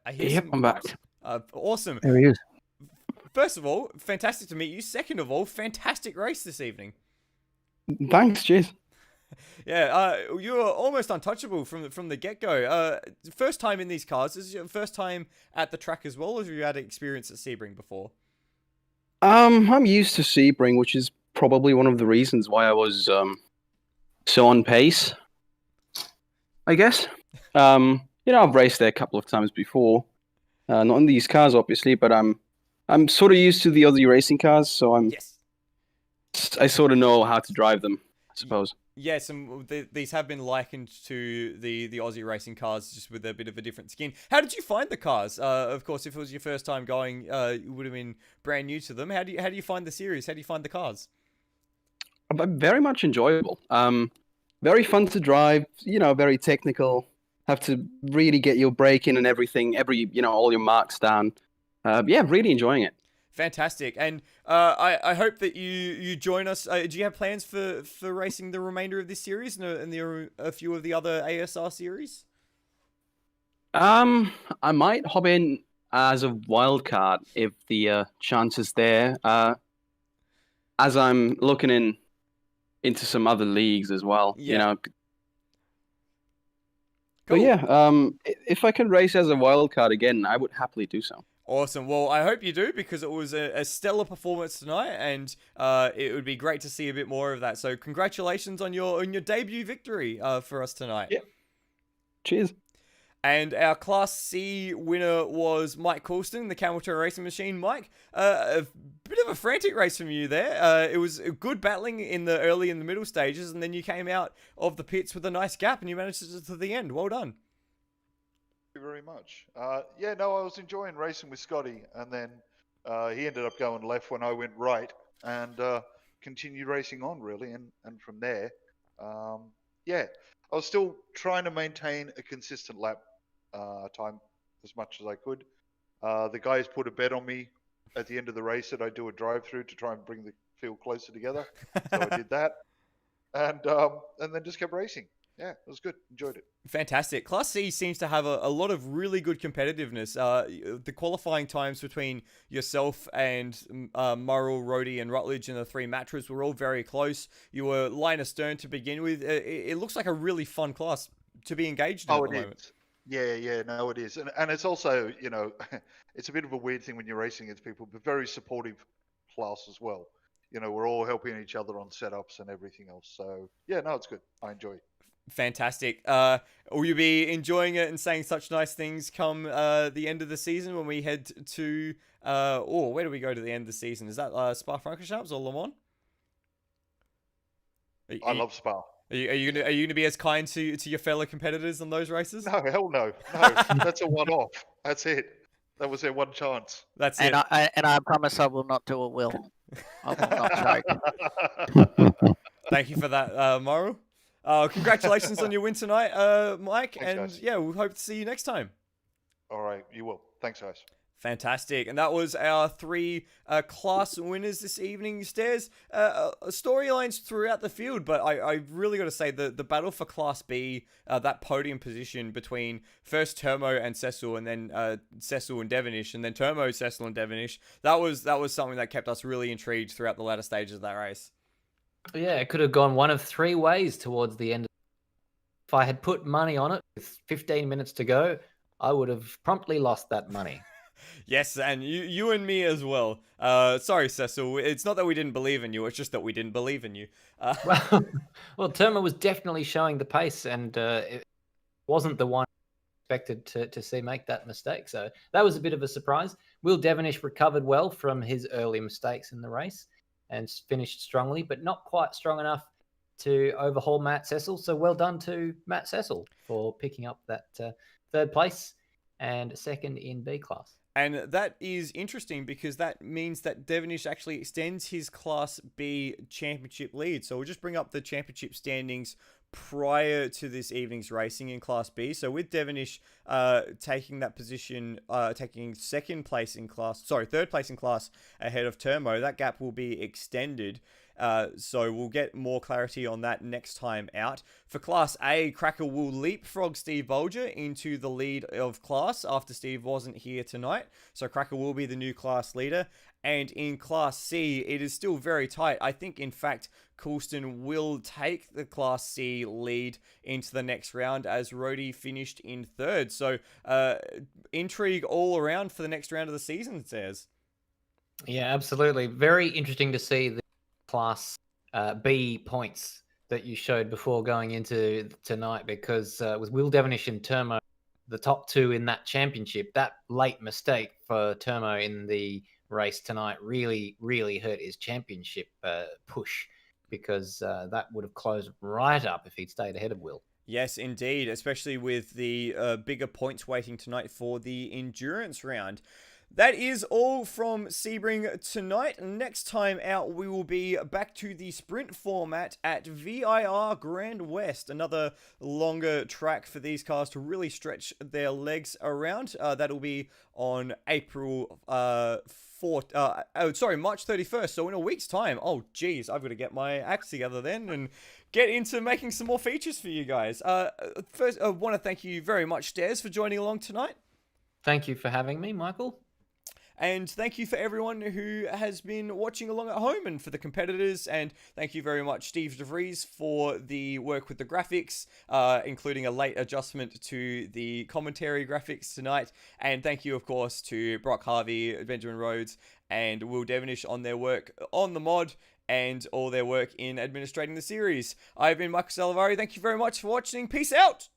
I'm back. Awesome. There he is. First of all, fantastic to meet you. Second of all, fantastic race this evening. Thanks, cheers. Yeah, you were almost untouchable from the get-go. First time in these cars. Is this your first time at the track as well, or have you had experience at Sebring before? I'm used to Sebring, which is probably one of the reasons why I was so on pace, I guess. I've raced there a couple of times before. Not in these cars, obviously, but I'm sort of used to the Aussie racing cars, so I sort of know how to drive them, I suppose. Yes, and these have been likened to the Aussie racing cars, just with a bit of a different skin. How did you find the cars? Of course, if it was your first time going, you would have been brand new to them. How do you find the series? How do you find the cars? Very much enjoyable. Very fun to drive. Very technical. Have to really get your braking and everything. All your marks down. Really enjoying it. Fantastic, and I hope that you join us. Do you have plans for racing the remainder of this series and a few of the other ASR series? I might hop in as a wild card if the chance is there. As I'm looking into some other leagues as well, Yeah. But Cool. yeah, if I can race as a wild card again, I would happily do so. Awesome. Well, I hope you do, because it was a stellar performance tonight, and it would be great to see a bit more of that. So congratulations on your debut victory for us tonight. Yeah. Cheers. And our Class C winner was Mike Coulston, the Camel Toe Racing Machine. Mike, a bit of a frantic race from you there. It was a good battling in the early and the middle stages, and then you came out of the pits with a nice gap, and you managed to the end. Well done. Thank you very much. Yeah, no, I was enjoying racing with Scotty, and then he ended up going left when I went right, and continued racing on, really, and from there, yeah, I was still trying to maintain a consistent lap time as much as I could. The guys put a bet on me at the end of the race that I do a drive-through to try and bring the field closer together, so I did that, and then just kept racing. Yeah, it was good. Enjoyed it. Fantastic. Class C seems to have a lot of really good competitiveness. The qualifying times between yourself and Murrell, Rhodey, and Rutledge in the 3 matches were all very close. You were line astern to begin with. It looks like a really fun class to be engaged in at the moment. Yeah, no, it is. And it's also, it's a bit of a weird thing when you're racing against people, but very supportive class as well. We're all helping each other on setups and everything else. So, yeah, no, it's good. I enjoy it. Fantastic. Will you be enjoying it and saying such nice things come the end of the season when we head to where do we go to the end of the season? Is that Spa-Francorchamps or Le Mans? I love Spa. Are you gonna be as kind to your fellow competitors on those races? No, hell no. No, that's a one-off. That's it. That was their one chance. That's it. I promise I will not do a will. I will not choke. Thank you for that, Morrow. Congratulations on your win tonight, Mike. Thanks, and guys. yeah, we'll hope to see you next time. All right, you will. Thanks, guys. Fantastic. And that was our 3 class winners this evening, Stairs. Storylines throughout the field, but I really got to say the battle for Class B, that podium position between first Termo and Cecil, and then Cecil and Devonish, and then Termo, Cecil, and Devonish, that was something that kept us really intrigued throughout the latter stages of that race. Yeah, it could have gone one of 3 ways towards the end. If I had put money on it with 15 minutes to go, I would have promptly lost that money. Yes, and you and me as well. Sorry, Cecil. It's not that we didn't believe in you. It's just that we didn't believe in you. Well, Terma was definitely showing the pace, and it wasn't the one expected to see make that mistake. So that was a bit of a surprise. Will Devonish recovered well from his early mistakes in the race and finished strongly, but not quite strong enough to overhaul Matt Cecil. So well done to Matt Cecil for picking up that 3rd place and 2nd in B class. And that is interesting because that means that Devonish actually extends his Class B championship lead. So we'll just bring up the championship standings prior to this evening's racing in Class B. So with Devonish taking that position, taking 3rd place in class ahead of Termo, that gap will be extended. So we'll get more clarity on that next time out. For Class A, Cracker will leapfrog Steve Bolger into the lead of class after Steve wasn't here tonight. So Cracker will be the new class leader. And in Class C, it is still very tight. I think, in fact, Coulston will take the Class C lead into the next round as Rhodey finished in 3rd. So intrigue all around for the next round of the season, it says. Yeah, absolutely. Very interesting to see the Class B points that you showed before going into tonight, because with Will Devonish and Termo, the top 2 in that championship, that late mistake for Termo in the race tonight really hurt his championship push, because that would have closed right up if he'd stayed ahead of Will. Yes, indeed, especially with the bigger points waiting tonight for the endurance round. That is all from Sebring tonight. Next time out, we will be back to the sprint format at VIR Grand West. Another longer track for these cars to really stretch their legs around. That'll be on April March 31st. So in a week's time. Oh, geez, I've got to get my acts together then and get into making some more features for you guys. First, I want to thank you very much, Stairs, for joining along tonight. Thank you for having me, Michael. And thank you for everyone who has been watching along at home and for the competitors. And thank you very much, Steve DeVries, for the work with the graphics, including a late adjustment to the commentary graphics tonight. And thank you, of course, to Brock Harvey, Benjamin Rhodes, and Will Devonish on their work on the mod and all their work in administrating the series. I've been Michael Zalavari. Thank you very much for watching. Peace out.